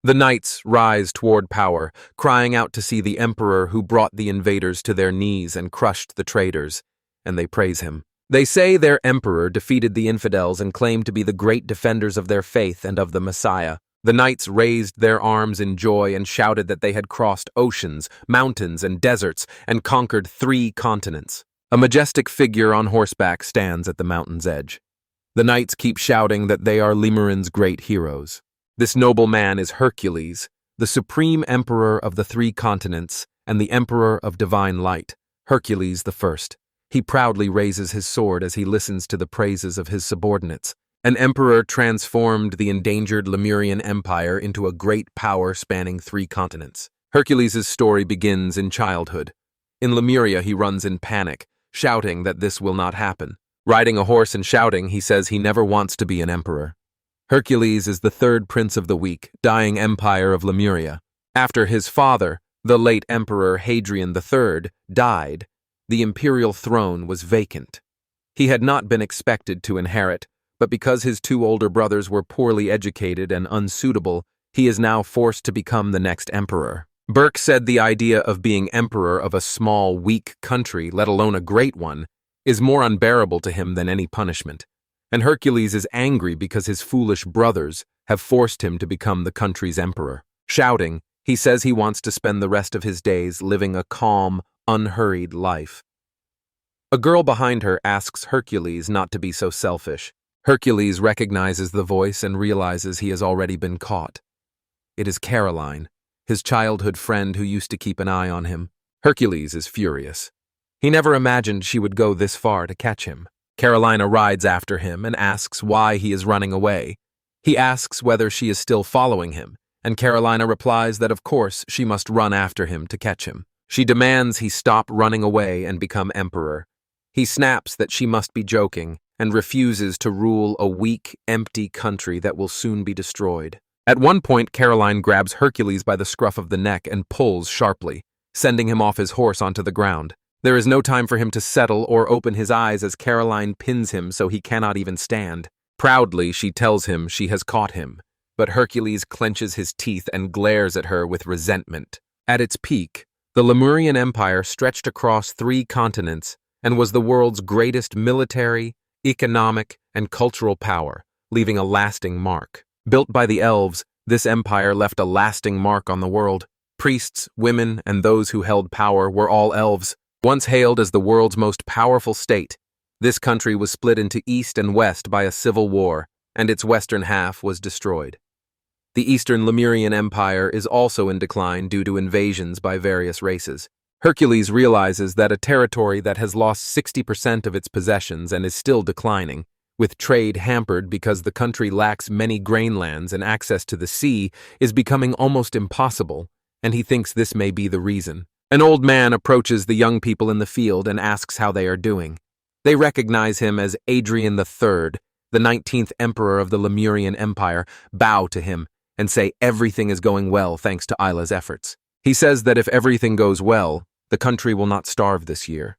The knights rise toward power, crying out to see the emperor who brought the invaders to their knees and crushed the traitors, and they praise him. They say their emperor defeated the infidels and claim to be the great defenders of their faith and of the Messiah. The knights raised their arms in joy and shouted that they had crossed oceans, mountains, and deserts and conquered 3 continents. A majestic figure on horseback stands at the mountain's edge. The knights keep shouting that they are Lemurian's great heroes. This noble man is Hercules, the supreme emperor of the 3 continents and the emperor of divine light, Hercules the First. He proudly raises his sword as he listens to the praises of his subordinates. An emperor transformed the endangered Lemurian Empire into a great power spanning 3 continents. Hercules' story begins in childhood. In Lemuria, he runs in panic, shouting that this will not happen. Riding a horse and shouting, he says he never wants to be an emperor. Hercules is the 3rd prince of the weak, dying empire of Lemuria. After his father, the late Emperor Hadrian III, died, the imperial throne was vacant. He had not been expected to inherit, but because his 2 older brothers were poorly educated and unsuitable, he is now forced to become the next emperor. Burke said the idea of being emperor of a small, weak country, let alone a great one, is more unbearable to him than any punishment. And Hercules is angry because his foolish brothers have forced him to become the country's emperor. Shouting, he says he wants to spend the rest of his days living a calm, unhurried life. A girl behind her asks Hercules not to be so selfish. Hercules recognizes the voice and realizes he has already been caught. It is Caroline, his childhood friend who used to keep an eye on him. Hercules is furious. He never imagined she would go this far to catch him. Carolina rides after him and asks why he is running away. He asks whether she is still following him, and Carolina replies that of course she must run after him to catch him. She demands he stop running away and become emperor. He snaps that she must be joking and refuses to rule a weak, empty country that will soon be destroyed. At one point, Caroline grabs Hercules by the scruff of the neck and pulls sharply, sending him off his horse onto the ground. There is no time for him to settle or open his eyes as Caroline pins him so he cannot even stand. Proudly, she tells him she has caught him, but Hercules clenches his teeth and glares at her with resentment. At its peak, the Lemurian Empire stretched across 3 continents and was the world's greatest military, economic, and cultural power, leaving a lasting mark. Built by the elves, this empire left a lasting mark on the world. Priests, women, and those who held power were all elves. Once hailed as the world's most powerful state, this country was split into East and West by a civil war, and its western half was destroyed. The Eastern Lemurian Empire is also in decline due to invasions by various races. Hercules realizes that a territory that has lost 60% of its possessions and is still declining, with trade hampered because the country lacks many grainlands and access to the sea, is becoming almost impossible, and he thinks this may be the reason. An old man approaches the young people in the field and asks how they are doing. They recognize him as Hadrian III, the 19th emperor of the Lemurian Empire, bow to him, and say everything is going well thanks to Isla's efforts. He says that if everything goes well, the country will not starve this year,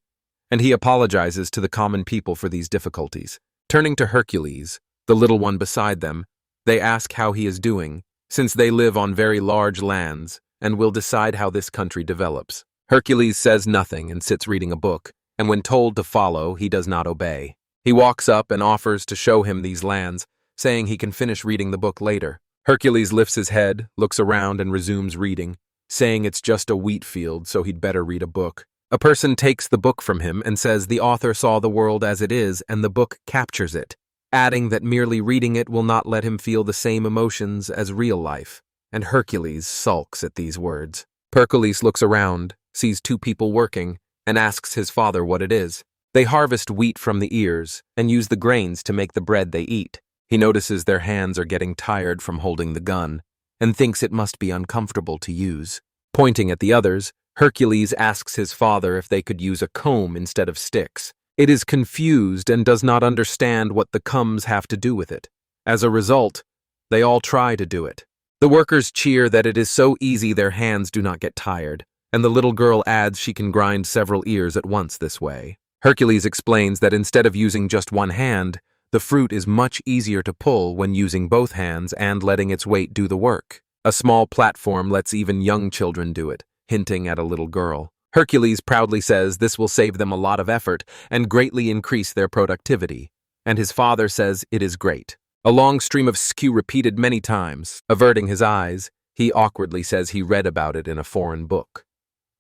and he apologizes to the common people for these difficulties. Turning to Hercules, the little one beside them, they ask how he is doing, since they live on very large lands, and will decide how this country develops. Hercules says nothing and sits reading a book, and when told to follow, he does not obey. He walks up and offers to show him these lands, saying he can finish reading the book later. Hercules lifts his head, looks around, and resumes reading, saying it's just a wheat field, so he'd better read a book. A person takes the book from him and says the author saw the world as it is and the book captures it, adding that merely reading it will not let him feel the same emotions as real life. And Hercules sulks at these words. Hercules looks around, sees 2 people working, and asks his father what it is. They harvest wheat from the ears and use the grains to make the bread they eat. He notices their hands are getting tired from holding the gun, and thinks it must be uncomfortable to use. Pointing at the others, Hercules asks his father if they could use a comb instead of sticks. It is confused and does not understand what the combs have to do with it. As a result, they all try to do it. The workers cheer that it is so easy their hands do not get tired, and the little girl adds she can grind several ears at once this way. Hercules explains that instead of using just one hand, the fruit is much easier to pull when using both hands and letting its weight do the work. A small platform lets even young children do it, hinting at a little girl. Hercules proudly says this will save them a lot of effort and greatly increase their productivity. And his father says it is great. A long stream of skew repeated many times. Averting his eyes, he awkwardly says he read about it in a foreign book.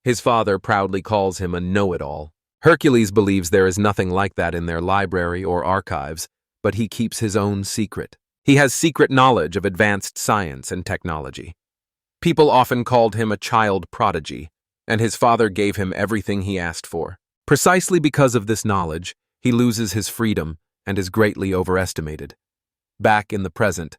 His father proudly calls him a know-it-all. Hercules believes there is nothing like that in their library or archives, but he keeps his own secret. He has secret knowledge of advanced science and technology. People often called him a child prodigy, and his father gave him everything he asked for. Precisely because of this knowledge, he loses his freedom and is greatly overestimated. Back in the present,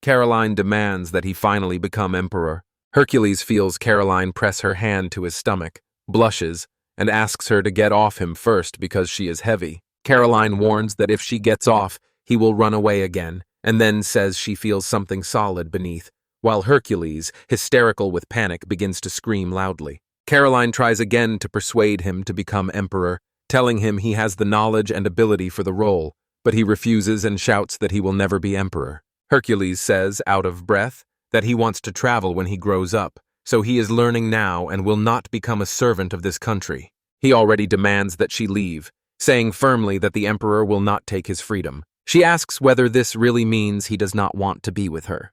Caroline demands that he finally become emperor. Hercules feels Caroline press her hand to his stomach, blushes, and asks her to get off him first because she is heavy. Caroline warns that if she gets off, he will run away again, and then says she feels something solid beneath, while Hercules, hysterical with panic, begins to scream loudly. Caroline tries again to persuade him to become emperor, telling him he has the knowledge and ability for the role, but he refuses and shouts that he will never be emperor. Hercules says, out of breath, that he wants to travel when he grows up, so he is learning now and will not become a servant of this country. He already demands that she leave, saying firmly that the emperor will not take his freedom. She asks whether this really means he does not want to be with her.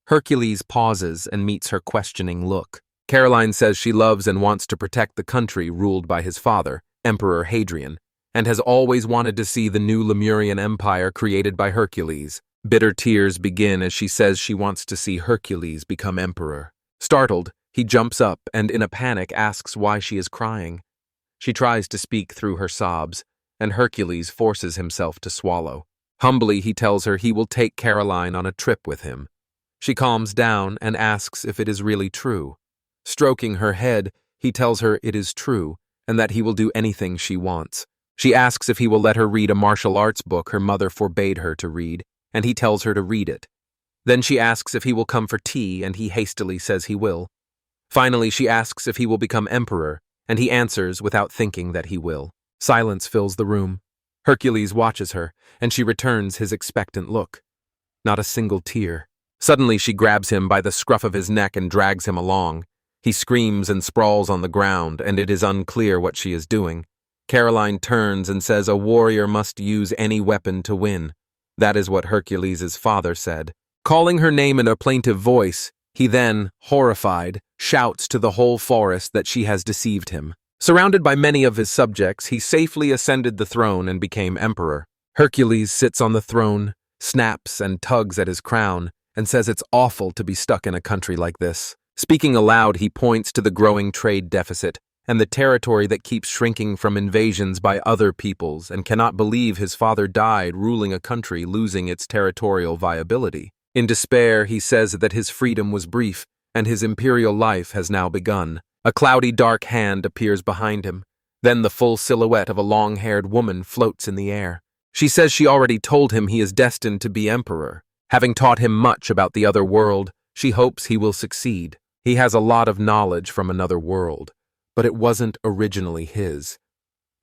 Hercules pauses and meets her questioning look. Caroline says she loves and wants to protect the country ruled by his father, Emperor Hadrian, and has always wanted to see the new Lemurian Empire created by Hercules. Bitter tears begin as she says she wants to see Hercules become emperor. Startled, he jumps up and in a panic asks why she is crying. She tries to speak through her sobs, and Hercules forces himself to swallow. Humbly, he tells her he will take Caroline on a trip with him. She calms down and asks if it is really true. Stroking her head, he tells her it is true and that he will do anything she wants. She asks if he will let her read a martial arts book her mother forbade her to read, and he tells her to read it. Then she asks if he will come for tea, and he hastily says he will. Finally, she asks if he will become emperor, and he answers without thinking that he will. Silence fills the room. Hercules watches her, and she returns his expectant look. Not a single tear. Suddenly she grabs him by the scruff of his neck and drags him along. He screams and sprawls on the ground, and it is unclear what she is doing. Caroline turns and says a warrior must use any weapon to win. That is what Hercules' father said. Calling her name in a plaintive voice, he then, horrified, shouts to the whole forest that she has deceived him. Surrounded by many of his subjects, he safely ascended the throne and became emperor. Hercules sits on the throne, snaps and tugs at his crown, and says it's awful to be stuck in a country like this. Speaking aloud, he points to the growing trade deficit and the territory that keeps shrinking from invasions by other peoples, and cannot believe his father died ruling a country losing its territorial viability. In despair, he says that his freedom was brief, and his imperial life has now begun. A cloudy dark hand appears behind him. Then the full silhouette of a long-haired woman floats in the air. She says she already told him he is destined to be emperor. Having taught him much about the other world, she hopes he will succeed. He has a lot of knowledge from another world, but it wasn't originally his.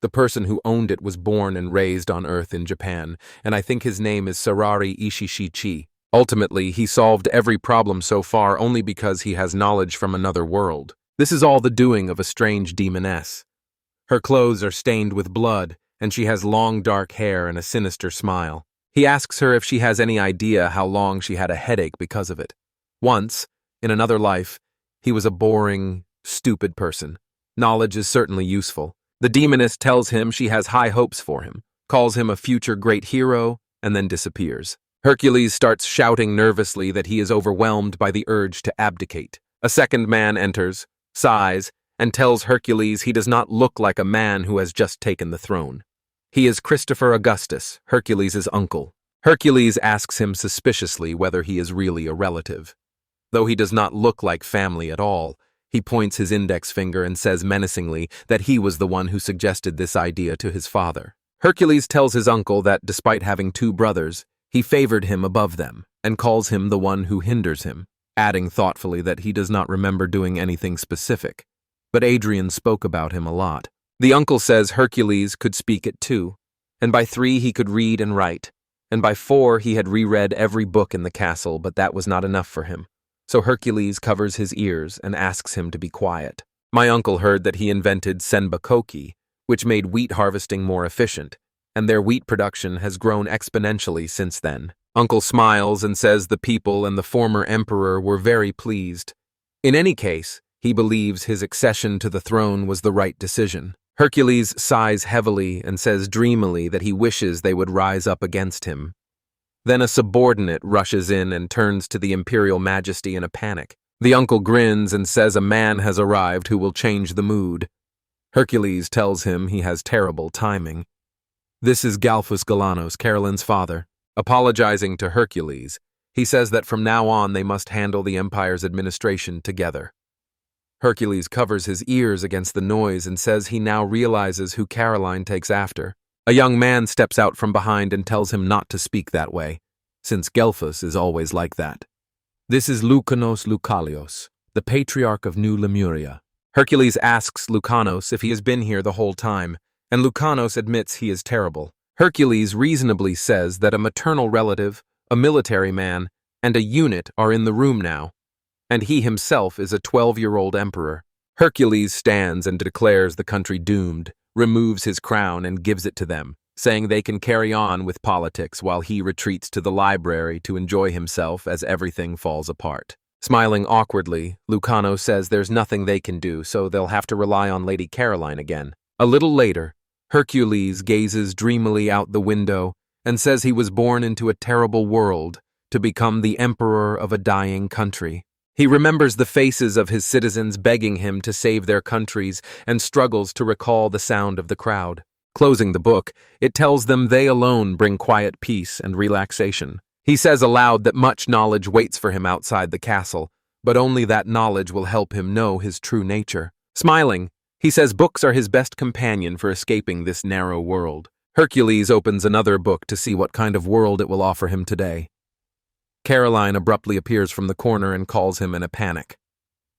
The person who owned it was born and raised on Earth in Japan, and I think his name is Sarari Ishishichi. Ultimately, he solved every problem so far only because he has knowledge from another world. This is all the doing of a strange demoness. Her clothes are stained with blood, and she has long dark hair and a sinister smile. He asks her if she has any idea how long she had a headache because of it. Once, in another life, he was a boring, stupid person. Knowledge is certainly useful. The demoness tells him she has high hopes for him, calls him a future great hero, and then disappears. Hercules starts shouting nervously that he is overwhelmed by the urge to abdicate. A second man enters, sighs, and tells Hercules he does not look like a man who has just taken the throne. He is Christopher Augustus, Hercules' uncle. Hercules asks him suspiciously whether he is really a relative. Though he does not look like family at all, he points his index finger and says menacingly that he was the one who suggested this idea to his father. Hercules tells his uncle that despite having two brothers, he favored him above them and calls him the one who hinders him, adding thoughtfully that he does not remember doing anything specific. But Adrian spoke about him a lot. The uncle says Hercules could speak at 2, and by 3 he could read and write, and by 4 he had reread every book in the castle, but that was not enough for him. So Hercules covers his ears and asks him to be quiet. My uncle heard that he invented senbakoki, which made wheat harvesting more efficient, and their wheat production has grown exponentially since then. Uncle smiles and says the people and the former emperor were very pleased. In any case, he believes his accession to the throne was the right decision. Hercules sighs heavily and says dreamily that he wishes they would rise up against him. Then a subordinate rushes in and turns to the imperial majesty in a panic. The uncle grins and says a man has arrived who will change the mood. Hercules tells him he has terrible timing. This is Galfus Galanos, Caroline's father. Apologizing to Hercules, he says that from now on they must handle the empire's administration together. Hercules covers his ears against the noise and says he now realizes who Caroline takes after. A young man steps out from behind and tells him not to speak that way, since Gelfus is always like that. This is Lucanos Lucalios, the patriarch of New Lemuria. Hercules asks Lucanos if he has been here the whole time, and Lucanos admits he is terrible. Hercules reasonably says that a maternal relative, a military man, and a unit are in the room now, and he himself is a 12-year-old emperor. Hercules stands and declares the country doomed, removes his crown and gives it to them, saying they can carry on with politics while he retreats to the library to enjoy himself as everything falls apart. Smiling awkwardly, Lucano says there's nothing they can do, so they'll have to rely on Lady Caroline again. A little later, Hercules gazes dreamily out the window and says he was born into a terrible world to become the emperor of a dying country. He remembers the faces of his citizens begging him to save their countries and struggles to recall the sound of the crowd. Closing the book, it tells them they alone bring quiet peace and relaxation. He says aloud that much knowledge waits for him outside the castle, but only that knowledge will help him know his true nature. Smiling, he says books are his best companion for escaping this narrow world. Hercules opens another book to see what kind of world it will offer him today. Caroline abruptly appears from the corner and calls him in a panic.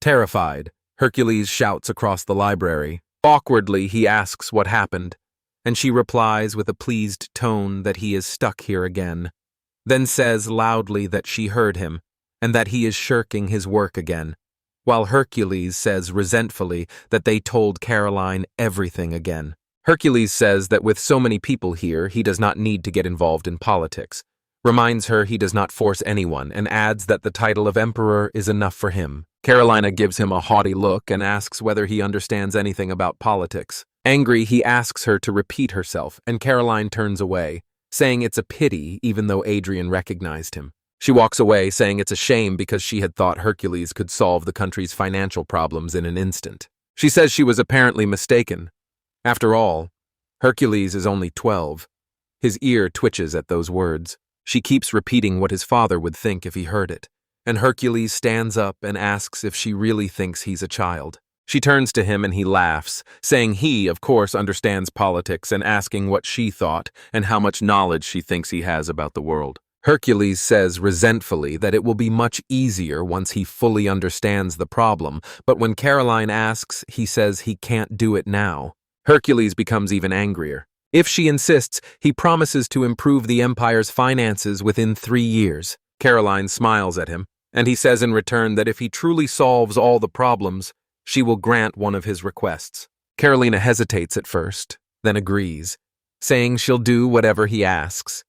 Terrified, Hercules shouts across the library. Awkwardly, he asks what happened, and she replies with a pleased tone that he is stuck here again, then says loudly that she heard him and that he is shirking his work again, while Hercules says resentfully that they told Caroline everything again. Hercules says that with so many people here, he does not need to get involved in politics, reminds her he does not force anyone, and adds that the title of emperor is enough for him. Carolina gives him a haughty look and asks whether he understands anything about politics. Angry, he asks her to repeat herself, and Caroline turns away, saying it's a pity even though Adrian recognized him. She walks away, saying it's a shame because she had thought Hercules could solve the country's financial problems in an instant. She says she was apparently mistaken. After all, Hercules is only 12. His ear twitches at those words. She keeps repeating what his father would think if he heard it, and Hercules stands up and asks if she really thinks he's a child. She turns to him and he laughs, saying he, of course, understands politics and asking what she thought and how much knowledge she thinks he has about the world. Hercules says resentfully that it will be much easier once he fully understands the problem, but when Caroline asks, he says he can't do it now. Hercules becomes even angrier. If she insists, he promises to improve the empire's finances within 3 years. Caroline smiles at him, and he says in return that if he truly solves all the problems, she will grant one of his requests. Carolina hesitates at first, then agrees, saying she'll do whatever he asks.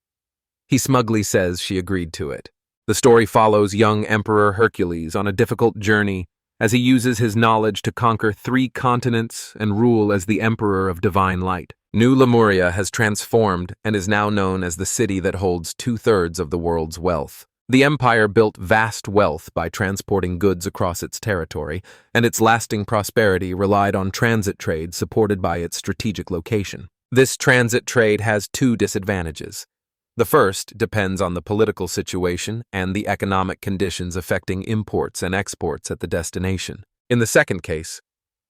He smugly says she agreed to it. The story follows young Emperor Hercules on a difficult journey as he uses his knowledge to conquer 3 continents and rule as the Emperor of Divine Light. New Lemuria has transformed and is now known as the city that holds 2/3 of the world's wealth. The empire built vast wealth by transporting goods across its territory, and its lasting prosperity relied on transit trade supported by its strategic location. This transit trade has 2 disadvantages. The first depends on the political situation and the economic conditions affecting imports and exports at the destination. In the second case,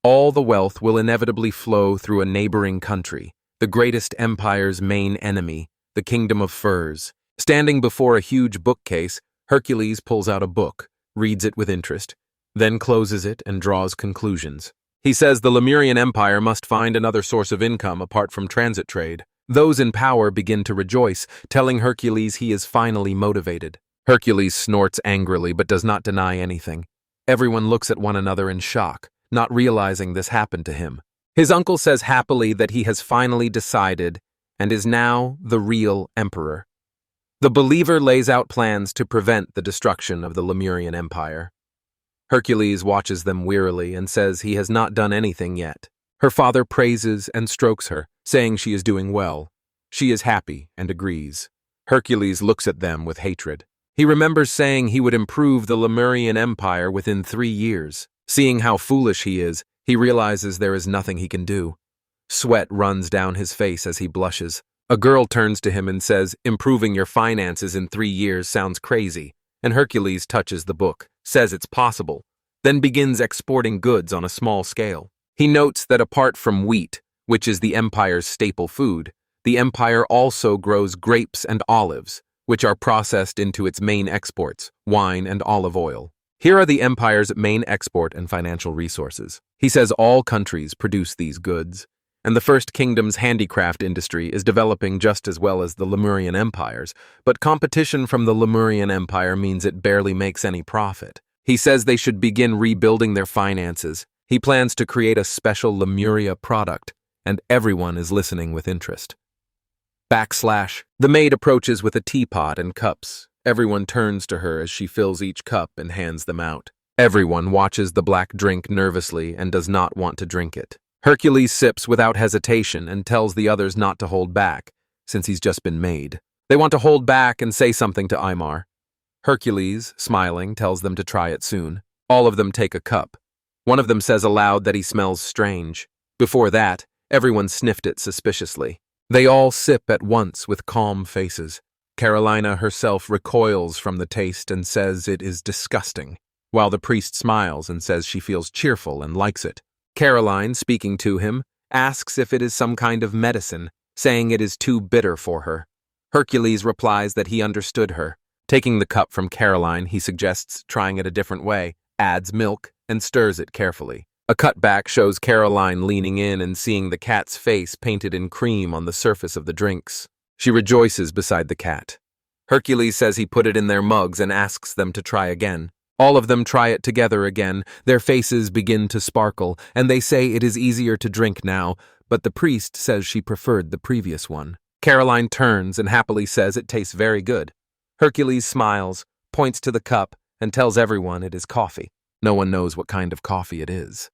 all the wealth will inevitably flow through a neighboring country, the greatest empire's main enemy, the Kingdom of Furs. Standing before a huge bookcase, Hercules pulls out a book, reads it with interest, then closes it and draws conclusions. He says the Lemurian Empire must find another source of income apart from transit trade. Those in power begin to rejoice, telling Hercules he is finally motivated. Hercules snorts angrily but does not deny anything. Everyone looks at one another in shock, not realizing this happened to him. His uncle says happily that he has finally decided and is now the real emperor. The believer lays out plans to prevent the destruction of the Lemurian Empire. Hercules watches them wearily and says he has not done anything yet. Her father praises and strokes her, saying she is doing well. She is happy and agrees. Hercules looks at them with hatred. He remembers saying he would improve the Lemurian Empire within 3 years. Seeing how foolish he is, he realizes there is nothing he can do. Sweat runs down his face as he blushes. A girl turns to him and says, "Improving your finances in 3 years sounds crazy." And Hercules touches the book, says it's possible, then begins exporting goods on a small scale. He notes that apart from wheat, which is the empire's staple food, the empire also grows grapes and olives, which are processed into its main exports, wine and olive oil. Here are the empire's main export and financial resources. He says all countries produce these goods, and the First Kingdom's handicraft industry is developing just as well as the Lemurian Empire's, but competition from the Lemurian Empire means it barely makes any profit. He says they should begin rebuilding their finances. He plans to create a special Lemuria product, and everyone is listening with interest. The maid approaches with a teapot and cups. Everyone turns to her as she fills each cup and hands them out. Everyone watches the black drink nervously and does not want to drink it. Hercules sips without hesitation and tells the others not to hold back, since he's just been made. They want to hold back and say something to Aymar. Hercules, smiling, tells them to try it soon. All of them take a cup. One of them says aloud that he smells strange. Before that, everyone sniffed it suspiciously. They all sip at once with calm faces. Carolina herself recoils from the taste and says it is disgusting, while the priest smiles and says she feels cheerful and likes it. Caroline, speaking to him, asks if it is some kind of medicine, saying it is too bitter for her. Hercules replies that he understood her. Taking the cup from Caroline, he suggests trying it a different way, adds milk, and stirs it carefully. A cutback shows Caroline leaning in and seeing the cat's face painted in cream on the surface of the drinks. She rejoices beside the cat. Hercules says he put it in their mugs and asks them to try again. All of them try it together again. Their faces begin to sparkle, and they say it is easier to drink now, but the priest says she preferred the previous one. Caroline turns and happily says it tastes very good. Hercules smiles, points to the cup, and tells everyone it is coffee. No one knows what kind of coffee it is.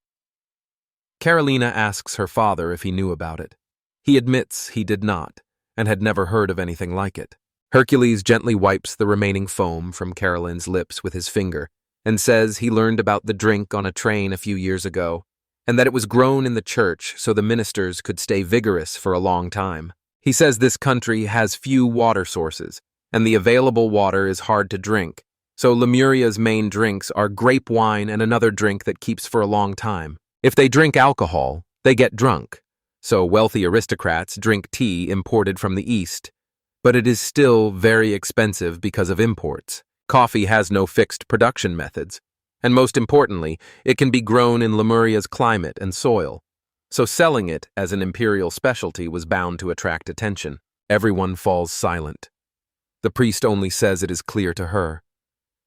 Carolina asks her father if he knew about it. He admits he did not, and had never heard of anything like it. Hercules gently wipes the remaining foam from Caroline's lips with his finger, and says he learned about the drink on a train a few years ago, and that it was grown in the church so the ministers could stay vigorous for a long time. He says this country has few water sources, and the available water is hard to drink, so Lemuria's main drinks are grape wine and another drink that keeps for a long time. If they drink alcohol, they get drunk, so wealthy aristocrats drink tea imported from the East, but it is still very expensive because of imports. Coffee has no fixed production methods, and most importantly, it can be grown in Lemuria's climate and soil, so selling it as an imperial specialty was bound to attract attention. Everyone falls silent. The priest only says it is clear to her.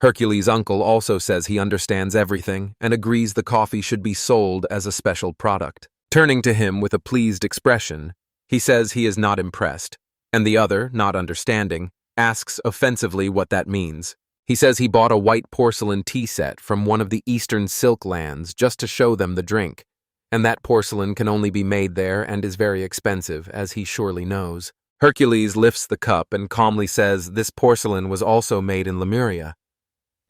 Hercules' uncle also says he understands everything and agrees the coffee should be sold as a special product. Turning to him with a pleased expression, he says he is not impressed, and the other, not understanding, asks offensively what that means. He says he bought a white porcelain tea set from one of the eastern silk lands just to show them the drink, and that porcelain can only be made there and is very expensive, as he surely knows. Hercules lifts the cup and calmly says this porcelain was also made in Lemuria.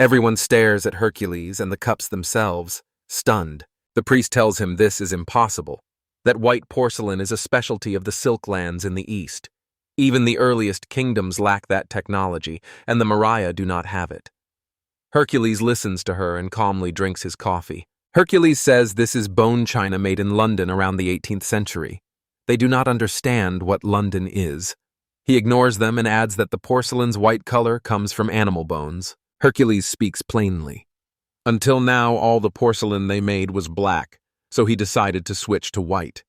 Everyone stares at Hercules and the cups themselves, stunned. The priest tells him this is impossible, that white porcelain is a specialty of the silk lands in the east. Even the earliest kingdoms lack that technology, and the Maurya do not have it. Hercules listens to her and calmly drinks his coffee. Hercules says this is bone china made in London around the 18th century. They do not understand what London is. He ignores them and adds that the porcelain's white color comes from animal bones. Hercules speaks plainly. Until now, all the porcelain they made was black, so he decided to switch to white.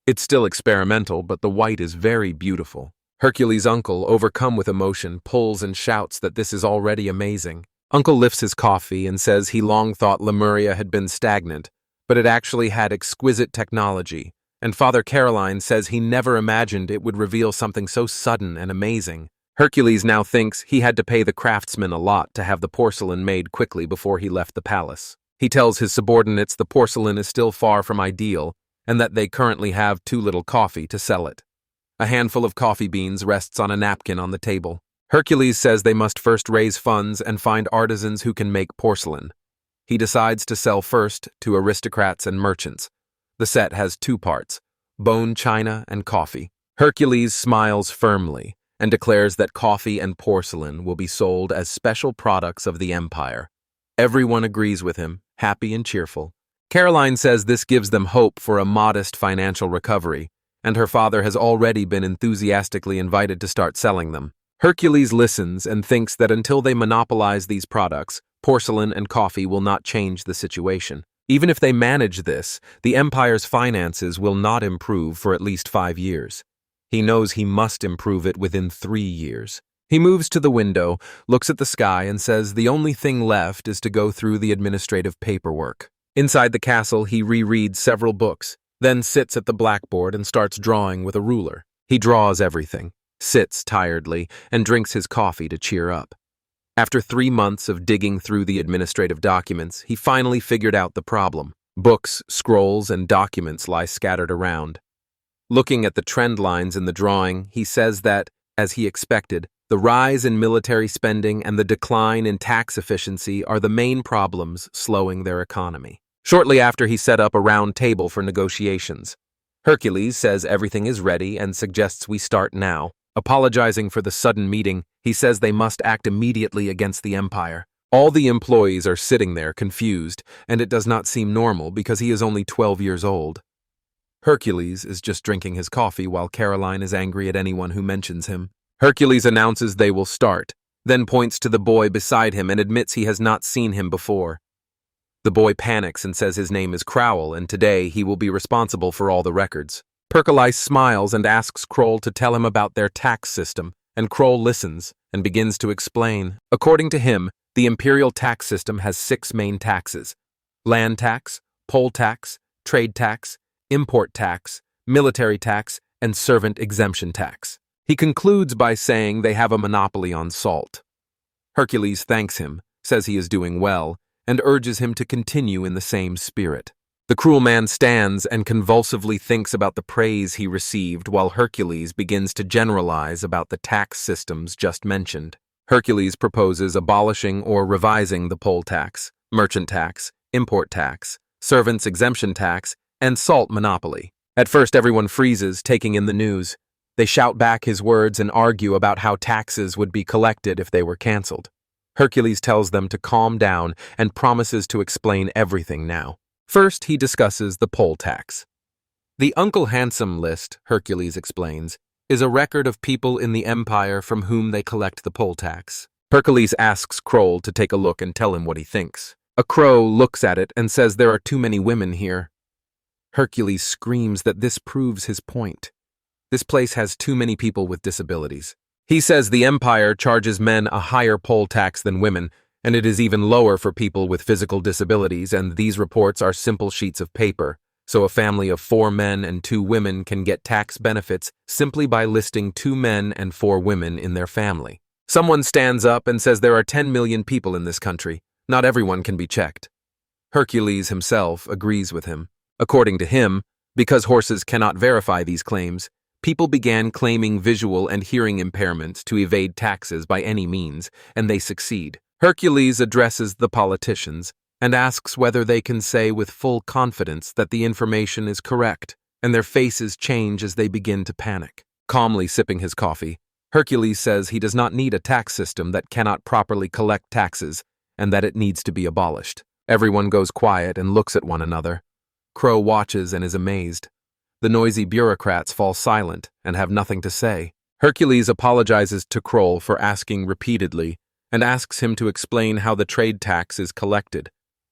It's still experimental, but the white is very beautiful. Hercules' uncle, overcome with emotion, pulls and shouts that this is already amazing. Uncle lifts his coffee and says he long thought Lemuria had been stagnant, but it actually had exquisite technology, and Father Caroline says he never imagined it would reveal something so sudden and amazing. Hercules now thinks he had to pay the craftsman a lot to have the porcelain made quickly before he left the palace. He tells his subordinates the porcelain is still far from ideal, and that they currently have too little coffee to sell it. A handful of coffee beans rests on a napkin on the table. Hercules says they must first raise funds and find artisans who can make porcelain. He decides to sell first to aristocrats and merchants. The set has two parts, bone china and coffee. Hercules smiles firmly and declares that coffee and porcelain will be sold as special products of the empire. Everyone agrees with him, happy and cheerful. Caroline says this gives them hope for a modest financial recovery, and her father has already been enthusiastically invited to start selling them. Hercules listens and thinks that until they monopolize these products, porcelain and coffee will not change the situation. Even if they manage this, the empire's finances will not improve for at least 5 years. He knows he must improve it within 3 years. He moves to the window, looks at the sky, and says the only thing left is to go through the administrative paperwork. Inside the castle, he rereads several books, then sits at the blackboard and starts drawing with a ruler. He draws everything, sits tiredly, and drinks his coffee to cheer up. After 3 months of digging through the administrative documents, he finally figured out the problem. Books, scrolls, and documents lie scattered around. Looking at the trend lines in the drawing, he says that, as he expected, the rise in military spending and the decline in tax efficiency are the main problems slowing their economy. Shortly after, he set up a round table for negotiations. Hercules says everything is ready and suggests we start now. Apologizing for the sudden meeting, he says they must act immediately against the empire. All the employees are sitting there confused, and it does not seem normal because he is only 12 years old. Hercules is just drinking his coffee while Caroline is angry at anyone who mentions him. Hercules announces they will start, then points to the boy beside him and admits he has not seen him before. The boy panics and says his name is Crowell, and today he will be responsible for all the records. Hercules smiles and asks Kroll to tell him about their tax system, and Kroll listens and begins to explain. According to him, the imperial tax system has 6 main taxes: land tax, poll tax, trade tax, import tax, military tax, and servant exemption tax. He concludes by saying they have a monopoly on salt. Hercules thanks him, says he is doing well, and urges him to continue in the same spirit. The cruel man stands and convulsively thinks about the praise he received while Hercules begins to generalize about the tax systems just mentioned. Hercules proposes abolishing or revising the poll tax, merchant tax, import tax, servants exemption tax, and salt monopoly. At first, everyone freezes, taking in the news. They shout back his words and argue about how taxes would be collected if they were canceled. Hercules tells them to calm down and promises to explain everything now. First, he discusses the poll tax. The Uncle Handsome list, Hercules explains, is a record of people in the empire from whom they collect the poll tax. Hercules asks Kroll to take a look and tell him what he thinks. A crow looks at it and says there are too many women here. Hercules screams that this proves his point. This place has too many people with disabilities. He says the empire charges men a higher poll tax than women, and it is even lower for people with physical disabilities, and these reports are simple sheets of paper, so a family of 4 men and 2 women can get tax benefits simply by listing 2 men and 4 women in their family. Someone stands up and says there are 10 million people in this country. Not everyone can be checked. Hercules himself agrees with him. According to him, because horses cannot verify these claims, people began claiming visual and hearing impairments to evade taxes by any means, and they succeed. Hercules addresses the politicians and asks whether they can say with full confidence that the information is correct, and their faces change as they begin to panic. Calmly sipping his coffee, Hercules says he does not need a tax system that cannot properly collect taxes, and that it needs to be abolished. Everyone goes quiet and looks at one another. Crow watches and is amazed. The noisy bureaucrats fall silent and have nothing to say. Hercules apologizes to Kroll for asking repeatedly and asks him to explain how the trade tax is collected,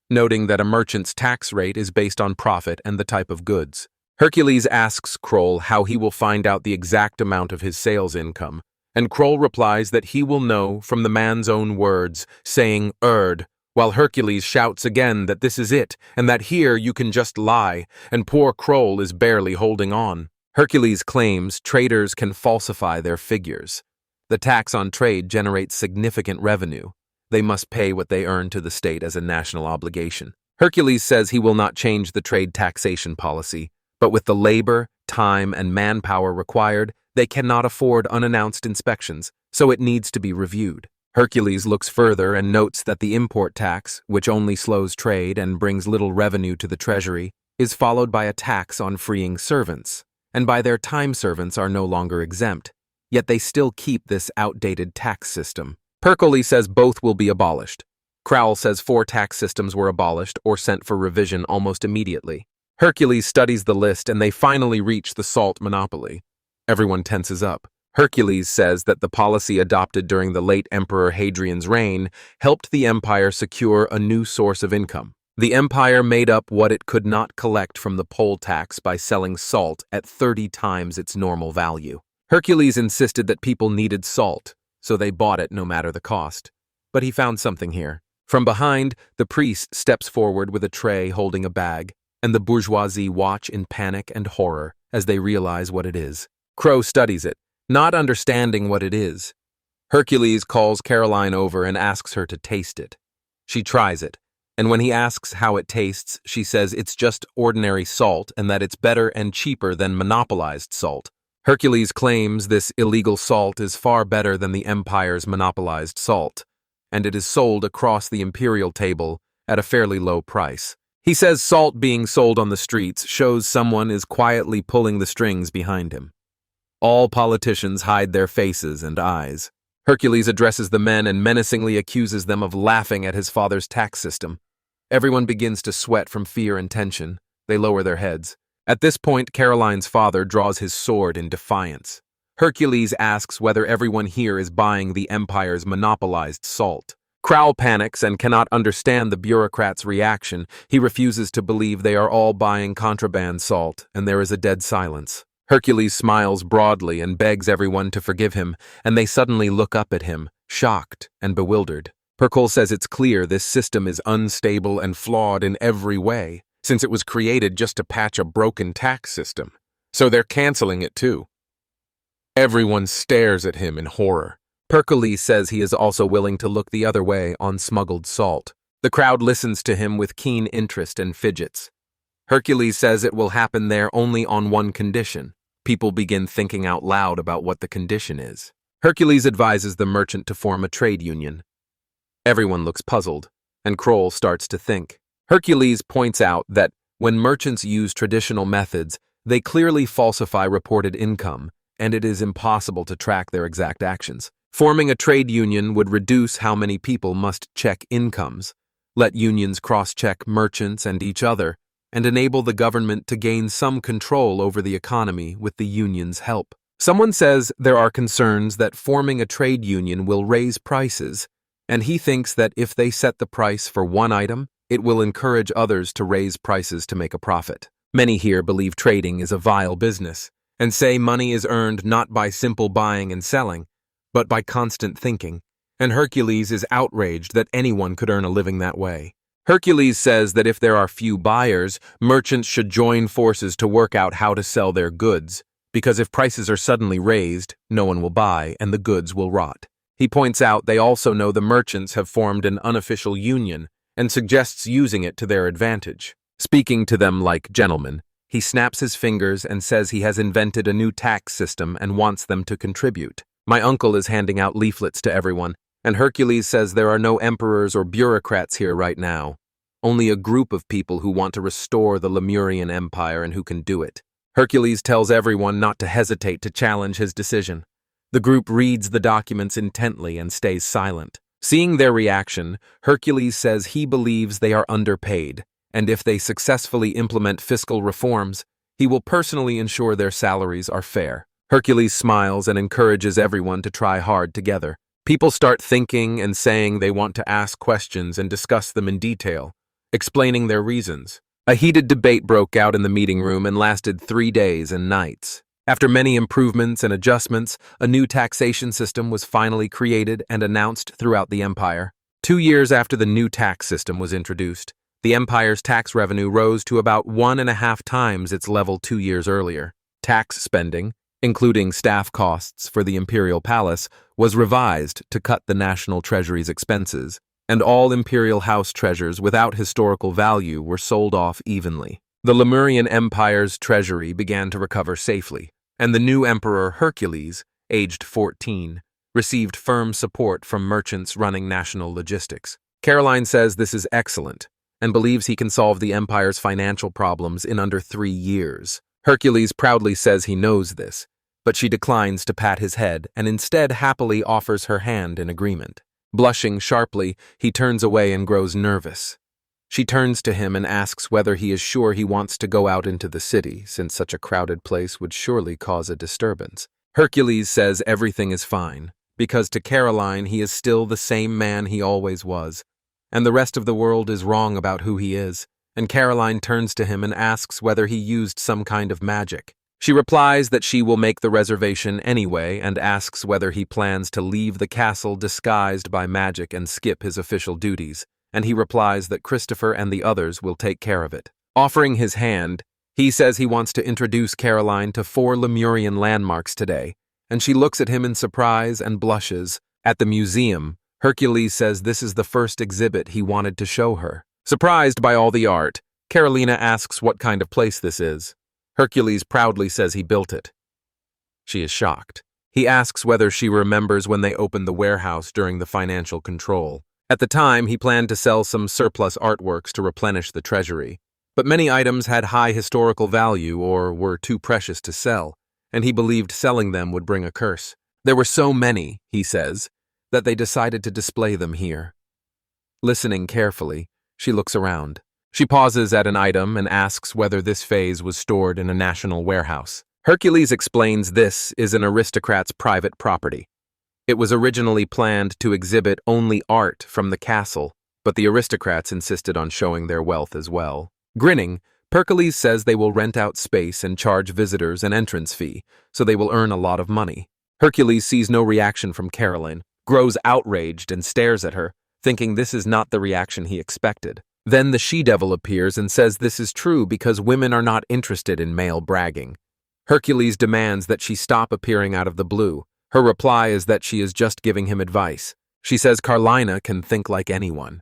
noting that a merchant's tax rate is based on profit and the type of goods. Hercules asks Kroll how he will find out the exact amount of his sales income, and Kroll replies that he will know from the man's own words, saying "Erd," while Hercules shouts again that this is it, and that here you can just lie, and poor Kroll is barely holding on. Hercules claims traders can falsify their figures. The tax on trade generates significant revenue. They must pay what they earn to the state as a national obligation. Hercules says he will not change the trade taxation policy, but with the labor, time, and manpower required, they cannot afford unannounced inspections, so it needs to be reviewed. Hercules looks further and notes that the import tax, which only slows trade and brings little revenue to the treasury, is followed by a tax on freeing servants, and by their time servants are no longer exempt, yet they still keep this outdated tax system. Hercules says both will be abolished. Crowell says 4 tax systems were abolished or sent for revision almost immediately. Hercules studies the list and they finally reach the salt monopoly. Everyone tenses up. Hercules says that the policy adopted during the late Emperor Hadrian's reign helped the empire secure a new source of income. The empire made up what it could not collect from the poll tax by selling salt at 30 times its normal value. Hercules insisted that people needed salt, so they bought it no matter the cost. But he found something here. From behind, the priest steps forward with a tray holding a bag, and the bourgeoisie watch in panic and horror as they realize what it is. Crow studies it, not understanding what it is. Hercules calls Caroline over and asks her to taste it. She tries it, and when he asks how it tastes, she says it's just ordinary salt and that it's better and cheaper than monopolized salt. Hercules claims this illegal salt is far better than the empire's monopolized salt, and it is sold across the imperial table at a fairly low price. He says salt being sold on the streets shows someone is quietly pulling the strings behind him. All politicians hide their faces and eyes. Hercules addresses the men and menacingly accuses them of laughing at his father's tax system. Everyone begins to sweat from fear and tension. They lower their heads. At this point, Caroline's father draws his sword in defiance. Hercules asks whether everyone here is buying the empire's monopolized salt. Crowell panics and cannot understand the bureaucrat's reaction. He refuses to believe they are all buying contraband salt, and there is a dead silence. Hercules smiles broadly and begs everyone to forgive him, and they suddenly look up at him, shocked and bewildered. Hercule says it's clear this system is unstable and flawed in every way, since it was created just to patch a broken tax system. So they're canceling it too. Everyone stares at him in horror. Hercules says he is also willing to look the other way on smuggled salt. The crowd listens to him with keen interest and fidgets. Hercules says it will happen there only on one condition. People begin thinking out loud about what the condition is. Hercules advises the merchant to form a trade union. Everyone looks puzzled, and Kroll starts to think. Hercules points out that when merchants use traditional methods, they clearly falsify reported income, and it is impossible to track their exact actions. Forming a trade union would reduce how many people must check incomes, let unions cross-check merchants and each other, and enable the government to gain some control over the economy with the union's help. Someone says there are concerns that forming a trade union will raise prices, and he thinks that if they set the price for one item, it will encourage others to raise prices to make a profit. Many here believe trading is a vile business, and say money is earned not by simple buying and selling, but by constant thinking, and Hercules is outraged that anyone could earn a living that way. Hercules says that if there are few buyers, merchants should join forces to work out how to sell their goods, because if prices are suddenly raised, no one will buy and the goods will rot. He points out they also know the merchants have formed an unofficial union and suggests using it to their advantage. Speaking to them like gentlemen, he snaps his fingers and says he has invented a new tax system and wants them to contribute. My uncle is handing out leaflets to everyone, and Hercules says there are no emperors or bureaucrats here right now. Only a group of people who want to restore the Lemurian Empire and who can do it. Hercules tells everyone not to hesitate to challenge his decision. The group reads the documents intently and stays silent. Seeing their reaction, Hercules says he believes they are underpaid, and if they successfully implement fiscal reforms, he will personally ensure their salaries are fair. Hercules smiles and encourages everyone to try hard together. People start thinking and saying they want to ask questions and discuss them in detail, explaining their reasons. A heated debate broke out in the meeting room and lasted 3 days and nights. After many improvements and adjustments, a new taxation system was finally created and announced throughout the empire. 2 years after the new tax system was introduced, the empire's tax revenue rose to about 1.5 times its level 2 years earlier. Tax spending, including staff costs for the imperial palace, was revised to cut the national treasury's expenses, and all imperial house treasures without historical value were sold off evenly. The Lemurian Empire's treasury began to recover safely, and the new emperor Hercules, aged 14, received firm support from merchants running national logistics. Caroline says this is excellent, and believes he can solve the empire's financial problems in under 3 years. Hercules proudly says he knows this, but she declines to pat his head and instead happily offers her hand in agreement. Blushing sharply, he turns away and grows nervous. She turns to him and asks whether he is sure he wants to go out into the city, since such a crowded place would surely cause a disturbance. Hercules says everything is fine, because to Caroline he is still the same man he always was, and the rest of the world is wrong about who he is, and Caroline turns to him and asks whether he used some kind of magic. She replies that she will make the reservation anyway and asks whether he plans to leave the castle disguised by magic and skip his official duties, and he replies that Christopher and the others will take care of it. Offering his hand, he says he wants to introduce Caroline to 4 Lemurian landmarks today, and she looks at him in surprise and blushes. At the museum, Hercules says this is the first exhibit he wanted to show her. Surprised by all the art, Carolina asks what kind of place this is. Hercules proudly says he built it. She is shocked. He asks whether she remembers when they opened the warehouse during the financial control. At the time, he planned to sell some surplus artworks to replenish the treasury, but many items had high historical value or were too precious to sell, and he believed selling them would bring a curse. There were so many, he says, that they decided to display them here. Listening carefully, she looks around. She pauses at an item and asks whether this vase was stored in a national warehouse. Hercules explains this is an aristocrat's private property. It was originally planned to exhibit only art from the castle, but the aristocrats insisted on showing their wealth as well. Grinning, Hercules says they will rent out space and charge visitors an entrance fee, so they will earn a lot of money. Hercules sees no reaction from Caroline, grows outraged and stares at her, thinking this is not the reaction he expected. Then the she-devil appears and says this is true because women are not interested in male bragging. Hercules demands that she stop appearing out of the blue. Her reply is that she is just giving him advice. She says Carlina can think like anyone.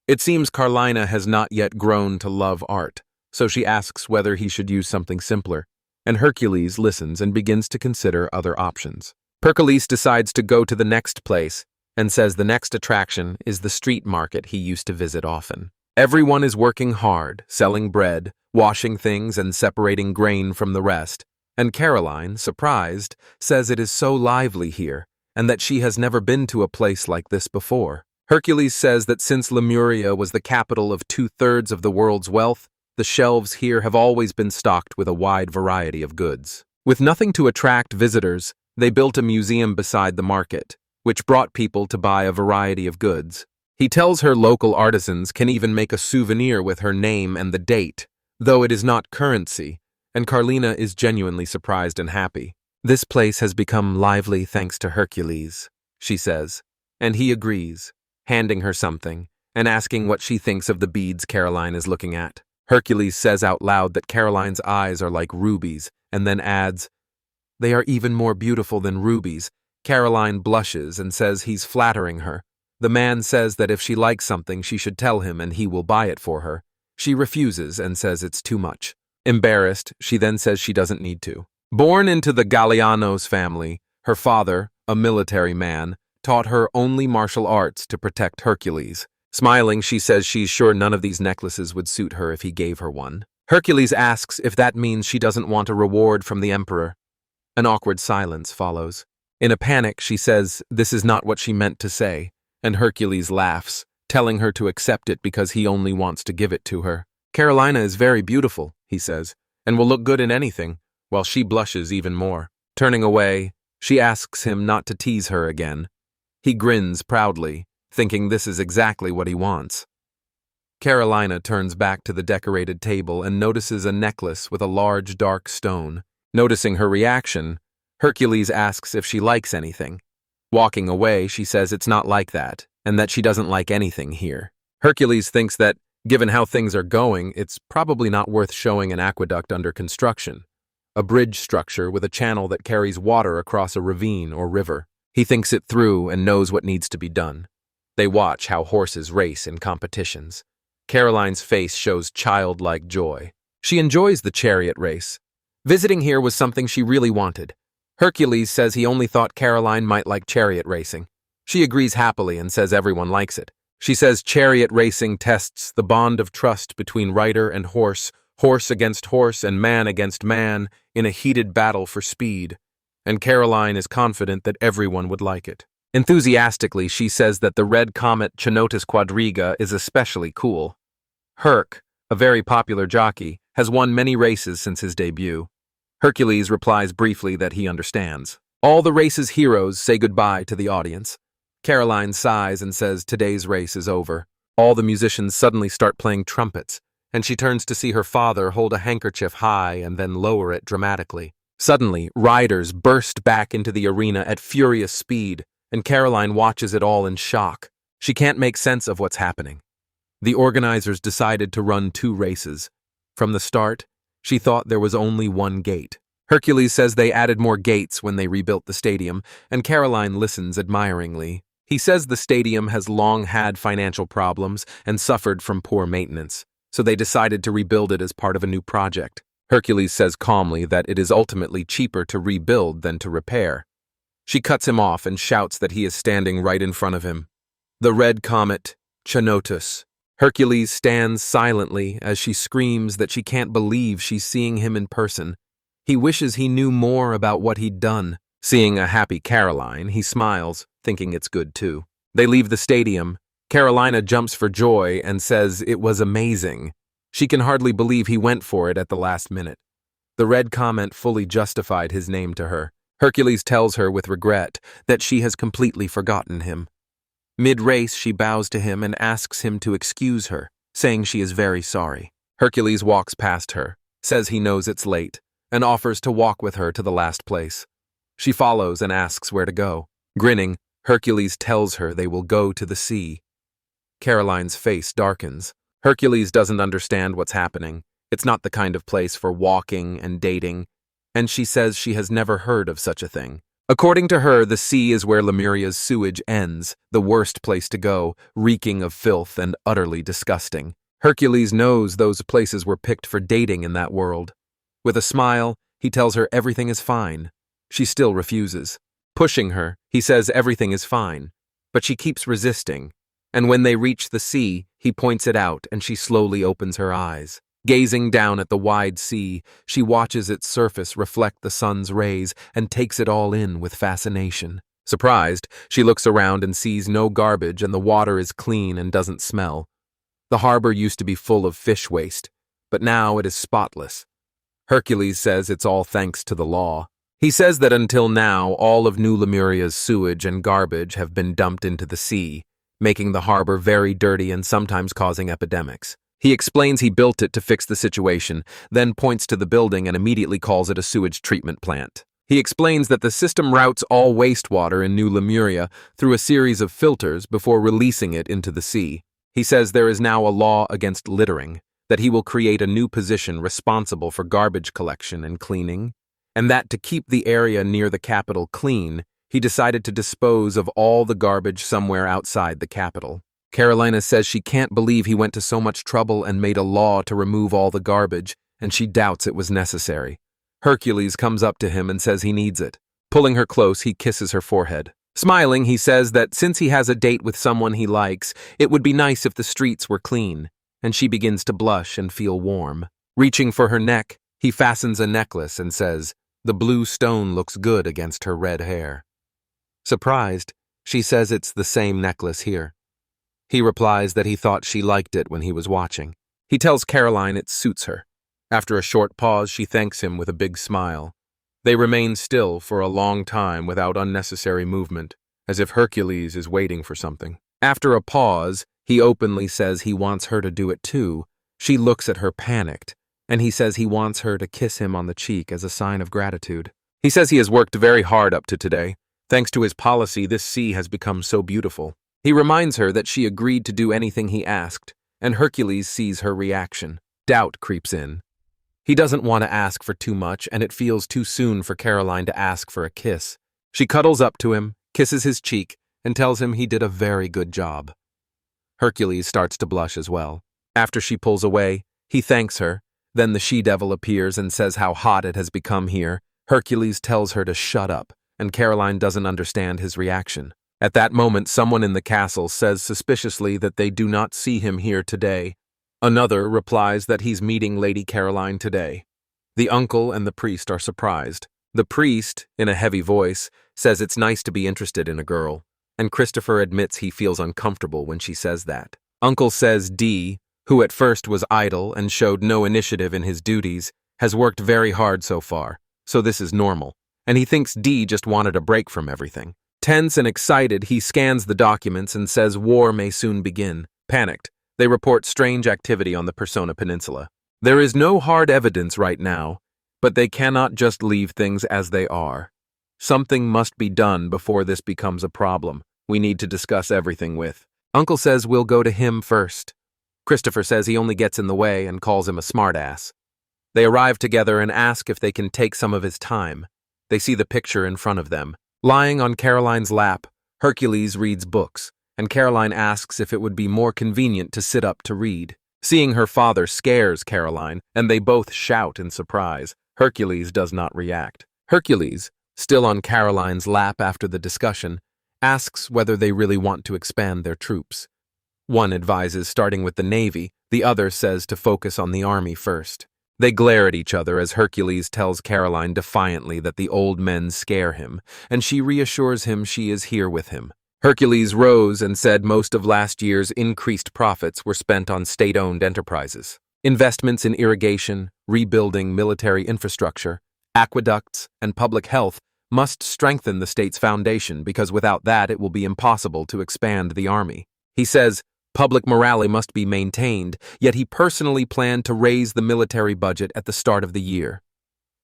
It seems Carlina has not yet grown to love art, so she asks whether he should use something simpler, and Hercules listens and begins to consider other options. Hercules decides to go to the next place and says the next attraction is the street market he used to visit often. Everyone is working hard, selling bread, washing things, and separating grain from the rest, and Caroline, surprised, says it is so lively here, and that she has never been to a place like this before. Hercules says that since Lemuria was the capital of 2/3 of the world's wealth, the shelves here have always been stocked with a wide variety of goods. With nothing to attract visitors, they built a museum beside the market, which brought people to buy a variety of goods. He tells her local artisans can even make a souvenir with her name and the date, though it is not currency, and Carlina is genuinely surprised and happy. This place has become lively thanks to Hercules, she says, and he agrees, handing her something and asking what she thinks of the beads Caroline is looking at. Hercules says out loud that Caroline's eyes are like rubies, and then adds, "They are even more beautiful than rubies." Caroline blushes and says he's flattering her. The man says that if she likes something, she should tell him and he will buy it for her. She refuses and says it's too much. Embarrassed, she then says she doesn't need to. Born into the Gallianos family, her father, a military man, taught her only martial arts to protect Hercules. Smiling, she says she's sure none of these necklaces would suit her if he gave her one. Hercules asks if that means she doesn't want a reward from the emperor. An awkward silence follows. In a panic, she says this is not what she meant to say, and Hercules laughs, telling her to accept it because he only wants to give it to her. Carolina is very beautiful, he says, and will look good in anything, while she blushes even more. Turning away, she asks him not to tease her again. He grins proudly, thinking this is exactly what he wants. Carolina turns back to the decorated table and notices a necklace with a large dark stone. Noticing her reaction, Hercules asks if she likes anything. Walking away, she says it's not like that, and that she doesn't like anything here. Hercules thinks that, given how things are going, it's probably not worth showing an aqueduct under construction, a bridge structure with a channel that carries water across a ravine or river. He thinks it through and knows what needs to be done. They watch how horses race in competitions. Caroline's face shows childlike joy. She enjoys the chariot race. Visiting here was something she really wanted. Hercules says he only thought Caroline might like chariot racing. She agrees happily and says everyone likes it. She says chariot racing tests the bond of trust between rider and horse, horse against horse and man against man, in a heated battle for speed. And Caroline is confident that everyone would like it. Enthusiastically, she says that the red comet Chenotis quadriga is especially cool. Herc, a very popular jockey, has won many races since his debut. Hercules replies briefly that he understands. All the race's heroes say goodbye to the audience. Caroline sighs and says today's race is over. All the musicians suddenly start playing trumpets, and she turns to see her father hold a handkerchief high and then lower it dramatically. Suddenly, riders burst back into the arena at furious speed, and Caroline watches it all in shock. She can't make sense of what's happening. The organizers decided to run 2 races. From the start, she thought there was only 1 gate. Hercules says they added more gates when they rebuilt the stadium, and Caroline listens admiringly. He says the stadium has long had financial problems and suffered from poor maintenance, so they decided to rebuild it as part of a new project. Hercules says calmly that it is ultimately cheaper to rebuild than to repair. She cuts him off and shouts that he is standing right in front of him. The red comet, Chenotis. Hercules stands silently as she screams that she can't believe she's seeing him in person. He wishes he knew more about what he'd done. Seeing a happy Caroline, he smiles, thinking it's good too. They leave the stadium. Carolina jumps for joy and says it was amazing. She can hardly believe he went for it at the last minute. The red comet fully justified his name to her. Hercules tells her with regret that she has completely forgotten him. Mid-race, she bows to him and asks him to excuse her, saying she is very sorry. Hercules walks past her, says he knows it's late, and offers to walk with her to the last place. She follows and asks where to go. Grinning, Hercules tells her they will go to the sea. Caroline's face darkens. Hercules doesn't understand what's happening. It's not the kind of place for walking and dating, and she says she has never heard of such a thing. According to her, the sea is where Lemuria's sewage ends, the worst place to go, reeking of filth and utterly disgusting. Hercules knows those places were picked for dating in that world. With a smile, he tells her everything is fine. She still refuses. Pushing her, he says everything is fine, but she keeps resisting, and when they reach the sea, he points it out and she slowly opens her eyes. Gazing down at the wide sea, she watches its surface reflect the sun's rays and takes it all in with fascination. Surprised, she looks around and sees no garbage and the water is clean and doesn't smell. The harbor used to be full of fish waste, but now it is spotless. Hercules says it's all thanks to the law. He says that until now, all of New Lemuria's sewage and garbage have been dumped into the sea, making the harbor very dirty and sometimes causing epidemics. He explains he built it to fix the situation, then points to the building and immediately calls it a sewage treatment plant. He explains that the system routes all wastewater in New Lemuria through a series of filters before releasing it into the sea. He says there is now a law against littering, that he will create a new position responsible for garbage collection and cleaning, and that to keep the area near the capital clean, he decided to dispose of all the garbage somewhere outside the capital. Carolina says she can't believe he went to so much trouble and made a law to remove all the garbage, and she doubts it was necessary. Hercules comes up to him and says he needs it. Pulling her close, he kisses her forehead. Smiling, he says that since he has a date with someone he likes, it would be nice if the streets were clean, and she begins to blush and feel warm. Reaching for her neck, he fastens a necklace and says, "The blue stone looks good against her red hair." Surprised, she says it's the same necklace here. He replies that he thought she liked it when he was watching. He tells Caroline it suits her. After a short pause, she thanks him with a big smile. They remain still for a long time without unnecessary movement, as if Hercules is waiting for something. After a pause, He openly says he wants her to do it too. She looks at her panicked, and he says he wants her to kiss him on the cheek as a sign of gratitude. He says he has worked very hard up to today. Thanks to his policy, this sea has become so beautiful. He reminds her that she agreed to do anything he asked, and Hercules sees her reaction. Doubt creeps in. He doesn't want to ask for too much, and it feels too soon for Caroline to ask for a kiss. She cuddles up to him, kisses his cheek, and tells him he did a very good job. Hercules starts to blush as well. After she pulls away, he thanks her. Then the she-devil appears and says how hot it has become here. Hercules tells her to shut up, and Caroline doesn't understand his reaction. At that moment, someone in the castle says suspiciously that they do not see him here today. Another replies that he's meeting Lady Caroline today. The uncle and the priest are surprised. The priest, in a heavy voice, says it's nice to be interested in a girl, and Christopher admits he feels uncomfortable when she says that. Uncle says D, who at first was idle and showed no initiative in his duties, has worked very hard so far, so this is normal, and he thinks D just wanted a break from everything. Tense and excited, he scans the documents and says war may soon begin. Panicked, they report strange activity on the Persona Peninsula. There is no hard evidence right now, but they cannot just leave things as they are. Something must be done before this becomes a problem. We need to discuss everything with. Uncle says we'll go to him first. Christopher says he only gets in the way and calls him a smartass. They arrive together and ask if they can take some of his time. They see the picture in front of them. Lying on Caroline's lap, Hercules reads books, and Caroline asks if it would be more convenient to sit up to read. Seeing her father scares Caroline, and they both shout in surprise. Hercules does not react. Hercules, still on Caroline's lap after the discussion, asks whether they really want to expand their troops. One advises starting with the Navy, the other says to focus on the Army first. They glare at each other as Hercules tells Caroline defiantly that the old men scare him, and she reassures him she is here with him. Hercules rose and said most of last year's increased profits were spent on state-owned enterprises. Investments in irrigation, rebuilding military infrastructure, aqueducts, and public health must strengthen the state's foundation because without that it will be impossible to expand the army. He says public morale must be maintained, yet he personally planned to raise the military budget at the start of the year.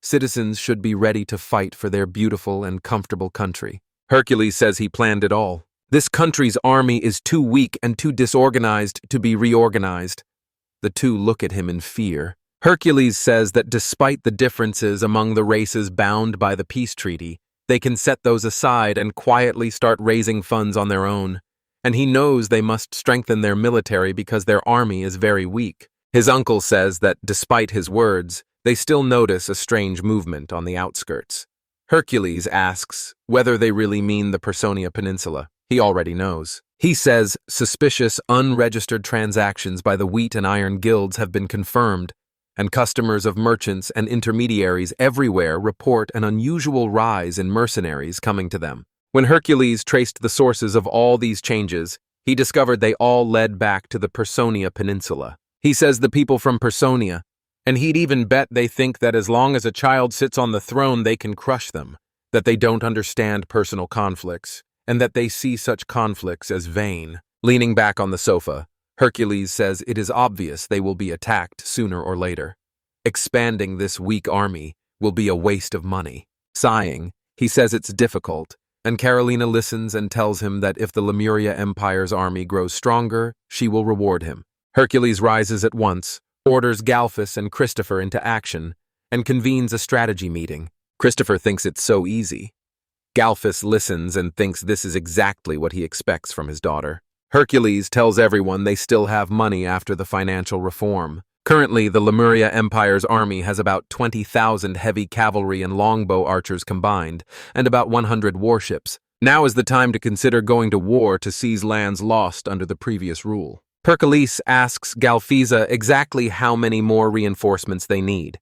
Citizens should be ready to fight for their beautiful and comfortable country. Hercules says he planned it all. This country's army is too weak and too disorganized to be reorganized. The two look at him in fear. Hercules says that despite the differences among the races bound by the peace treaty, they can set those aside and quietly start raising funds on their own. And he knows they must strengthen their military because their army is very weak. His uncle says that, despite his words, they still notice a strange movement on the outskirts. Hercules asks whether they really mean the Persona Peninsula. He already knows. He says suspicious, unregistered transactions by the wheat and iron guilds have been confirmed, and customers of merchants and intermediaries everywhere report an unusual rise in mercenaries coming to them. When Hercules traced the sources of all these changes, he discovered they all led back to the Persona Peninsula. He says the people from Persona, and he'd even bet they think that as long as a child sits on the throne they can crush them, that they don't understand personal conflicts, and that they see such conflicts as vain. Leaning back on the sofa, Hercules says it is obvious they will be attacked sooner or later. Expanding this weak army will be a waste of money. Sighing, he says it's difficult, and Carolina listens and tells him that if the Lemuria Empire's army grows stronger, she will reward him. Hercules rises at once, orders Galphus and Christopher into action, and convenes a strategy meeting. Christopher thinks it's so easy. Galphus listens and thinks this is exactly what he expects from his daughter. Hercules tells everyone they still have money after the financial reform. Currently, the Lemuria Empire's army has about 20,000 heavy cavalry and longbow archers combined, and about 100 warships. Now is the time to consider going to war to seize lands lost under the previous rule. Hercules asks Galphisa exactly how many more reinforcements they need.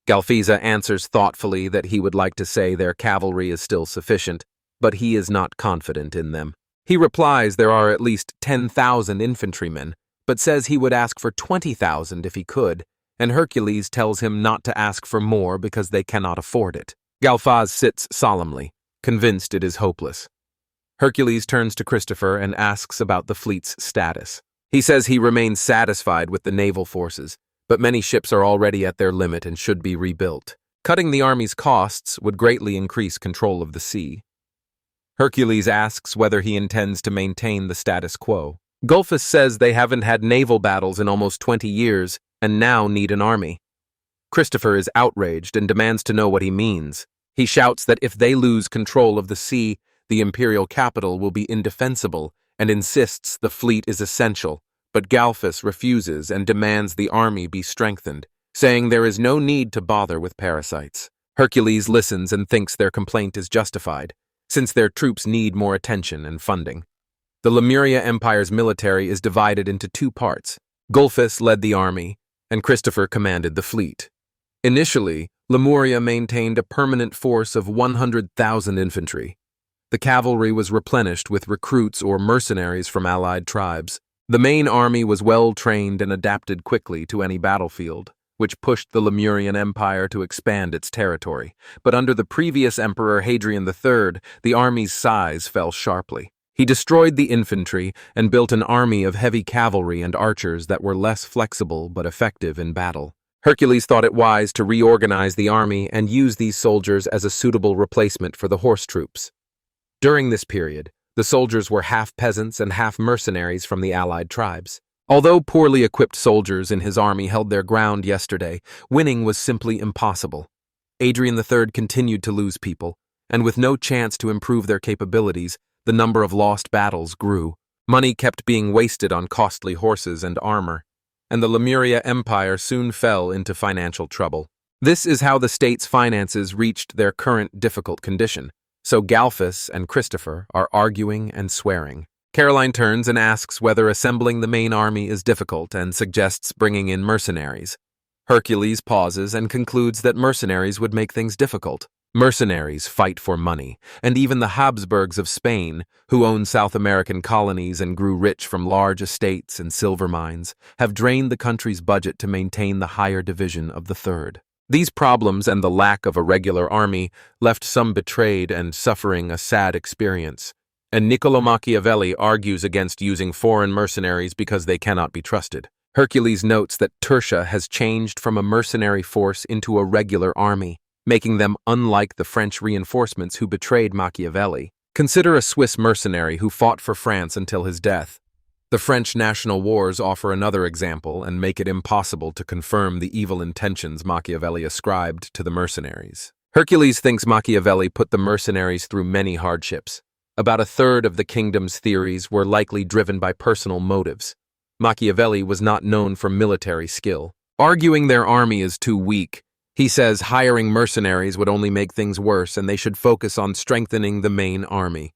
Galphisa answers thoughtfully that he would like to say their cavalry is still sufficient, but he is not confident in them. He replies there are at least 10,000 infantrymen, but says he would ask for 20,000 if he could, and Hercules tells him not to ask for more because they cannot afford it. Galphas sits solemnly, convinced it is hopeless. Hercules turns to Christopher and asks about the fleet's status. He says he remains satisfied with the naval forces, but many ships are already at their limit and should be rebuilt. Cutting the army's costs would greatly increase control of the sea. Hercules asks whether he intends to maintain the status quo. Gulfus says they haven't had naval battles in almost 20 years and now need an army. Christopher is outraged and demands to know what he means. He shouts that if they lose control of the sea, the imperial capital will be indefensible and insists the fleet is essential, but Gulfus refuses and demands the army be strengthened, saying there is no need to bother with parasites. Hercules listens and thinks their complaint is justified, since their troops need more attention and funding. The Lemuria Empire's military is divided into two parts. Gulfus led the army, and Christopher commanded the fleet. Initially, Lemuria maintained a permanent force of 100,000 infantry. The cavalry was replenished with recruits or mercenaries from allied tribes. The main army was well-trained and adapted quickly to any battlefield, which pushed the Lemurian Empire to expand its territory. But under the previous emperor Hadrian III, the army's size fell sharply. He destroyed the infantry and built an army of heavy cavalry and archers that were less flexible but effective in battle. Hercules thought it wise to reorganize the army and use these soldiers as a suitable replacement for the horse troops. During this period, the soldiers were half peasants and half mercenaries from the allied tribes. Although poorly equipped soldiers in his army held their ground yesterday, winning was simply impossible. Hadrian III continued to lose people, and with no chance to improve their capabilities, the number of lost battles grew. Money kept being wasted on costly horses and armor, and the Lemuria Empire soon fell into financial trouble. This is how the state's finances reached their current difficult condition. So Gulfus and Christopher are arguing and swearing. Caroline turns and asks whether assembling the main army is difficult and suggests bringing in mercenaries. Hercules pauses and concludes that mercenaries would make things difficult. Mercenaries fight for money, and even the Habsburgs of Spain, who own South American colonies and grew rich from large estates and silver mines, have drained the country's budget to maintain the higher division of the Third. These problems and the lack of a regular army left some betrayed and suffering a sad experience, and Niccolo Machiavelli argues against using foreign mercenaries because they cannot be trusted. Hercules notes that Tertia has changed from a mercenary force into a regular army, making them unlike the French reinforcements who betrayed Machiavelli. Consider a Swiss mercenary who fought for France until his death. The French national wars offer another example and make it impossible to confirm the evil intentions Machiavelli ascribed to the mercenaries. Hercules thinks Machiavelli put the mercenaries through many hardships. About a third of the kingdom's theories were likely driven by personal motives. Machiavelli was not known for military skill. Arguing their army is too weak, he says hiring mercenaries would only make things worse and they should focus on strengthening the main army.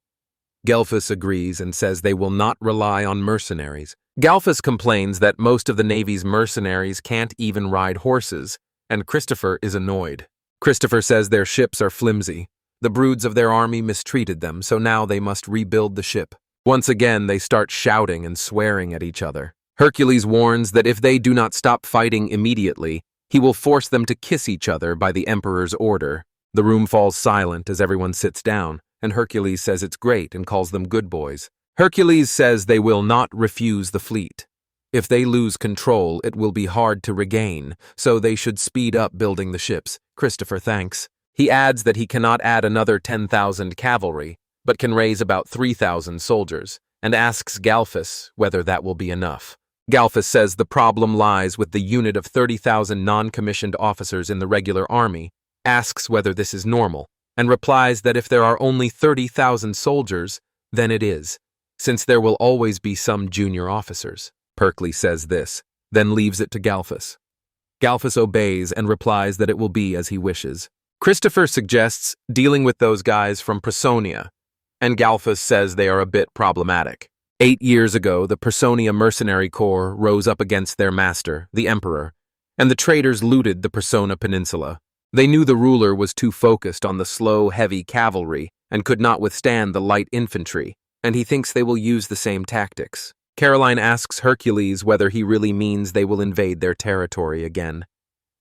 Gulfus agrees and says they will not rely on mercenaries. Gulfus complains that most of the Navy's mercenaries can't even ride horses, and Christopher is annoyed. Christopher says their ships are flimsy. The broods of their army mistreated them, so now they must rebuild the ship. Once again, they start shouting and swearing at each other. Hercules warns that if they do not stop fighting immediately, he will force them to kiss each other by the emperor's order. The room falls silent as everyone sits down, and Hercules says it's great and calls them good boys. Hercules says they will not refuse the fleet. If they lose control, it will be hard to regain, so they should speed up building the ships. Christopher thanks. He adds that he cannot add another 10,000 cavalry, but can raise about 3,000 soldiers, and asks Gulfus whether that will be enough. Gulfus says the problem lies with the unit of 30,000 non-commissioned officers in the regular army, asks whether this is normal, and replies that if there are only 30,000 soldiers, then it is, since there will always be some junior officers. Perkley says this, then leaves it to Gulfus. Gulfus obeys and replies that it will be as he wishes. Christopher suggests dealing with those guys from Personia, and Gulfus says they are a bit problematic. 8 years ago, the Personia Mercenary Corps rose up against their master, the Emperor, and the traitors looted the Persona Peninsula. They knew the ruler was too focused on the slow, heavy cavalry and could not withstand the light infantry, and he thinks they will use the same tactics. Caroline asks Hercules whether he really means they will invade their territory again.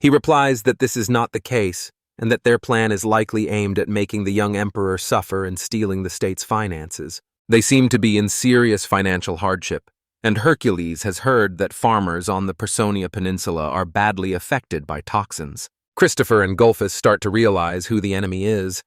He replies that this is not the case, and that their plan is likely aimed at making the young emperor suffer and stealing the state's finances. They seem to be in serious financial hardship, and Hercules has heard that farmers on the Personia Peninsula are badly affected by toxins. Christopher and Gulfus start to realize who the enemy is.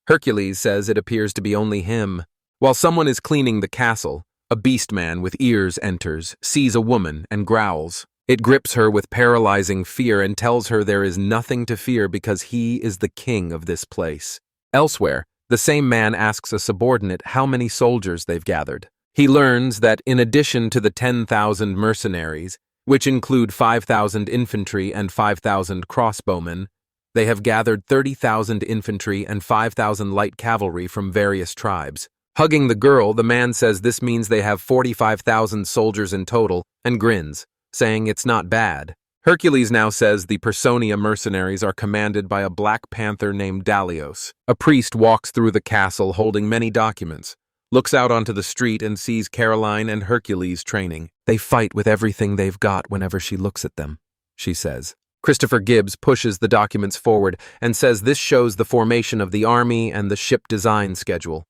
Hercules says it appears to be only him. While someone is cleaning the castle, a beast man with ears enters, sees a woman, and growls. It grips her with paralyzing fear and tells her there is nothing to fear because he is the king of this place. Elsewhere, the same man asks a subordinate how many soldiers they've gathered. He learns that in addition to the 10,000 mercenaries, which include 5,000 infantry and 5,000 crossbowmen, they have gathered 30,000 infantry and 5,000 light cavalry from various tribes. Hugging the girl, the man says this means they have 45,000 soldiers in total and grins, saying it's not bad. Hercules now says the Personia mercenaries are commanded by a Black Panther named Dalios. A priest walks through the castle holding many documents, looks out onto the street and sees Caroline and Hercules training. They fight with everything they've got whenever she looks at them, she says. Christopher Gibbs pushes the documents forward and says this shows the formation of the army and the ship design schedule,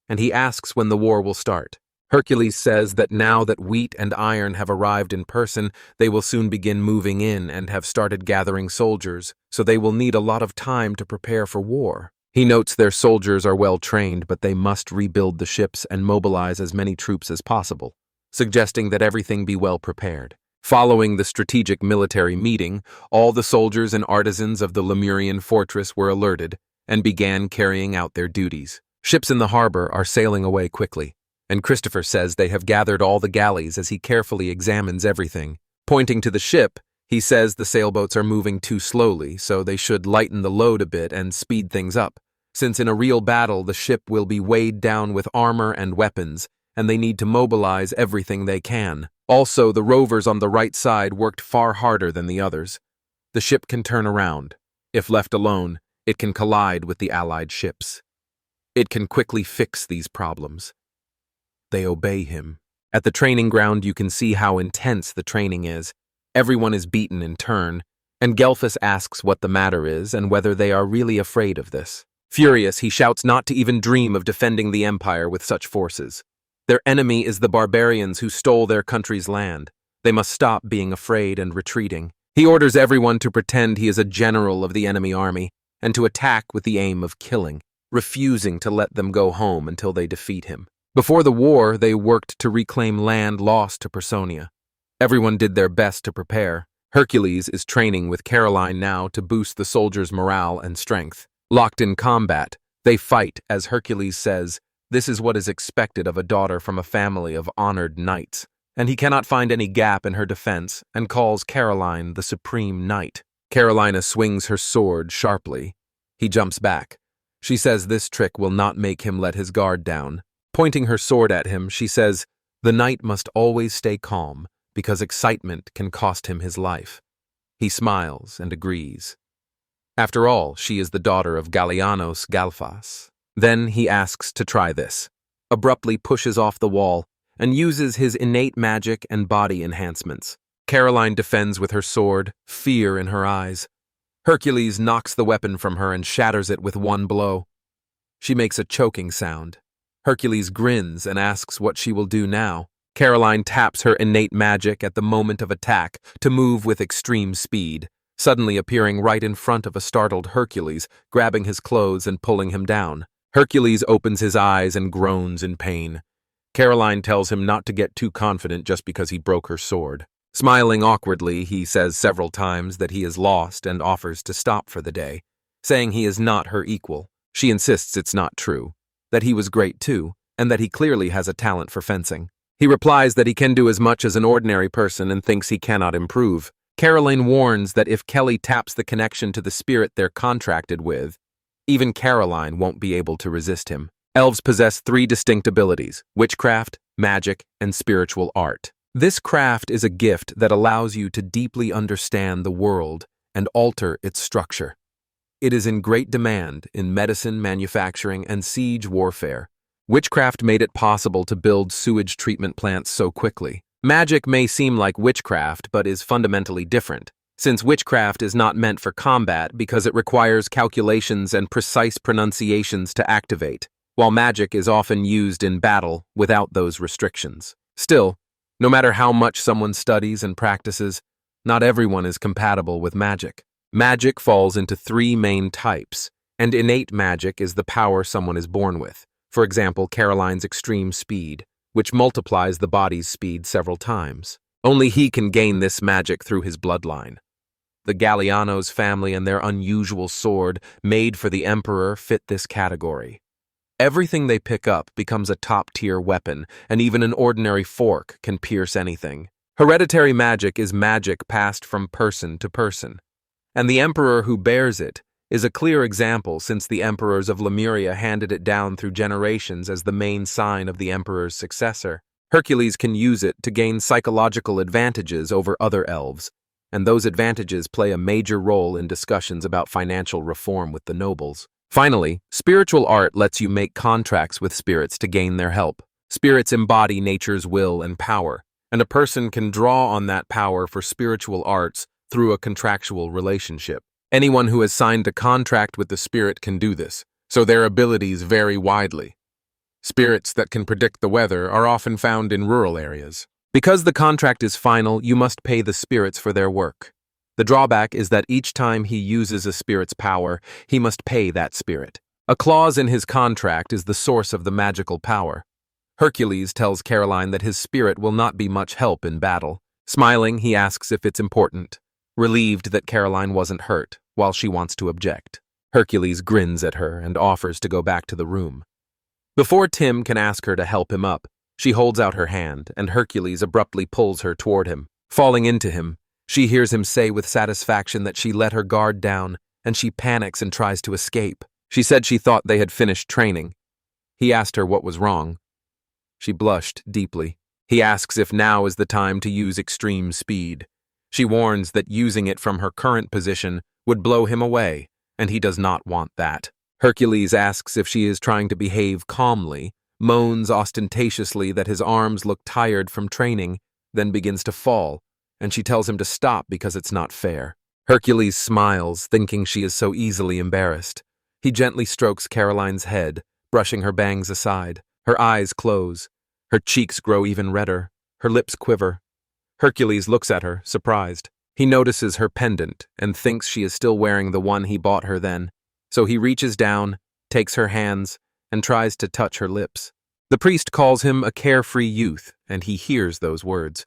and he asks when the war will start. Hercules says that now that wheat and iron have arrived in person, they will soon begin moving in and have started gathering soldiers, so they will need a lot of time to prepare for war. He notes their soldiers are well trained, but they must rebuild the ships and mobilize as many troops as possible, suggesting that everything be well prepared. Following the strategic military meeting, all the soldiers and artisans of the Lemurian fortress were alerted and began carrying out their duties. Ships in the harbor are sailing away quickly, and Christopher says they have gathered all the galleys as he carefully examines everything. Pointing to the ship, he says the sailboats are moving too slowly, so they should lighten the load a bit and speed things up, since in a real battle the ship will be weighed down with armor and weapons, and they need to mobilize everything they can. Also, the rovers on the right side worked far harder than the others. The ship can turn around. If left alone, it can collide with the Allied ships. It can quickly fix these problems. They obey him. At the training ground, you can see how intense the training is. Everyone is beaten in turn, and Gelfus asks what the matter is and whether they are really afraid of this. Furious, he shouts not to even dream of defending the empire with such forces. Their enemy is the barbarians who stole their country's land. They must stop being afraid and retreating. He orders everyone to pretend he is a general of the enemy army and to attack with the aim of killing, refusing to let them go home until they defeat him. Before the war, they worked to reclaim land lost to Personia. Everyone did their best to prepare. Hercules is training with Caroline now to boost the soldiers' morale and strength. Locked in combat, they fight as Hercules says, this is what is expected of a daughter from a family of honored knights, and he cannot find any gap in her defense and calls Caroline the supreme knight. Carolina swings her sword sharply. He jumps back. She says this trick will not make him let his guard down. Pointing her sword at him, she says, the knight must always stay calm because excitement can cost him his life. He smiles and agrees. After all, she is the daughter of Gallianos Galfas. Then he asks to try this, abruptly pushes off the wall, and uses his innate magic and body enhancements. Caroline defends with her sword, fear in her eyes. Hercules knocks the weapon from her and shatters it with one blow. She makes a choking sound. Hercules grins and asks what she will do now. Caroline taps her innate magic at the moment of attack to move with extreme speed, suddenly appearing right in front of a startled Hercules, grabbing his clothes and pulling him down. Hercules opens his eyes and groans in pain. Caroline tells him not to get too confident just because he broke her sword. Smiling awkwardly, he says several times that he is lost and offers to stop for the day, saying he is not her equal. She insists it's not true, that he was great too, and that he clearly has a talent for fencing. He replies that he can do as much as an ordinary person and thinks he cannot improve. Caroline warns that if Kelly taps the connection to the spirit they're contracted with, even Caroline won't be able to resist him. Elves possess 3 distinct abilities: witchcraft, magic, and spiritual art. This craft is a gift that allows you to deeply understand the world and alter its structure. It is in great demand in medicine, manufacturing, and siege warfare. Witchcraft made it possible to build sewage treatment plants so quickly. Magic may seem like witchcraft, but is fundamentally different, since witchcraft is not meant for combat because it requires calculations and precise pronunciations to activate, while magic is often used in battle without those restrictions. Still, No matter how much someone studies and practices, not everyone is compatible with magic. Magic falls into three main types, and innate magic is the power someone is born with. For example, Caroline's extreme speed, which multiplies the body's speed several times. Only he can gain this magic through his bloodline. The Galliano's family and their unusual sword, made for the Emperor, fit this category. Everything they pick up becomes a top-tier weapon, and even an ordinary fork can pierce anything. Hereditary magic is magic passed from person to person, and the Emperor who bears it is a clear example, since the emperors of Lemuria handed it down through generations as the main sign of the emperor's successor. Hercules can use it to gain psychological advantages over other elves, and those advantages play a major role in discussions about financial reform with the nobles. Finally, spiritual art lets you make contracts with spirits to gain their help. Spirits embody nature's will and power, and a person can draw on that power for spiritual arts through a contractual relationship. Anyone who has signed a contract with the spirit can do this, so their abilities vary widely. Spirits that can predict the weather are often found in rural areas. Because the contract is final, you must pay the spirits for their work. The drawback is that each time he uses a spirit's power, he must pay that spirit. A clause in his contract is the source of the magical power. Hercules tells Caroline that his spirit will not be much help in battle. Smiling, he asks if it's important, relieved that Caroline wasn't hurt, while she wants to object. Hercules grins at her and offers to go back to the room. Before Tim can ask her to help him up, she holds out her hand, and Hercules abruptly pulls her toward him. Falling into him, she hears him say with satisfaction that she let her guard down, and she panics and tries to escape. She said she thought they had finished training. He asked her what was wrong. She blushed deeply. He asks if now is the time to use extreme speed. She warns that using it from her current position would blow him away, and he does not want that. Hercules asks if she is trying to behave calmly, moans ostentatiously that his arms look tired from training, then begins to fall, and she tells him to stop because it's not fair. Hercules smiles, thinking she is so easily embarrassed. He gently strokes Caroline's head, brushing her bangs aside. Her eyes close. Her cheeks grow even redder. Her lips quiver. Hercules looks at her, surprised. He notices her pendant and thinks she is still wearing the one he bought her then. So he reaches down, takes her hands, and tries to touch her lips. The priest calls him a carefree youth, and he hears those words.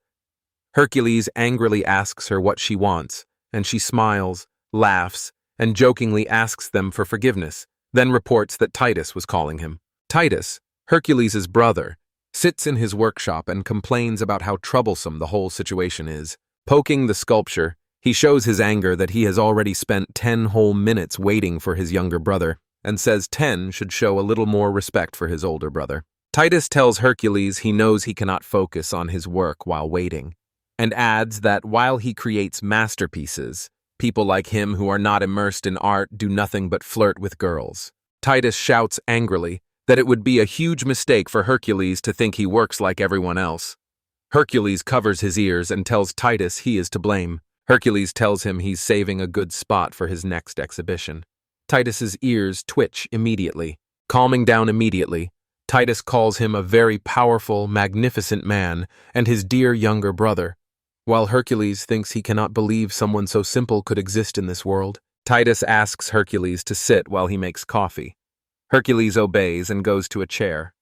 Hercules angrily asks her what she wants, and she smiles, laughs, and jokingly asks them for forgiveness, then reports that Titus was calling him. Titus, Hercules' brother, sits in his workshop and complains about how troublesome the whole situation is. Poking the sculpture, he shows his anger that he has already spent 10 whole minutes waiting for his younger brother, and says 10 should show a little more respect for his older brother. Titus tells Hercules he knows he cannot focus on his work while waiting, and adds that while he creates masterpieces, people like him who are not immersed in art do nothing but flirt with girls. Titus shouts angrily that it would be a huge mistake for Hercules to think he works like everyone else. Hercules covers his ears and tells Titus he is to blame. Hercules tells him he's saving a good spot for his next exhibition. Titus's ears twitch immediately. Calming down immediately, Titus calls him a very powerful, magnificent man and his dear younger brother. While Hercules thinks he cannot believe someone so simple could exist in this world, Titus asks Hercules to sit while he makes coffee. Hercules obeys and goes to a chair.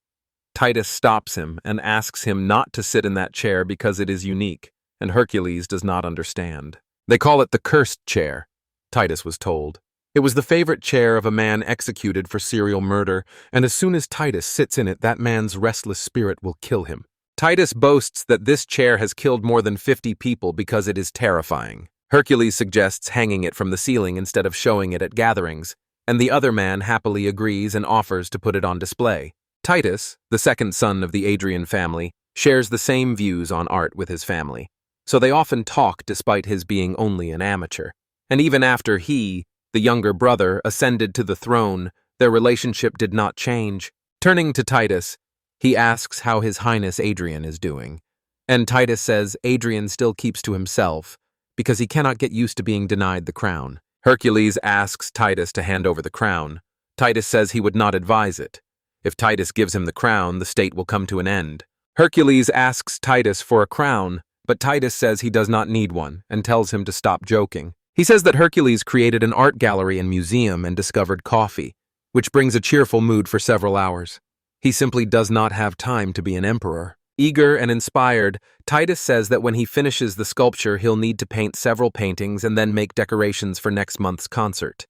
Titus stops him and asks him not to sit in that chair because it is unique, and Hercules does not understand. They call it the cursed chair, Titus was told. It was the favorite chair of a man executed for serial murder, and as soon as Titus sits in it, that man's restless spirit will kill him. Titus boasts that this chair has killed more than 50 people because it is terrifying. Hercules suggests hanging it from the ceiling instead of showing it at gatherings, and the other man happily agrees and offers to put it on display. Titus, the second son of the Adrian family, shares the same views on art with his family, so they often talk despite his being only an amateur. And even after he, the younger brother, ascended to the throne, their relationship did not change. Turning to Titus, he asks how His Highness Adrian is doing, and Titus says Adrian still keeps to himself because he cannot get used to being denied the crown. Hercules asks Titus to hand over the crown. Titus says he would not advise it. If Titus gives him the crown, the state will come to an end. Hercules asks Titus for a crown, but Titus says he does not need one and tells him to stop joking. He says that Hercules created an art gallery and museum and discovered coffee, which brings a cheerful mood for several hours. He simply does not have time to be an emperor. Eager and inspired, Titus says that when he finishes the sculpture, he'll need to paint several paintings and then make decorations for next month's concert.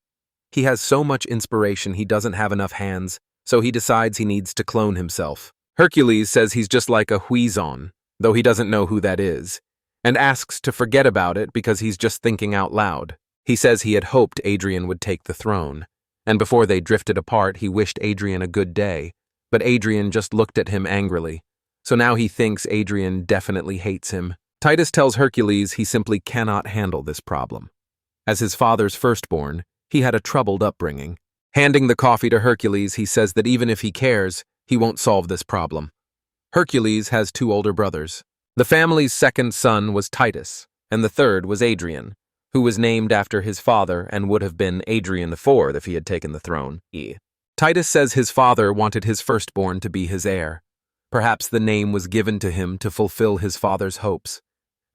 He has so much inspiration he doesn't have enough hands, so he decides he needs to clone himself. Hercules says he's just like a huizon, though he doesn't know who that is, and asks to forget about it because he's just thinking out loud. He says he had hoped Adrian would take the throne, and before they drifted apart, he wished Adrian a good day, but Adrian just looked at him angrily. So now he thinks Adrian definitely hates him. Titus tells Hercules he simply cannot handle this problem. As his father's firstborn, he had a troubled upbringing. Handing the coffee to Hercules, he says that even if he cares, he won't solve this problem. Hercules has two older brothers. The family's second son was Titus, and the third was Adrian, who was named after his father and would have been Adrian IV if he had taken the throne. Titus says his father wanted his firstborn to be his heir. Perhaps the name was given to him to fulfill his father's hopes.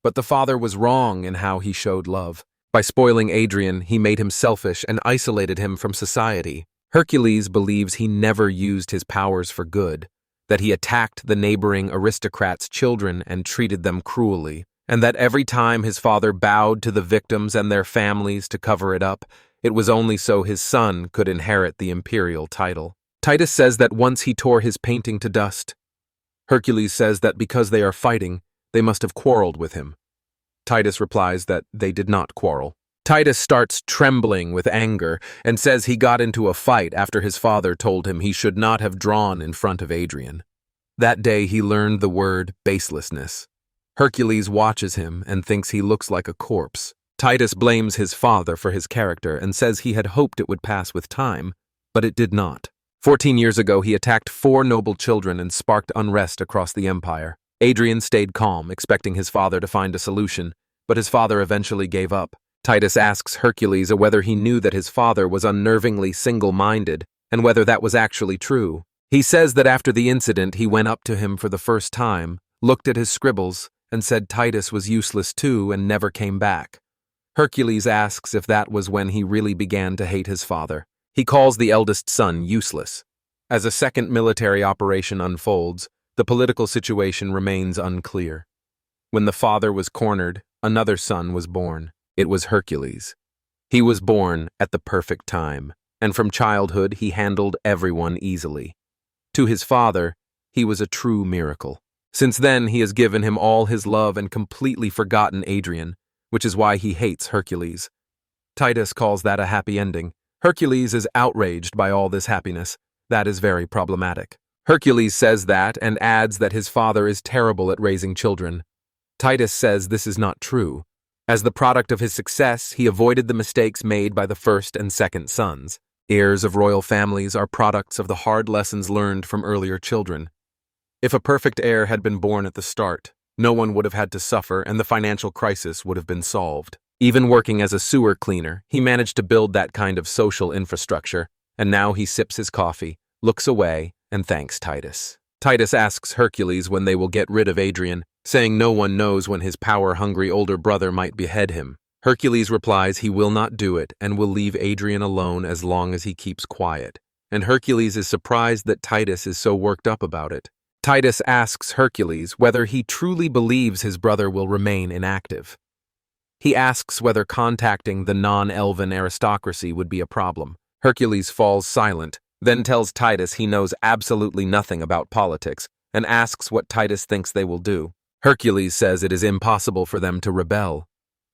But the father was wrong in how he showed love. By spoiling Adrian, he made him selfish and isolated him from society. Hercules believes he never used his powers for good, that he attacked the neighboring aristocrats' children and treated them cruelly, and that every time his father bowed to the victims and their families to cover it up, it was only so his son could inherit the imperial title. Titus says that once he tore his painting to dust. Hercules says that because they are fighting, they must have quarreled with him. Titus replies that they did not quarrel. Titus starts trembling with anger and says he got into a fight after his father told him he should not have drawn in front of Adrian. That day he learned the word baselessness. Hercules watches him and thinks he looks like a corpse. Titus blames his father for his character and says he had hoped it would pass with time, but it did not. 14 years ago, he attacked 4 noble children and sparked unrest across the empire. Adrian stayed calm, expecting his father to find a solution, but his father eventually gave up. Titus asks Hercules whether he knew that his father was unnervingly single-minded and whether that was actually true. He says that after the incident, he went up to him for the first time, looked at his scribbles, and said Titus was useless too and never came back. Hercules asks if that was when he really began to hate his father. He calls the eldest son useless. As a second military operation unfolds, the political situation remains unclear. When the father was cornered, another son was born. It was Hercules. He was born at the perfect time, and from childhood he handled everyone easily. To his father, he was a true miracle. Since then, he has given him all his love and completely forgotten Adrian, which is why he hates Hercules. Titus calls that a happy ending. Hercules is outraged by all this happiness. That is very problematic. Hercules says that and adds that his father is terrible at raising children. Titus says this is not true. As the product of his success, he avoided the mistakes made by the first and second sons. Heirs of royal families are products of the hard lessons learned from earlier children. If a perfect heir had been born at the start, no one would have had to suffer and the financial crisis would have been solved. Even working as a sewer cleaner, he managed to build that kind of social infrastructure, and now he sips his coffee, looks away, and thanks Titus. Titus asks Hercules when they will get rid of Adrian, saying no one knows when his power-hungry older brother might behead him. Hercules replies he will not do it and will leave Adrian alone as long as he keeps quiet, and Hercules is surprised that Titus is so worked up about it. Titus asks Hercules whether he truly believes his brother will remain inactive. He asks whether contacting the non-elven aristocracy would be a problem. Hercules falls silent, then tells Titus he knows absolutely nothing about politics, and asks what Titus thinks they will do. Hercules says it is impossible for them to rebel.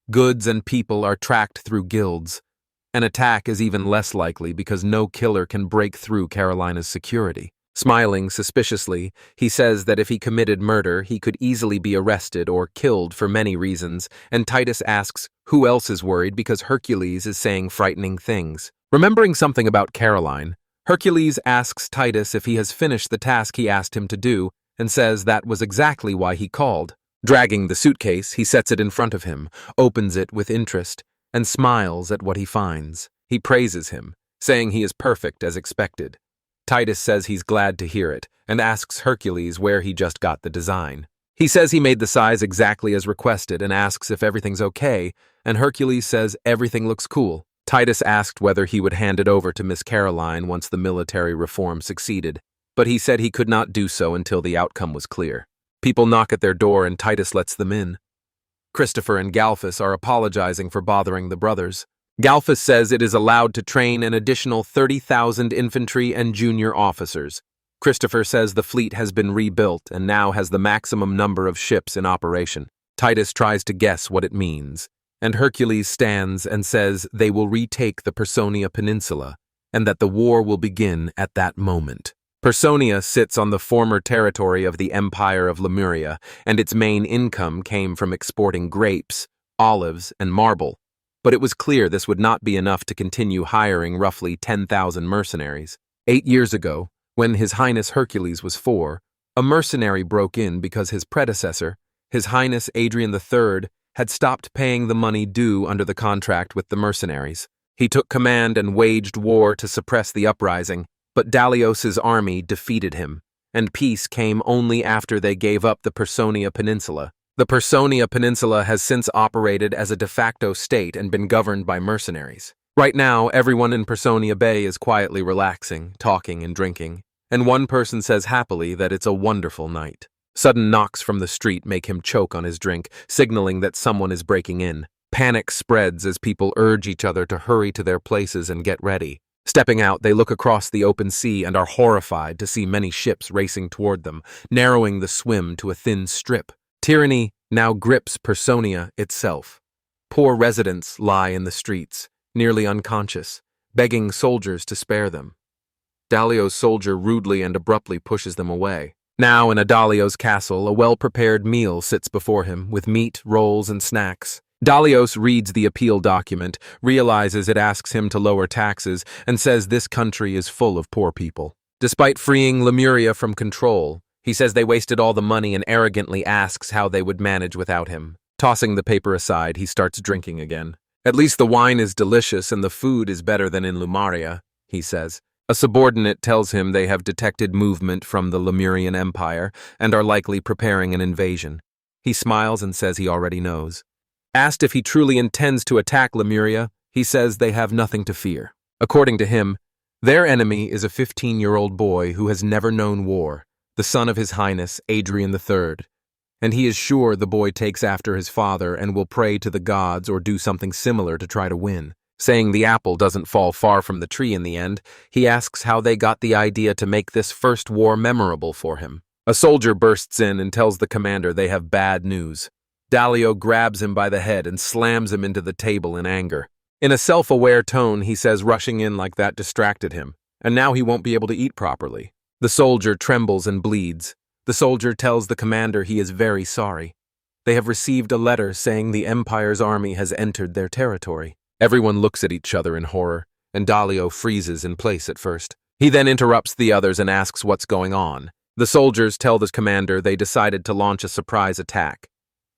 Goods and people are tracked through guilds. An attack is even less likely because no killer can break through Carolina's security. Smiling suspiciously, he says that if he committed murder, he could easily be arrested or killed for many reasons, and Titus asks who else is worried because Hercules is saying frightening things. Remembering something about Caroline, Hercules asks Titus if he has finished the task he asked him to do, and says that was exactly why he called. Dragging the suitcase, he sets it in front of him, opens it with interest, and smiles at what he finds. He praises him, saying he is perfect as expected. Titus says he's glad to hear it, and asks Hercules where he just got the design. He says he made the size exactly as requested and asks if everything's okay, and Hercules says everything looks cool. Titus asked whether he would hand it over to Miss Caroline once the military reform succeeded, but he said he could not do so until the outcome was clear. People knock at their door and Titus lets them in. Christopher and Galphus are apologizing for bothering the brothers. Galphus says it is allowed to train an additional 30,000 infantry and junior officers. Christopher says the fleet has been rebuilt and now has the maximum number of ships in operation. Titus tries to guess what it means, and Hercules stands and says they will retake the Personia Peninsula and that the war will begin at that moment. Personia sits on the former territory of the Empire of Lemuria, and its main income came from exporting grapes, olives, and marble. But it was clear this would not be enough to continue hiring roughly 10,000 mercenaries. 8 years ago, when His Highness Hercules was 4, a mercenary broke in because his predecessor, His Highness Adrian III, had stopped paying the money due under the contract with the mercenaries. He took command and waged war to suppress the uprising, but Dalios's army defeated him, and peace came only after they gave up the Personia Peninsula. The Personia Peninsula has since operated as a de facto state and been governed by mercenaries. Right now, everyone in Personia Bay is quietly relaxing, talking and drinking, and one person says happily that it's a wonderful night. Sudden knocks from the street make him choke on his drink, signaling that someone is breaking in. Panic spreads as people urge each other to hurry to their places and get ready. Stepping out, they look across the open sea and are horrified to see many ships racing toward them, narrowing the swim to a thin strip. Tyranny now grips Personia itself. Poor residents lie in the streets, nearly unconscious, begging soldiers to spare them. Dalio's soldier rudely and abruptly pushes them away. Now in Adalio's castle, a well-prepared meal sits before him, with meat, rolls, and snacks. Dalios reads the appeal document, realizes it asks him to lower taxes, and says this country is full of poor people. Despite freeing Lemuria from control, he says they wasted all the money and arrogantly asks how they would manage without him. Tossing the paper aside, he starts drinking again. At least the wine is delicious and the food is better than in Lemuria, he says. A subordinate tells him they have detected movement from the Lemurian Empire and are likely preparing an invasion. He smiles and says he already knows. Asked if he truly intends to attack Lemuria, he says they have nothing to fear. According to him, their enemy is a 15-year-old boy who has never known war, the son of His Highness Adrian III, and he is sure the boy takes after his father and will pray to the gods or do something similar to try to win. Saying the apple doesn't fall far from the tree in the end, he asks how they got the idea to make this first war memorable for him. A soldier bursts in and tells the commander they have bad news. Dalio grabs him by the head and slams him into the table in anger. In a self-aware tone, he says rushing in like that distracted him, and now he won't be able to eat properly. The soldier trembles and bleeds. The soldier tells the commander he is very sorry. They have received a letter saying the Empire's army has entered their territory. Everyone looks at each other in horror, and Dalio freezes in place at first. He then interrupts the others and asks what's going on. The soldiers tell the commander they decided to launch a surprise attack.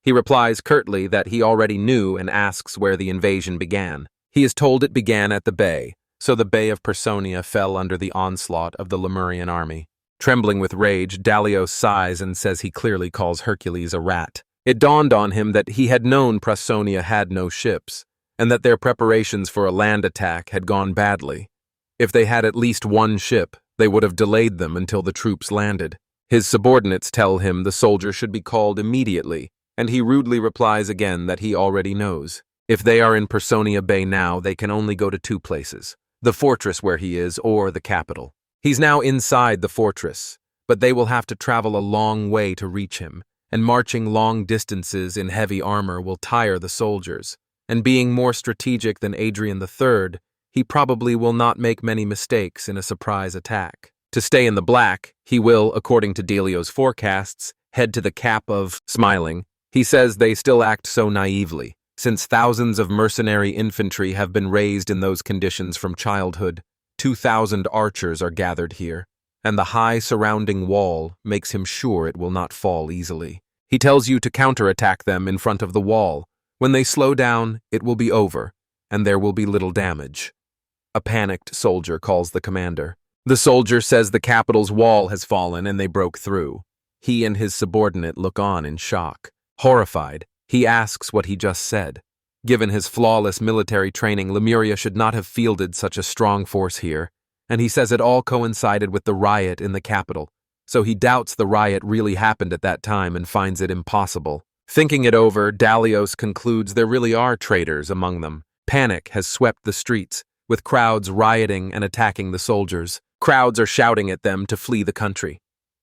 He replies curtly that he already knew and asks where the invasion began. He is told it began at the bay, so the Bay of Personia fell under the onslaught of the Lemurian army. Trembling with rage, Dalio sighs and says he clearly calls Hercules a rat. It dawned on him that he had known Personia had no ships, and that their preparations for a land attack had gone badly. If they had at least one ship, they would have delayed them until the troops landed. His subordinates tell him the soldier should be called immediately, and he rudely replies again that he already knows. If they are in Personia Bay now, they can only go to 2 places, the fortress where he is or the capital. He's now inside the fortress, but they will have to travel a long way to reach him, and marching long distances in heavy armor will tire the soldiers. And being more strategic than Adrian III, he probably will not make many mistakes in a surprise attack. To stay in the black, he will, according to Delio's forecasts, head to the cap of smiling. He says they still act so naively, since thousands of mercenary infantry have been raised in those conditions from childhood. 2,000 archers are gathered here, and the high surrounding wall makes him sure it will not fall easily. He tells you to counterattack them in front of the wall. When they slow down, it will be over, and there will be little damage. A panicked soldier calls the commander. The soldier says the capital's wall has fallen and they broke through. He and his subordinate look on in shock. Horrified, he asks what he just said. Given his flawless military training, Lemuria should not have fielded such a strong force here, and he says it all coincided with the riot in the capital, so he doubts the riot really happened at that time and finds it impossible. Thinking it over, Dalios concludes there really are traitors among them. Panic has swept the streets, with crowds rioting and attacking the soldiers. Crowds are shouting at them to flee the country.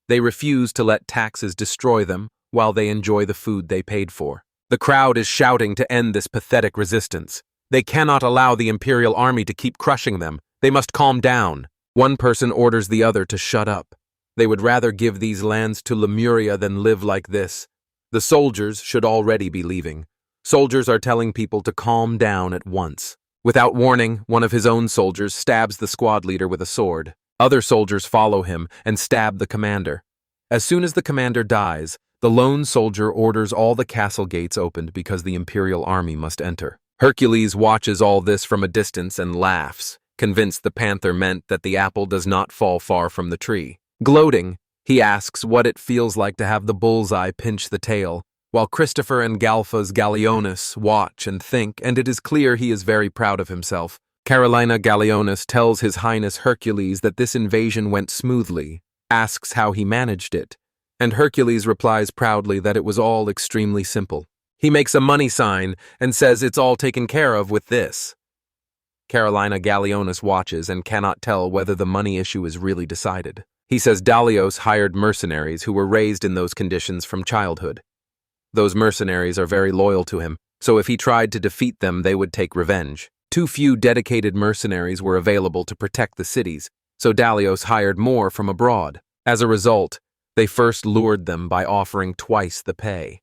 They refuse to let taxes destroy them while they enjoy the food they paid for. The crowd is shouting to end this pathetic resistance. They cannot allow the Imperial Army to keep crushing them. They must calm down. One person orders the other to shut up. They would rather give these lands to Lemuria than live like this. The soldiers should already be leaving. Soldiers are telling people to calm down at once. Without warning, one of his own soldiers stabs the squad leader with a sword. Other soldiers follow him and stab the commander. As soon as the commander dies, the lone soldier orders all the castle gates opened because the Imperial Army must enter. Hercules watches all this from a distance and laughs, convinced the panther meant that the apple does not fall far from the tree. Gloating, he asks what it feels like to have the bullseye pinch the tail, while Christopher and Galphas Galleonis watch and think, and it is clear he is very proud of himself. Carolina Galleonis tells His Highness Hercules that this invasion went smoothly, asks how he managed it, and Hercules replies proudly that it was all extremely simple. He makes a money sign and says it's all taken care of with this. Carolina Galleonis watches and cannot tell whether the money issue is really decided. He says Dalios hired mercenaries who were raised in those conditions from childhood. Those mercenaries are very loyal to him, so if he tried to defeat them, they would take revenge. Too few dedicated mercenaries were available to protect the cities, so Dalios hired more from abroad. As a result, they first lured them by offering twice the pay.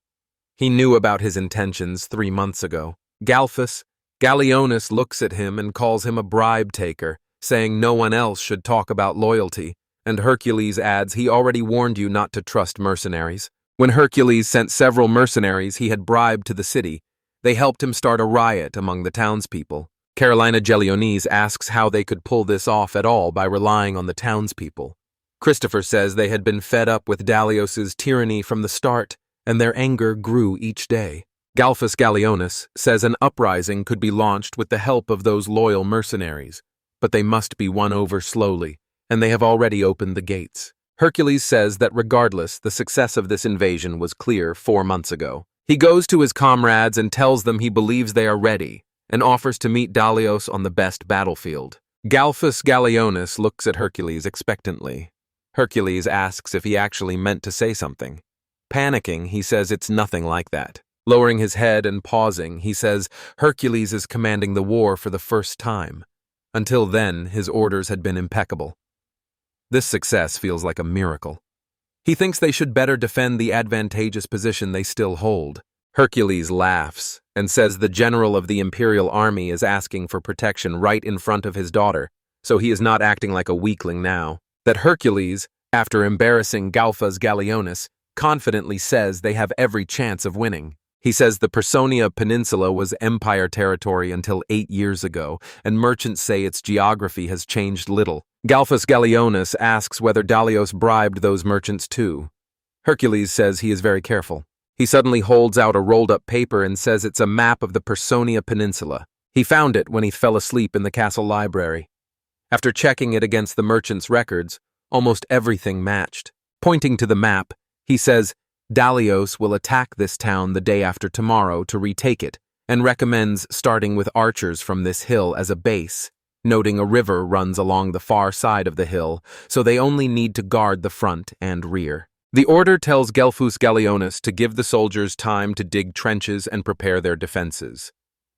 He knew about his intentions 3 months ago. Galphas Galleonis looks at him and calls him a bribe taker, saying no one else should talk about loyalty, and Hercules adds he already warned you not to trust mercenaries. When Hercules sent several mercenaries he had bribed to the city, they helped him start a riot among the townspeople. Carolina Geliones asks how they could pull this off at all by relying on the townspeople. Christopher says they had been fed up with Dalios's tyranny from the start, and their anger grew each day. Galphas Galleonis says an uprising could be launched with the help of those loyal mercenaries, but they must be won over slowly, and they have already opened the gates. Hercules says that regardless, the success of this invasion was clear 4 months ago. He goes to his comrades and tells them he believes they are ready, and offers to meet Dalios on the best battlefield. Galphas Galleonis looks at Hercules expectantly. Hercules asks if he actually meant to say something. Panicking, he says it's nothing like that. Lowering his head and pausing, he says Hercules is commanding the war for the first time. Until then, his orders had been impeccable. This success feels like a miracle. He thinks they should better defend the advantageous position they still hold. Hercules laughs and says the general of the Imperial Army is asking for protection right in front of his daughter, so he is not acting like a weakling now. That Hercules, after embarrassing Galphas Galleonis, confidently says they have every chance of winning. He says the Personia Peninsula was Empire territory until 8 years ago, and merchants say its geography has changed little. Galphas Galleonis asks whether Dalios bribed those merchants too. Hercules says he is very careful. He suddenly holds out a rolled-up paper and says it's a map of the Personia Peninsula. He found it when he fell asleep in the castle library. After checking it against the merchant's records, almost everything matched. Pointing to the map, he says Dalios will attack this town the day after tomorrow to retake it, and recommends starting with archers from this hill as a base, noting a river runs along the far side of the hill, so they only need to guard the front and rear. The order tells Galphas Galleonis to give the soldiers time to dig trenches and prepare their defenses.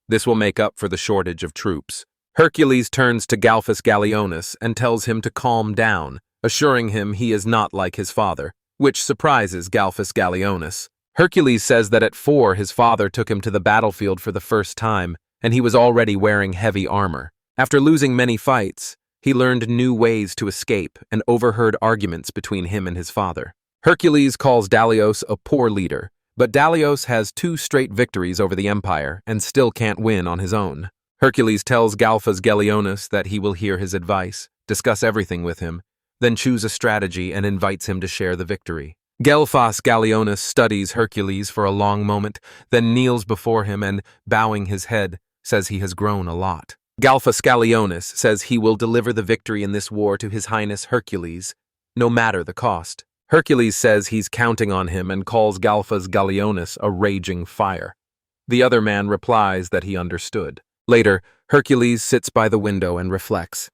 This will make up for the shortage of troops. Hercules turns to Galphas Galleonis and tells him to calm down, assuring him he is not like his father, which surprises Galphas Galleonis. Hercules says that at 4 his father took him to the battlefield for the first time, and he was already wearing heavy armor. After losing many fights, he learned new ways to escape and overheard arguments between him and his father. Hercules calls Dalios a poor leader, but Dalios has 2 straight victories over the Empire and still can't win on his own. Hercules tells Galphas Galleonis that he will hear his advice. discuss everything with him, then choose a strategy and invites him to share the victory. Gelphos Gallienus studies Hercules for a long moment, then kneels before him and, bowing his head, says he has grown a lot. Gelphos Gallienus says he will deliver the victory in this war to His Highness Hercules, no matter the cost. Hercules says he's counting on him and calls Gelphos Gallienus a raging fire. The other man replies that he understood. Later, Hercules sits by the window and reflects.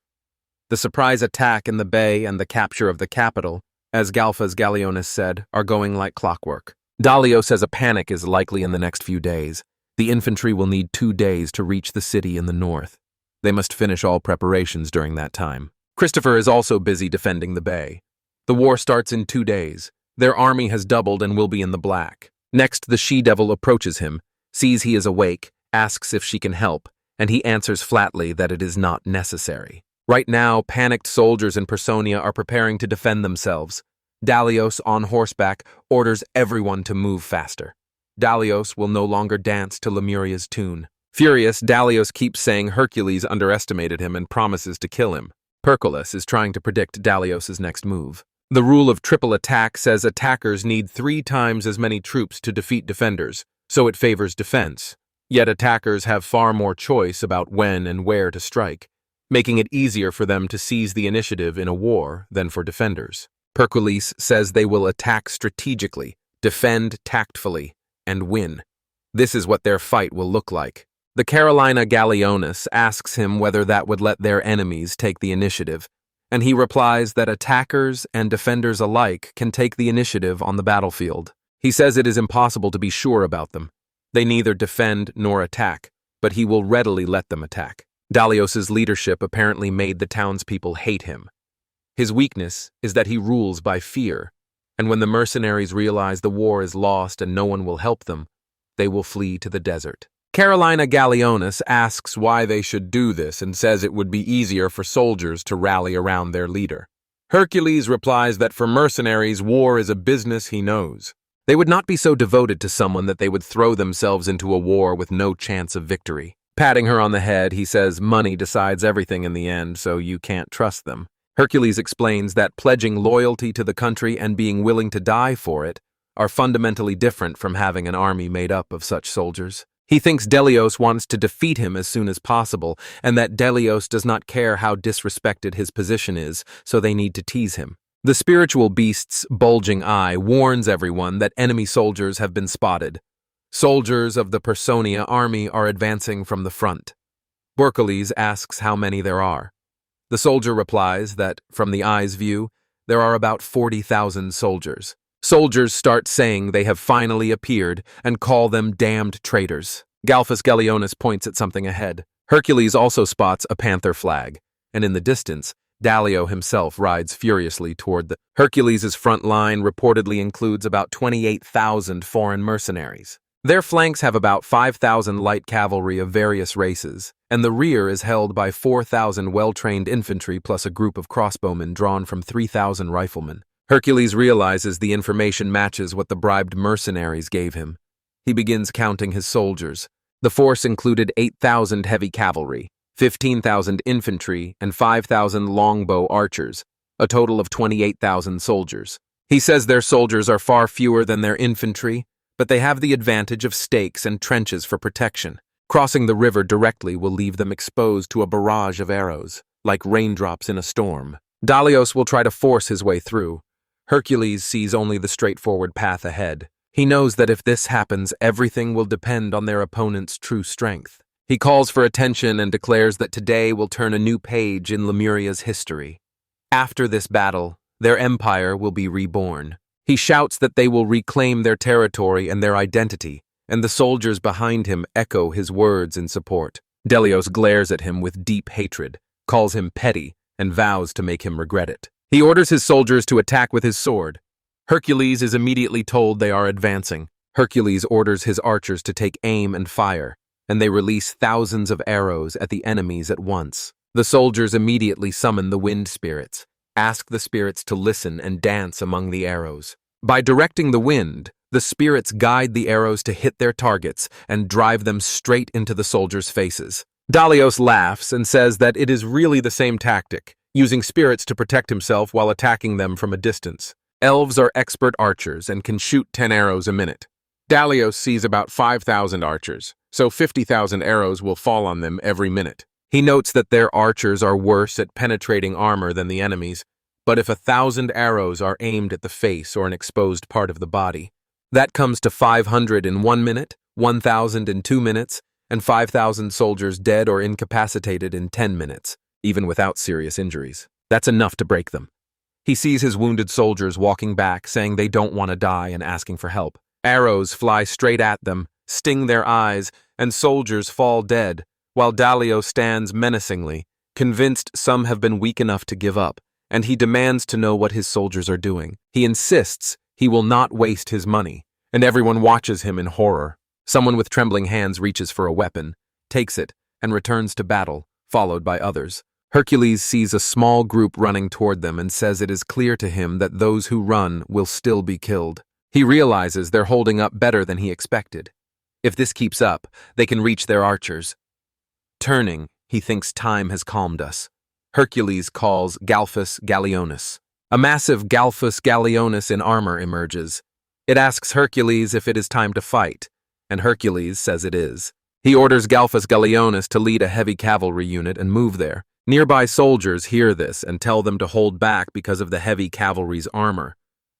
The surprise attack in the bay and the capture of the capital, as Gelphos Gallienus said, are going like clockwork. Dalios says a panic is likely in the next few days. The infantry will need 2 days to reach the city in the north. They must finish all preparations during that time. Christopher is also busy defending the bay. The war starts in 2 days. Their army has doubled and will be in the black. Next, the she-devil approaches him, sees he is awake, asks if she can help, and he answers flatly that it is not necessary. Right now, panicked soldiers in Personia are preparing to defend themselves. Dalios, on horseback, orders everyone to move faster. Dalios will no longer dance to Lemuria's tune. Furious, Dalios keeps saying Hercules underestimated him and promises to kill him. Perculus is trying to predict Dalios' next move. The rule of triple attack says attackers need 3 times as many troops to defeat defenders, so it favors defense. Yet attackers have far more choice about when and where to strike, making it easier for them to seize the initiative in a war than for defenders. Percules says they will attack strategically, defend tactfully, and win. This is what their fight will look like. The Carolina Gallienus asks him whether that would let their enemies take the initiative, and he replies that attackers and defenders alike can take the initiative on the battlefield. He says it is impossible to be sure about them. They neither defend nor attack, but he will readily let them attack. Dalios' leadership apparently made the townspeople hate him. His weakness is that he rules by fear, and when the mercenaries realize the war is lost and no one will help them, they will flee to the desert. Carolina Gallienus asks why they should do this and says it would be easier for soldiers to rally around their leader. Hercules replies that for mercenaries, war is a business he knows. They would not be so devoted to someone that they would throw themselves into a war with no chance of victory. Patting her on the head, he says money decides everything in the end, so you can't trust them. Hercules explains that pledging loyalty to the country and being willing to die for it are fundamentally different from having an army made up of such soldiers. He thinks Delios wants to defeat him as soon as possible, and that Delios does not care how disrespected his position is, so they need to tease him. The spiritual beast's bulging eye warns everyone that enemy soldiers have been spotted. Soldiers of the Personia army are advancing from the front. Hercules asks how many there are. The soldier replies that, from the eye's view, there are about 40,000 soldiers. Soldiers start saying they have finally appeared and call them damned traitors. Gelphos Gallienus points at something ahead. Hercules also spots a panther flag, and in the distance, Dallio himself rides furiously toward the Hercules' front line reportedly includes about 28,000 foreign mercenaries. Their flanks have about 5,000 light cavalry of various races, and the rear is held by 4,000 well-trained infantry plus a group of crossbowmen drawn from 3,000 riflemen. Hercules realizes the information matches what the bribed mercenaries gave him. He begins counting his soldiers. The force included 8,000 heavy cavalry, 15,000 infantry, and 5,000 longbow archers, a total of 28,000 soldiers. He says their soldiers are far fewer than their infantry, but they have the advantage of stakes and trenches for protection. Crossing the river directly will leave them exposed to a barrage of arrows, like raindrops in a storm. Dalios will try to force his way through. Hercules sees only the straightforward path ahead. He knows that if this happens, everything will depend on their opponent's true strength. He calls for attention and declares that today will turn a new page in Lemuria's history. After this battle, their empire will be reborn. He shouts that they will reclaim their territory and their identity, and the soldiers behind him echo his words in support. Delios glares at him with deep hatred, calls him petty, and vows to make him regret it. He orders his soldiers to attack with his sword. Hercules is immediately told they are advancing. Hercules orders his archers to take aim and fire, and they release thousands of arrows at the enemies at once. The soldiers immediately summon the wind spirits, ask the spirits to listen and dance among the arrows. By directing the wind, the spirits guide the arrows to hit their targets and drive them straight into the soldiers' faces. Dalios laughs and says that it is really the same tactic. using spirits to protect himself while attacking them from a distance. Elves are expert archers and can shoot 10 arrows a minute. Dalios sees about 5,000 archers, so 50,000 arrows will fall on them every minute. He notes that their archers are worse at penetrating armor than the enemies, but if 1,000 arrows are aimed at the face or an exposed part of the body, that comes to 500 in 1 minute, 1,000 in 2 minutes, and 5,000 soldiers dead or incapacitated in 10 minutes, even without serious injuries. That's enough to break them. He sees his wounded soldiers walking back, saying they don't want to die and asking for help. Arrows fly straight at them, sting their eyes, and soldiers fall dead, while Dalios stands menacingly, convinced some have been weak enough to give up, and he demands to know what his soldiers are doing. He insists he will not waste his money, and everyone watches him in horror. Someone with trembling hands reaches for a weapon, takes it, and returns to battle, followed by others. Hercules sees a small group running toward them and says it is clear to him that those who run will still be killed. He realizes they're holding up better than he expected. If this keeps up, they can reach their archers. Turning, he thinks time has calmed us. Hercules calls Galphus Galleonis. A massive Galphus Galleonis in armor emerges. It asks Hercules if it is time to fight, and Hercules says it is. He orders Galphus Galleonis to lead a heavy cavalry unit and move there. Nearby soldiers hear this and tell them to hold back because of the heavy cavalry's armor.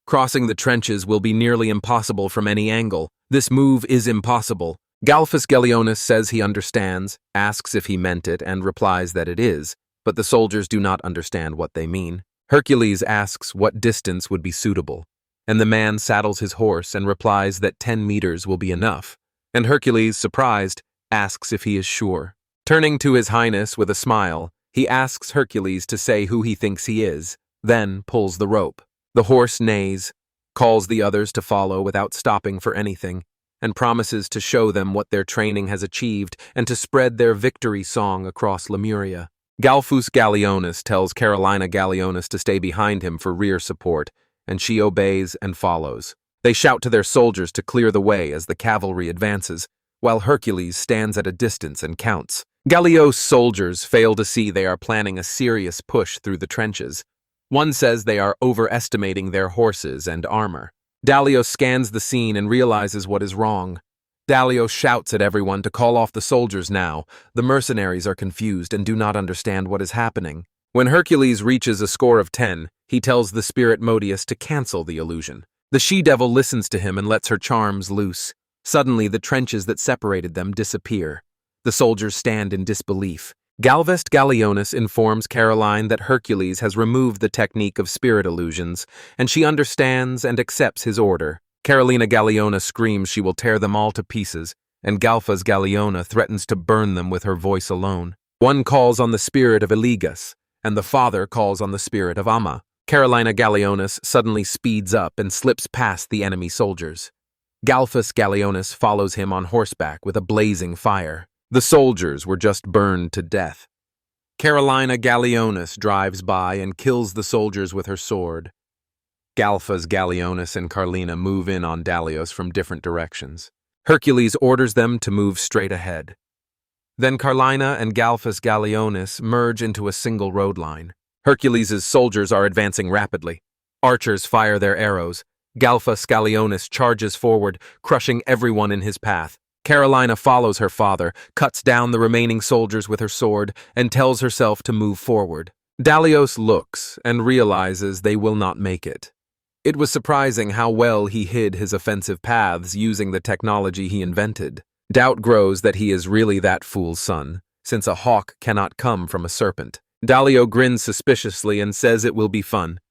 Crossing the trenches will be nearly impossible from any angle. This move is impossible. Galphus Galleonis says he understands, asks if he meant it, and replies that it is, but the soldiers do not understand what they mean. Hercules asks what distance would be suitable, and the man saddles his horse and replies that 10 meters will be enough. And Hercules, surprised, asks if he is sure. Turning to his highness with a smile, he asks Hercules to say who he thinks he is, then pulls the rope. The horse neighs, calls the others to follow without stopping for anything, and promises to show them what their training has achieved and to spread their victory song across Lemuria. Galphus Galleonis tells Carolina Galleonis to stay behind him for rear support, and she obeys and follows. They shout to their soldiers to clear the way as the cavalry advances, while Hercules stands at a distance and counts. Gallios' soldiers fail to see they are planning a serious push through the trenches. One says they are overestimating their horses and armor. Dalios scans the scene and realizes what is wrong. Dalios shouts at everyone to call off the soldiers now. The mercenaries are confused and do not understand what is happening. When Hercules reaches a score of 10, he tells the spirit Modius to cancel the illusion. The she-devil listens to him and lets her charms loose. Suddenly, the trenches that separated them disappear. The soldiers stand in disbelief. Galphus Galleonis informs Caroline that Hercules has removed the technique of spirit illusions, and she understands and accepts his order. Carolina Galleona screams she will tear them all to pieces, and Galphus Galleona threatens to burn them with her voice alone. One calls on the spirit of Eligas, and the father calls on the spirit of Amma. Carolina Galleonis suddenly speeds up and slips past the enemy soldiers. Galphus Galleonis follows him on horseback with a blazing fire. The soldiers were just burned to death. Carolina Galleonis drives by and kills the soldiers with her sword. Galphus Galleonis and Carlina move in on Dalios from different directions. Hercules orders them to move straight ahead. Then Carlina and Galphus Galleonis merge into a single road line. Hercules' soldiers are advancing rapidly. Archers fire their arrows. Galphus Galleonis charges forward, crushing everyone in his path. Carolina follows her father, cuts down the remaining soldiers with her sword, and tells herself to move forward. Dalios looks and realizes they will not make it. It was surprising how well he hid his offensive paths using the technology he invented. Doubt grows that he is really that fool's son, since a hawk cannot come from a serpent. Dalio grins suspiciously and says it will be fun.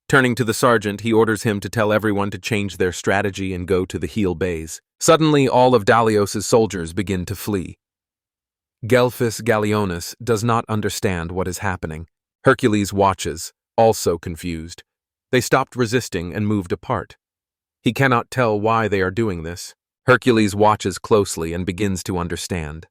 Turning to the sergeant, he orders him to tell everyone to change their strategy and go to the heel bays. Suddenly, all of Dalios' soldiers begin to flee. Galphus Galleonis does not understand what is happening. Hercules watches, also confused. They stopped resisting and moved apart. He cannot tell why they are doing this. Hercules watches closely and begins to understand.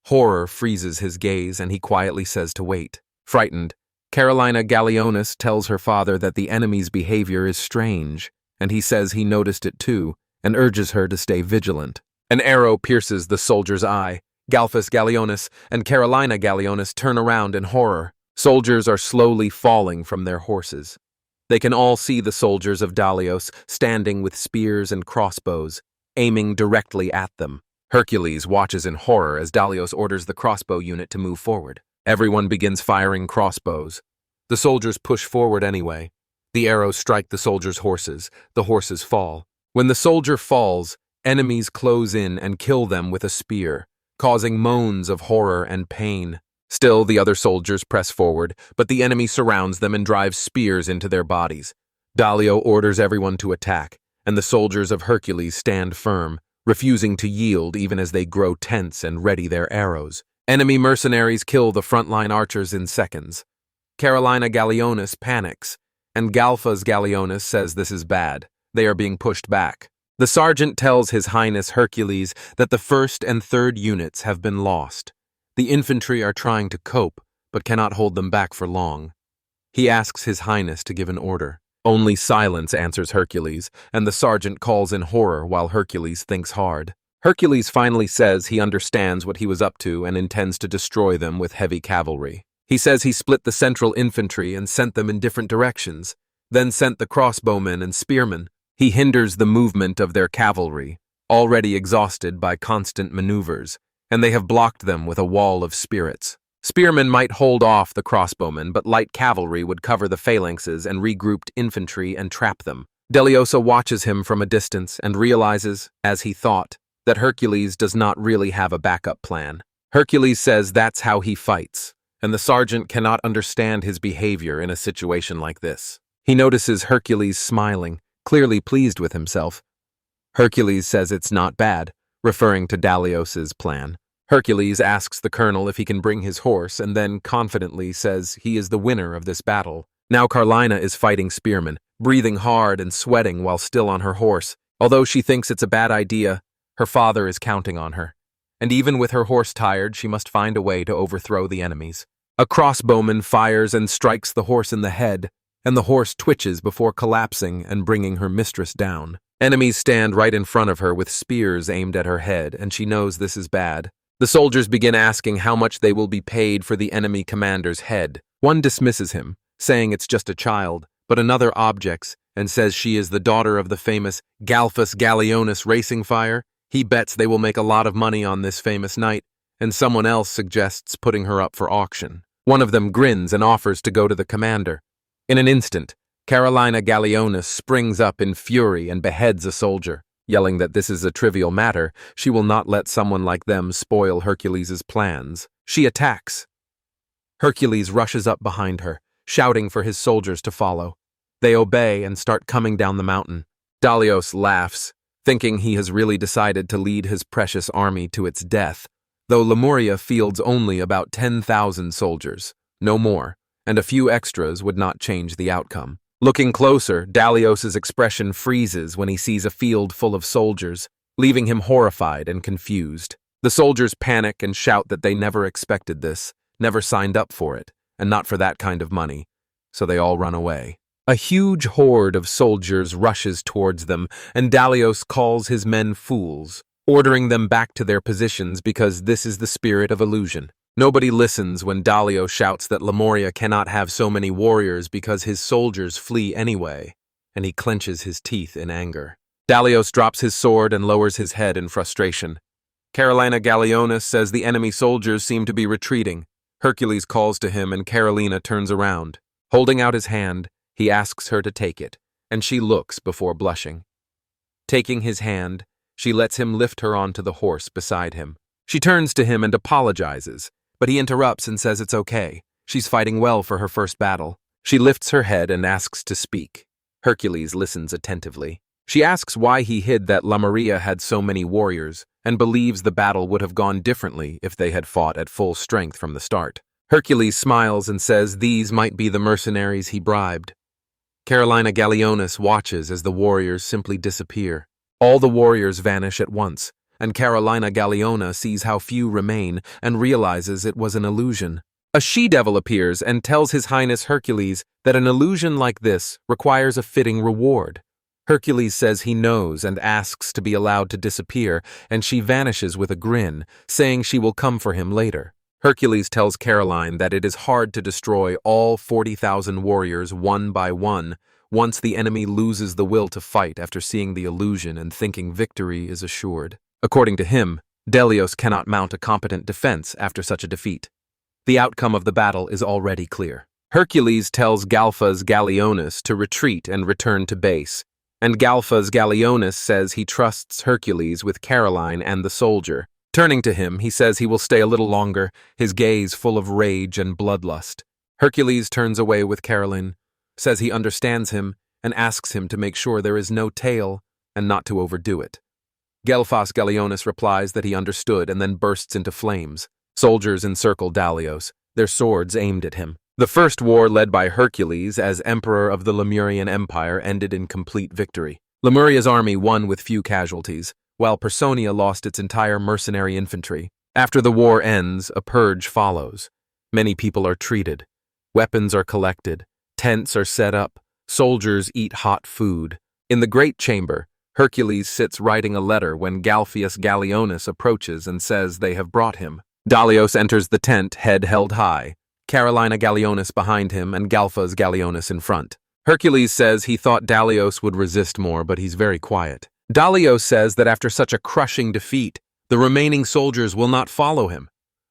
Horror freezes his gaze and he quietly says to wait. Frightened, Carolina Galleonis tells her father that the enemy's behavior is strange, and he says he noticed it too, and urges her to stay vigilant. An arrow pierces the soldier's eye. Galphus Galleonis and Carolina Galleonis turn around in horror. Soldiers are slowly falling from their horses. They can all see the soldiers of Dalios standing with spears and crossbows, aiming directly at them. Hercules watches in horror as Dalios orders the crossbow unit to move forward. Everyone begins firing crossbows. The soldiers push forward anyway. The arrows strike the soldiers' horses. The horses fall. When the soldier falls, enemies close in and kill them with a spear, causing moans of horror and pain. Still, the other soldiers press forward, but the enemy surrounds them and drives spears into their bodies. Dalio orders everyone to attack, and the soldiers of Hercules stand firm, refusing to yield even as they grow tense and ready their arrows. Enemy mercenaries kill the frontline archers in seconds. Carolina Gallionis panics, and Galphas Gallionis says this is bad. They are being pushed back. The sergeant tells His Highness Hercules that the first and third units have been lost. The infantry are trying to cope, but cannot hold them back for long. He asks His Highness to give an order. Only silence, answers Hercules, and the sergeant calls in horror while Hercules thinks hard. Hercules finally says he understands what he was up to and intends to destroy them with heavy cavalry. He says he split the central infantry and sent them in different directions, then sent the crossbowmen and spearmen. He hinders the movement of their cavalry, already exhausted by constant maneuvers, and they have blocked them with a wall of spirits. Spearmen might hold off the crossbowmen, but light cavalry would cover the phalanxes and regrouped infantry and trap them. Deliosa watches him from a distance and realizes, as he thought, that Hercules does not really have a backup plan. Hercules says that's how he fights, and the sergeant cannot understand his behavior in a situation like this. He notices Hercules smiling, clearly pleased with himself. Hercules says it's not bad, referring to Dalios's plan. Hercules asks the colonel if he can bring his horse and then confidently says he is the winner of this battle. Now Carlina is fighting spearmen, breathing hard and sweating while still on her horse. Although she thinks it's a bad idea, her father is counting on her. And even with her horse tired, she must find a way to overthrow the enemies. A crossbowman fires and strikes the horse in the head, and the horse twitches before collapsing and bringing her mistress down. Enemies stand right in front of her with spears aimed at her head, and she knows this is bad. The soldiers begin asking how much they will be paid for the enemy commander's head. One dismisses him, saying it's just a child, but another objects and says she is the daughter of the famous Galphas Gallionis racing fire. He bets they will make a lot of money on this famous night, and someone else suggests putting her up for auction. One of them grins and offers to go to the commander. In an instant, Carolina Gallionis springs up in fury and beheads a soldier. Yelling that this is a trivial matter, she will not let someone like them spoil Hercules' plans. She attacks. Hercules rushes up behind her, shouting for his soldiers to follow. They obey and start coming down the mountain. Dalios laughs, thinking he has really decided to lead his precious army to its death, though Lemuria fields only about 10,000 soldiers, no more, and a few extras would not change the outcome. Looking closer, Dalios's expression freezes when he sees a field full of soldiers, leaving him horrified and confused. The soldiers panic and shout that they never expected this, never signed up for it, and not for that kind of money, so they all run away. A huge horde of soldiers rushes towards them, and Dalios calls his men fools, ordering them back to their positions because this is the spirit of illusion. Nobody listens when Dalio shouts that Lemuria cannot have so many warriors because his soldiers flee anyway, and he clenches his teeth in anger. Dalios drops his sword and lowers his head in frustration. Carolina Gallionis says the enemy soldiers seem to be retreating. Hercules calls to him and Carolina turns around. Holding out his hand, he asks her to take it, and she looks before blushing. Taking his hand, she lets him lift her onto the horse beside him. She turns to him and apologizes, but he interrupts and says it's okay. She's fighting well for her first battle. She lifts her head and asks to speak. Hercules listens attentively. She asks why he hid that Lemuria had so many warriors, and believes the battle would have gone differently if they had fought at full strength from the start. Hercules smiles and says these might be the mercenaries he bribed. Carolina Gallionis watches as the warriors simply disappear. All the warriors vanish at once, and Carolina Galliona sees how few remain and realizes it was an illusion. A she-devil appears and tells His Highness Hercules that an illusion like this requires a fitting reward. Hercules says he knows and asks to be allowed to disappear, and she vanishes with a grin, saying she will come for him later. Hercules tells Caroline that it is hard to destroy all 40,000 warriors one by one once the enemy loses the will to fight after seeing the illusion and thinking victory is assured. According to him, Delios cannot mount a competent defense after such a defeat. The outcome of the battle is already clear. Hercules tells Galphas Galleonis to retreat and return to base, and Galphas Galleonis says he trusts Hercules with Caroline and the soldier. Turning to him, he says he will stay a little longer, his gaze full of rage and bloodlust. Hercules turns away with Caroline, says he understands him, and asks him to make sure there is no tail and not to overdo it. Galphas Galleonis replies that he understood and then bursts into flames. Soldiers encircle Dalios, their swords aimed at him. The first war led by Hercules as emperor of the Lemurian Empire ended in complete victory. Lemuria's army won with few casualties, while Personia lost its entire mercenary infantry. After the war ends, a purge follows. Many people are treated. Weapons are collected. Tents are set up. Soldiers eat hot food. In the Great Chamber, Hercules sits writing a letter when Galphas Galleonis approaches and says they have brought him. Dalios enters the tent, head held high. Carolina Galleonis behind him and Galphas Galleonis in front. Hercules says he thought Dalios would resist more, but he's very quiet. Dalios says that after such a crushing defeat, the remaining soldiers will not follow him.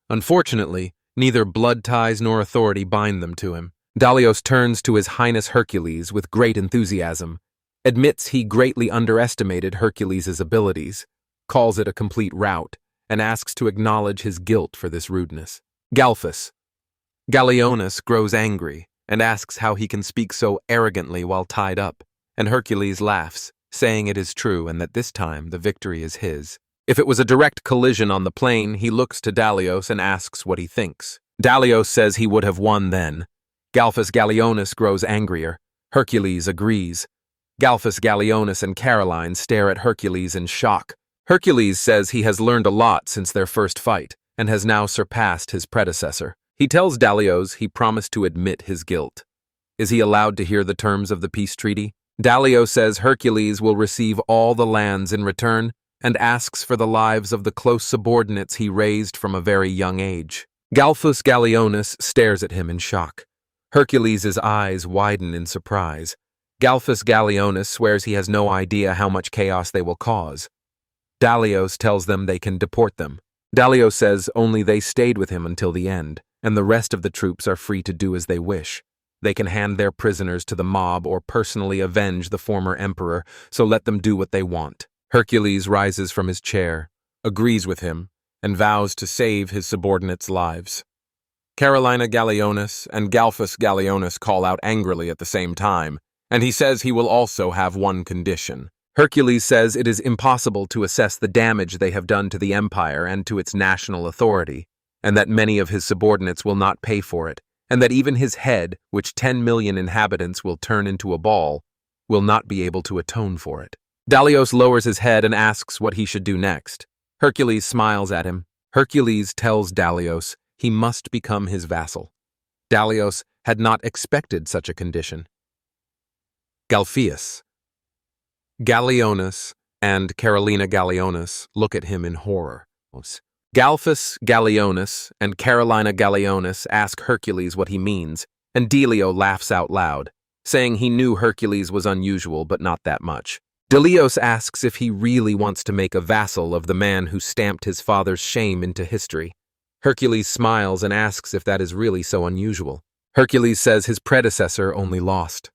Unfortunately, neither blood ties nor authority bind them to him. Dalios turns to His Highness Hercules with great enthusiasm, admits he greatly underestimated Hercules' abilities, calls it a complete rout, and asks to acknowledge his guilt for this rudeness. Galphas Galleonis grows angry and asks how he can speak so arrogantly while tied up, and Hercules laughs, saying it is true and that this time the victory is his. If it was a direct collision on the plain, he looks to Dalios and asks what he thinks. Dalios says he would have won then. Galphas Galleonis grows angrier. Hercules agrees. Galphas Galleonis and Caroline stare at Hercules in shock. Hercules says he has learned a lot since their first fight and has now surpassed his predecessor. He tells Dalios he promised to admit his guilt. Is he allowed to hear the terms of the peace treaty? Dalios says Hercules will receive all the lands in return and asks for the lives of the close subordinates he raised from a very young age. Galphas Galleonis stares at him in shock. Hercules' eyes widen in surprise. Galphas Galleonis swears he has no idea how much chaos they will cause. Dalios tells them they can deport them. Dalios says only they stayed with him until the end, and the rest of the troops are free to do as they wish. They can hand their prisoners to the mob or personally avenge the former emperor, so let them do what they want. Hercules rises from his chair, agrees with him, and vows to save his subordinates' lives. Carolina Galleonis and Galphas Galleonis call out angrily at the same time, and he says he will also have one condition. Hercules says it is impossible to assess the damage they have done to the empire and to its national authority, and that many of his subordinates will not pay for it, and that even his head, which 10 million inhabitants will turn into a ball, will not be able to atone for it. Dalios lowers his head and asks what he should do next. Hercules smiles at him. Hercules tells Dalios he must become his vassal. Dalios had not expected such a condition. Galphas Galleonis and Carolina Galleonis look at him in horror. Galphas Galleonis and Carolina Galleonis ask Hercules what he means, and Delio laughs out loud, saying he knew Hercules was unusual but not that much. Delios asks if he really wants to make a vassal of the man who stamped his father's shame into history. Hercules smiles and asks if that is really so unusual. Hercules says his predecessor only lost.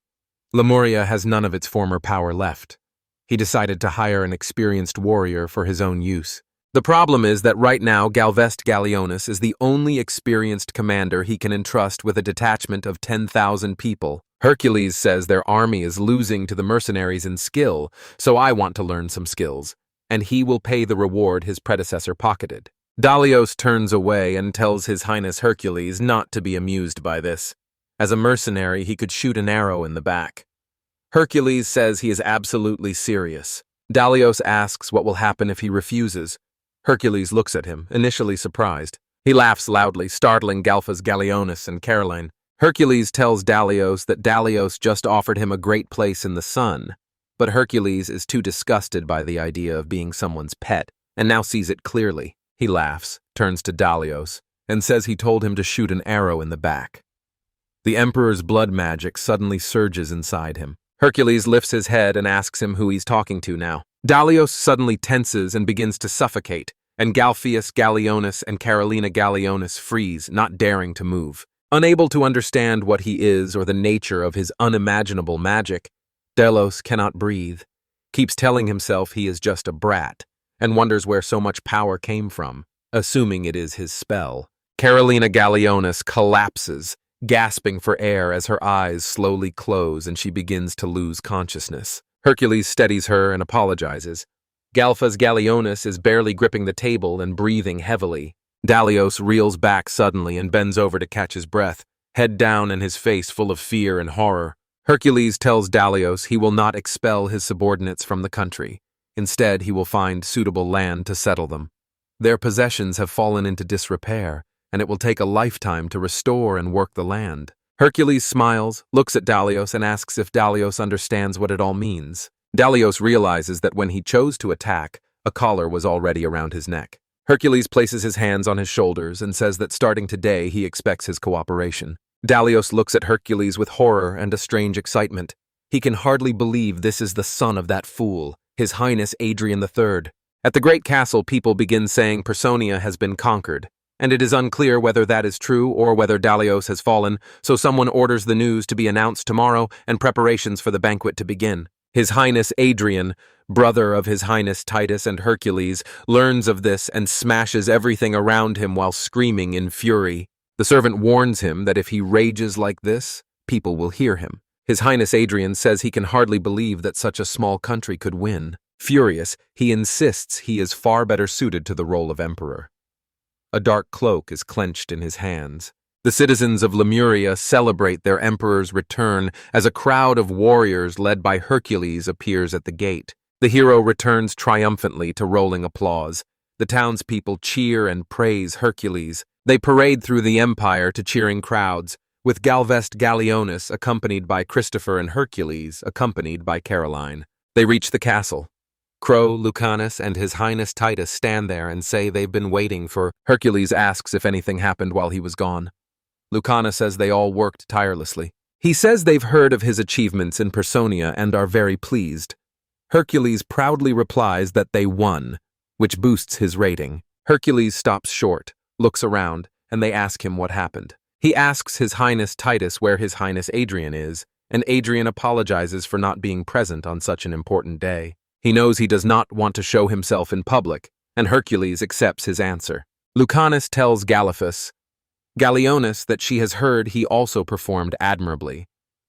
Lemuria has none of its former power left. He decided to hire an experienced warrior for his own use. The problem is that right now Galphas Galleonis is the only experienced commander he can entrust with a detachment of 10,000 people. Hercules says their army is losing to the mercenaries in skill, so I want to learn some skills, and he will pay the reward his predecessor pocketed. Dalios turns away and tells His Highness Hercules not to be amused by this. As a mercenary, he could shoot an arrow in the back. Hercules says he is absolutely serious. Dalios asks what will happen if he refuses. Hercules looks at him, initially surprised. He laughs loudly, startling Galphas Galleonis and Caroline. Hercules tells Dalios that Dalios just offered him a great place in the sun, but Hercules is too disgusted by the idea of being someone's pet, and now sees it clearly. He laughs, turns to Dalios, and says he told him to shoot an arrow in the back. The Emperor's blood magic suddenly surges inside him. Hercules lifts his head and asks him who he's talking to now. Dalios suddenly tenses and begins to suffocate, and Galpheus Gallionis and Carolina Gallionis freeze, not daring to move. Unable to understand what he is or the nature of his unimaginable magic, Delos cannot breathe, keeps telling himself he is just a brat, and wonders where so much power came from, assuming it is his spell. Carolina Gallionis collapses, gasping for air as her eyes slowly close and she begins to lose consciousness. Hercules steadies her and apologizes. Galphas Gallionis is barely gripping the table and breathing heavily. Dalios reels back suddenly and bends over to catch his breath, head down and his face full of fear and horror. Hercules tells Dalios he will not expel his subordinates from the country. Instead, he will find suitable land to settle them. Their possessions have fallen into disrepair, and it will take a lifetime to restore and work the land. Hercules smiles, looks at Dalios, and asks if Dalios understands what it all means. Dalios realizes that when he chose to attack, a collar was already around his neck. Hercules places his hands on his shoulders and says that starting today he expects his cooperation. Dalios looks at Hercules with horror and a strange excitement. He can hardly believe this is the son of that fool, His Highness Adrian III. At the great castle, people begin saying Personia has been conquered, and it is unclear whether that is true or whether Dalios has fallen, so someone orders the news to be announced tomorrow and preparations for the banquet to begin. His Highness Adrian, brother of His Highness Titus and Hercules, learns of this and smashes everything around him while screaming in fury. The servant warns him that if he rages like this, people will hear him. His Highness Adrian says he can hardly believe that such a small country could win. Furious, he insists he is far better suited to the role of emperor. A dark cloak is clenched in his hands. The citizens of Lemuria celebrate their emperor's return as a crowd of warriors led by Hercules appears at the gate. The hero returns triumphantly to rolling applause. The townspeople cheer and praise Hercules. They parade through the empire to cheering crowds, with Galvest Gallionis accompanied by Christopher and Hercules accompanied by Caroline. They reach the castle. Crow, Lucanus, and His Highness Titus stand there and say they've been waiting for. Hercules asks if anything happened while he was gone. Lucanus says they all worked tirelessly. He says they've heard of his achievements in Personia and are very pleased. Hercules proudly replies that they won, which boosts his rating. Hercules stops short, looks around, and they ask him what happened. He asks His Highness Titus where His Highness Adrian is, and Adrian apologizes for not being present on such an important day. He knows he does not want to show himself in public, and Hercules accepts his answer. Lucanus tells Gallionis that she has heard he also performed admirably,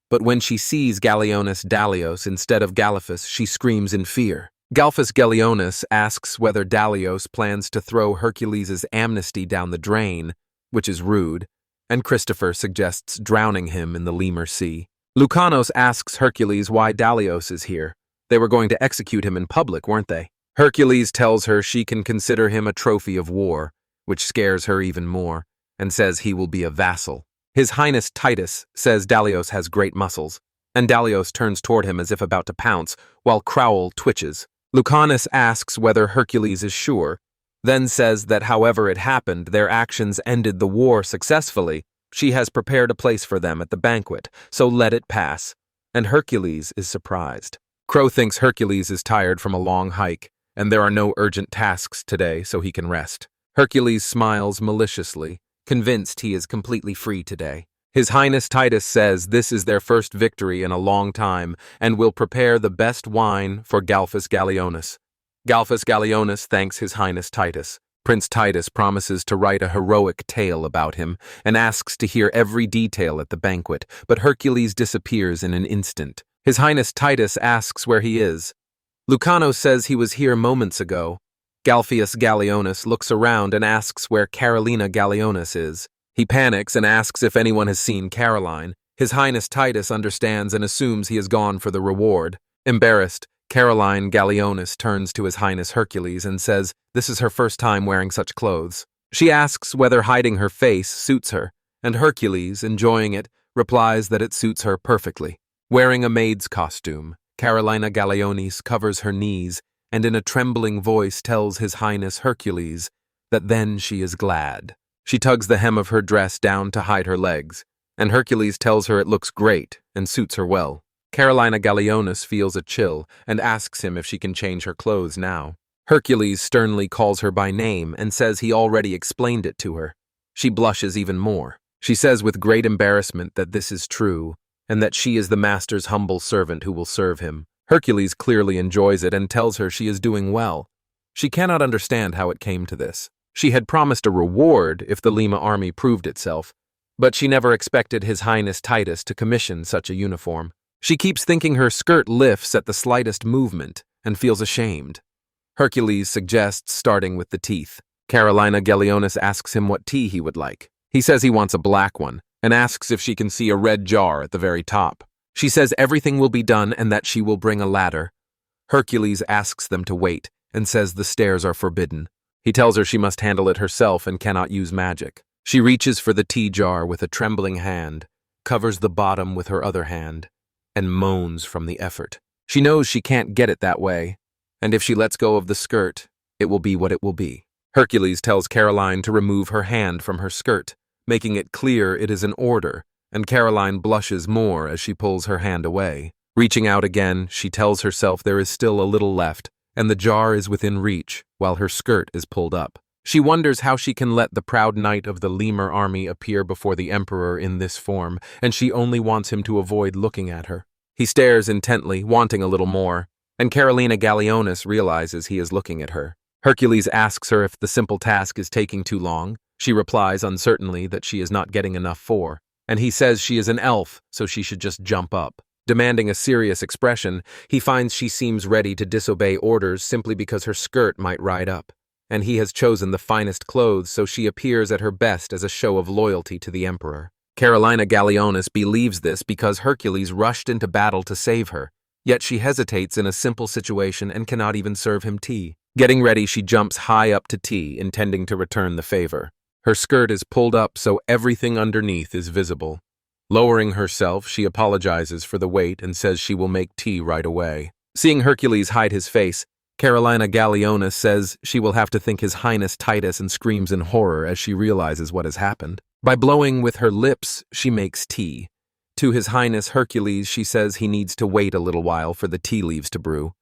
but when she sees Gallionis Dalios instead of Galaphus, she screams in fear. Galphus Gallionis asks whether Dalios plans to throw Hercules' amnesty down the drain, which is rude, and Christopher suggests drowning him in the Lemur Sea. Lucanos asks Hercules why Dalios is here. They were going to execute him in public, weren't they? Hercules tells her she can consider him a trophy of war, which scares her even more, and says he will be a vassal. His Highness Titus says Dalios has great muscles, and Dalios turns toward him as if about to pounce, while Crowell twitches. Lucanus asks whether Hercules is sure, then says that however it happened, their actions ended the war successfully. She has prepared a place for them at the banquet, so let it pass, and Hercules is surprised. Crow thinks Hercules is tired from a long hike, and there are no urgent tasks today, so he can rest. Hercules smiles maliciously, convinced he is completely free today. His Highness Titus says this is their first victory in a long time and will prepare the best wine for Galphus Gallionis. Galphus Gallionis thanks His Highness Titus. Prince Titus promises to write a heroic tale about him and asks to hear every detail at the banquet, but Hercules disappears in an instant. His Highness Titus asks where he is. Lucano says he was here moments ago. Galpheus Gallionis looks around and asks where Carolina Gallionis is. He panics and asks if anyone has seen Caroline. His Highness Titus understands and assumes he has gone for the reward. Embarrassed, Caroline Gallionis turns to His Highness Hercules and says this is her first time wearing such clothes. She asks whether hiding her face suits her, and Hercules, enjoying it, replies that it suits her perfectly. Wearing a maid's costume, Carolina Gallionis covers her knees and in a trembling voice tells His Highness Hercules that then she is glad. She tugs the hem of her dress down to hide her legs, and Hercules tells her it looks great and suits her well. Carolina Gallionis feels a chill and asks him if she can change her clothes now. Hercules sternly calls her by name and says he already explained it to her. She blushes even more. She says with great embarrassment that this is true, and that she is the master's humble servant who will serve him. Hercules clearly enjoys it and tells her she is doing well. She cannot understand how it came to this. She had promised a reward if the Lima army proved itself, but she never expected His Highness Titus to commission such a uniform. She keeps thinking her skirt lifts at the slightest movement and feels ashamed. Hercules suggests starting with the teeth. Carolina Gallionis asks him what tea he would like. He says he wants a black one and asks if she can see a red jar at the very top. She says everything will be done and that she will bring a ladder. Hercules asks them to wait and says the stairs are forbidden. He tells her she must handle it herself and cannot use magic. She reaches for the tea jar with a trembling hand, covers the bottom with her other hand, and moans from the effort. She knows she can't get it that way, and if she lets go of the skirt, it will be what it will be. Hercules tells Caroline to remove her hand from her skirt, making it clear it is an order, and Caroline blushes more as she pulls her hand away. Reaching out again, she tells herself there is still a little left, and the jar is within reach, while her skirt is pulled up. She wonders how she can let the proud knight of the Lemur army appear before the emperor in this form, and she only wants him to avoid looking at her. He stares intently, wanting a little more, and Carolina Gallionis realizes he is looking at her. Hercules asks her if the simple task is taking too long. She replies uncertainly that she is not getting enough for, and he says she is an elf, so she should just jump up. Demanding a serious expression, he finds she seems ready to disobey orders simply because her skirt might ride up, and he has chosen the finest clothes, so she appears at her best as a show of loyalty to the emperor. Carolina Gallionis believes this because Hercules rushed into battle to save her, yet she hesitates in a simple situation and cannot even serve him tea. Getting ready, she jumps high up to tea, intending to return the favor. Her skirt is pulled up so everything underneath is visible. Lowering herself, she apologizes for the wait and says she will make tea right away. Seeing Hercules hide his face, Carolina Gallionis says she will have to thank His Highness Titus and screams in horror as she realizes what has happened. By blowing with her lips, she makes tea. To His Highness Hercules, she says he needs to wait a little while for the tea leaves to brew.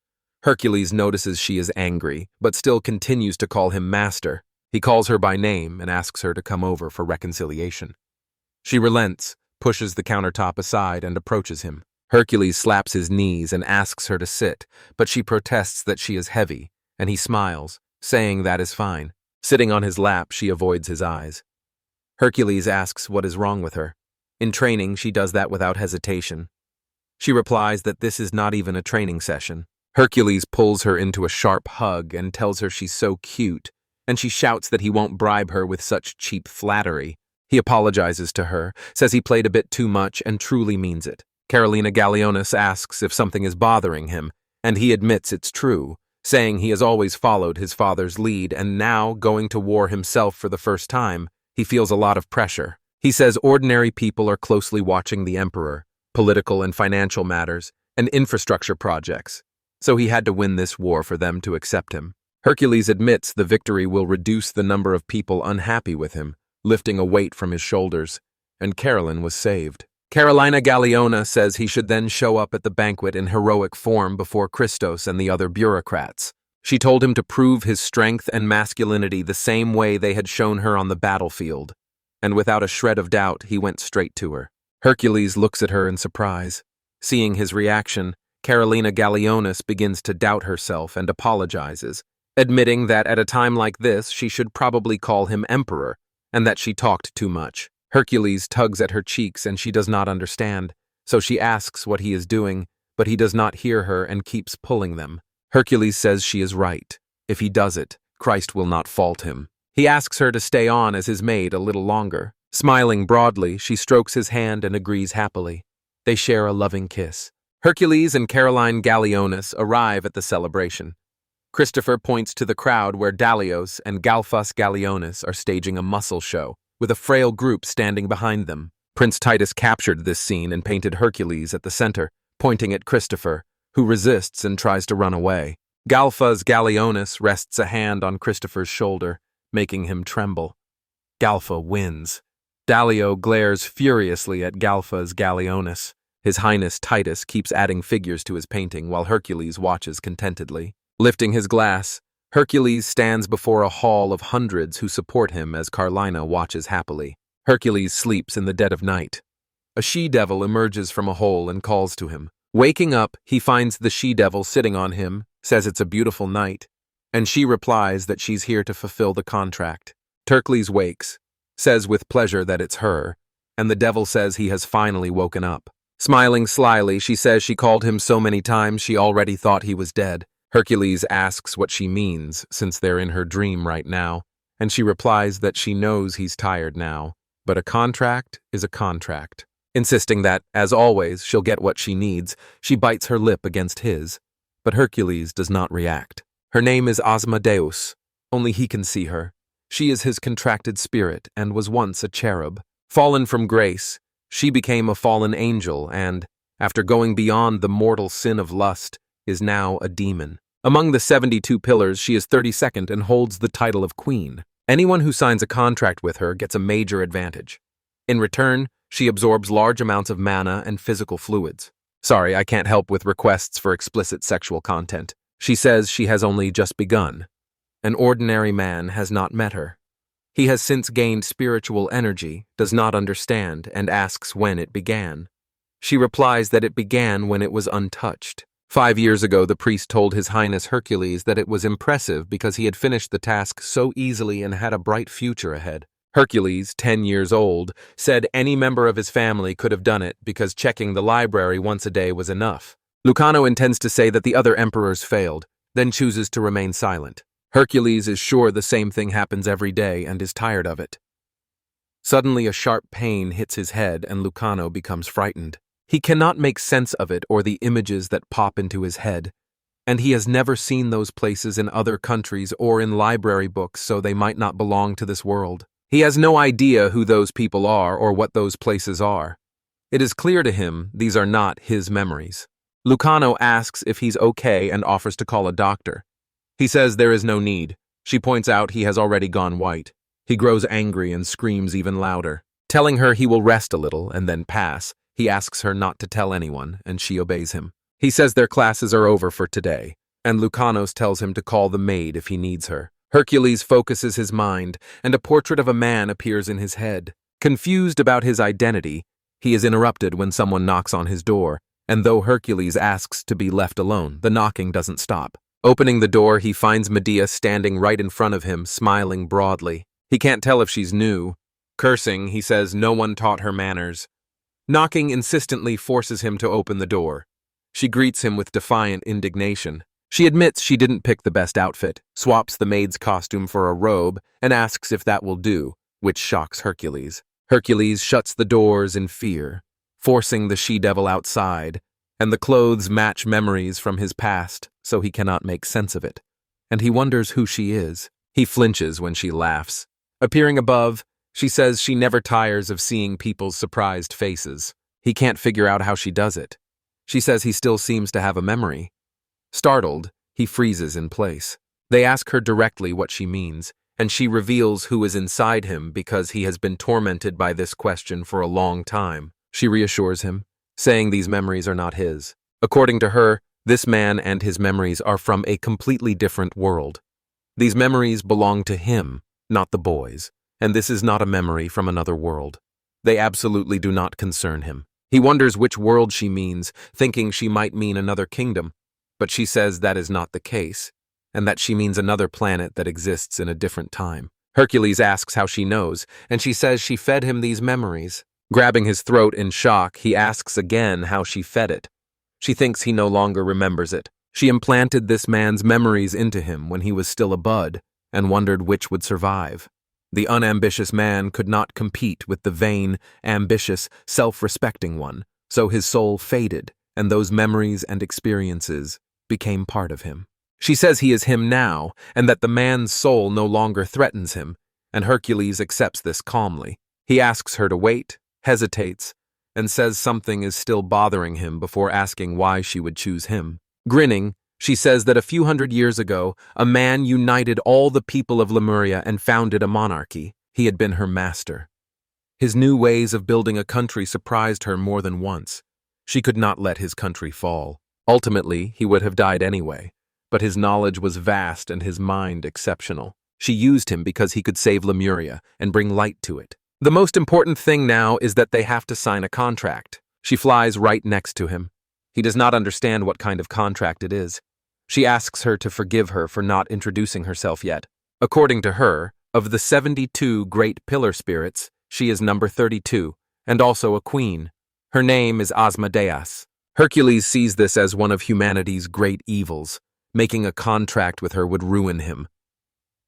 Hercules notices she is angry, but still continues to call him master. He calls her by name and asks her to come over for reconciliation. She relents, pushes the countertop aside, and approaches him. Hercules slaps his knees and asks her to sit, but she protests that she is heavy, and he smiles, saying that is fine. Sitting on his lap, she avoids his eyes. Hercules asks what is wrong with her. In training, she does that without hesitation. She replies that this is not even a training session. Hercules pulls her into a sharp hug and tells her she's so cute, and she shouts that he won't bribe her with such cheap flattery. He apologizes to her, says he played a bit too much and truly means it. Carolina Gallionis asks if something is bothering him, and he admits it's true, saying he has always followed his father's lead and now, going to war himself for the first time, he feels a lot of pressure. He says ordinary people are closely watching the emperor, political and financial matters, and infrastructure projects, so he had to win this war for them to accept him. Hercules admits the victory will reduce the number of people unhappy with him, lifting a weight from his shoulders, and Caroline was saved. Carolina Galliona says he should then show up at the banquet in heroic form before Christos and the other bureaucrats. She told him to prove his strength and masculinity the same way they had shown her on the battlefield, and without a shred of doubt, he went straight to her. Hercules looks at her in surprise. Seeing his reaction, Carolina Gallionis begins to doubt herself and apologizes, admitting that at a time like this she should probably call him emperor, and that she talked too much. Hercules tugs at her cheeks and she does not understand, so she asks what he is doing, but he does not hear her and keeps pulling them. Hercules says she is right. If he does it, Christ will not fault him. He asks her to stay on as his maid a little longer. Smiling broadly, she strokes his hand and agrees happily. They share a loving kiss. Hercules and Caroline Gallionis arrive at the celebration. Christopher points to the crowd where Dalios and Galphus Gallionis are staging a muscle show, with a frail group standing behind them. Prince Titus captured this scene and painted Hercules at the center, pointing at Christopher, who resists and tries to run away. Galphus Gallionis rests a hand on Christopher's shoulder, making him tremble. Galfa wins. Dallio glares furiously at Galfa's Galleonis. His Highness Titus keeps adding figures to his painting while Hercules watches contentedly. Lifting his glass, Hercules stands before a hall of hundreds who support him as Carlina watches happily. Hercules sleeps in the dead of night. A she-devil emerges from a hole and calls to him. Waking up, he finds the she-devil sitting on him, says it's a beautiful night, and she replies that she's here to fulfill the contract. Hercules wakes, says with pleasure that it's her, and the devil says he has finally woken up. Smiling slyly, she says she called him so many times she already thought he was dead. Hercules asks what she means, since they're in her dream right now, and she replies that she knows he's tired now, but a contract is a contract. Insisting that, as always, she'll get what she needs, she bites her lip against his, but Hercules does not react. Her name is Asmodeus. Only he can see her. She is his contracted spirit and was once a cherub. Fallen from grace, she became a fallen angel and, after going beyond the mortal sin of lust, is now a demon. Among the 72 pillars, she is 32nd and holds the title of queen. Anyone who signs a contract with her gets a major advantage. In return, she absorbs large amounts of mana and physical fluids. Sorry, I can't help with requests for explicit sexual content. She says she has only just begun. An ordinary man has not met her. He has since gained spiritual energy, does not understand, and asks when it began. She replies that it began when it was untouched. 5 years ago, the priest told His Highness Hercules that it was impressive because he had finished the task so easily and had a bright future ahead. Hercules, 10 years old, said any member of his family could have done it because checking the library once a day was enough. Lucano intends to say that the other emperors failed, then chooses to remain silent. Hercules is sure the same thing happens every day and is tired of it. Suddenly a sharp pain hits his head and Lucano becomes frightened. He cannot make sense of it or the images that pop into his head, and he has never seen those places in other countries or in library books, so they might not belong to this world. He has no idea who those people are or what those places are. It is clear to him these are not his memories. Lucano asks if he's okay and offers to call a doctor. He says there is no need. She points out he has already gone white. He grows angry and screams even louder. Telling her he will rest a little and then pass, he asks her not to tell anyone, and she obeys him. He says their classes are over for today, and Lucanos tells him to call the maid if he needs her. Hercules focuses his mind, and a portrait of a man appears in his head. Confused about his identity, he is interrupted when someone knocks on his door, and though Hercules asks to be left alone, the knocking doesn't stop. Opening the door, he finds Medea standing right in front of him, smiling broadly. He can't tell if she's new. Cursing, he says no one taught her manners. Knocking insistently forces him to open the door. She greets him with defiant indignation. She admits she didn't pick the best outfit, swaps the maid's costume for a robe, and asks if that will do, which shocks Hercules. Hercules shuts the doors in fear, forcing the she-devil outside, and the clothes match memories from his past, so he cannot make sense of it. And he wonders who she is. He flinches when she laughs. Appearing above, she says she never tires of seeing people's surprised faces. He can't figure out how she does it. She says he still seems to have a memory. Startled, he freezes in place. They ask her directly what she means, and she reveals who is inside him because he has been tormented by this question for a long time. She reassures him, saying these memories are not his. According to her, this man and his memories are from a completely different world. These memories belong to him, not the boys, and this is not a memory from another world. They absolutely do not concern him. He wonders which world she means, thinking she might mean another kingdom, but she says that is not the case, and that she means another planet that exists in a different time. Hercules asks how she knows, and she says she fed him these memories. Grabbing his throat in shock, he asks again how she fed it. She thinks he no longer remembers it. She implanted this man's memories into him when he was still a bud, and wondered which would survive. The unambitious man could not compete with the vain, ambitious, self-respecting one, so his soul faded, and those memories and experiences became part of him. She says he is him now, and that the man's soul no longer threatens him, and Hercules accepts this calmly. He asks her to wait, hesitates, and says something is still bothering him before asking why she would choose him. Grinning, she says that a few hundred years ago, a man united all the people of Lemuria and founded a monarchy. He had been her master. His new ways of building a country surprised her more than once. She could not let his country fall. Ultimately, he would have died anyway, but his knowledge was vast and his mind exceptional. She used him because he could save Lemuria and bring light to it. The most important thing now is that they have to sign a contract. She flies right next to him. He does not understand what kind of contract it is. She asks her to forgive her for not introducing herself yet. According to her, of the 72 great pillar spirits, she is number 32, and also a queen. Her name is Asmodeus. Hercules sees this as one of humanity's great evils. Making a contract with her would ruin him.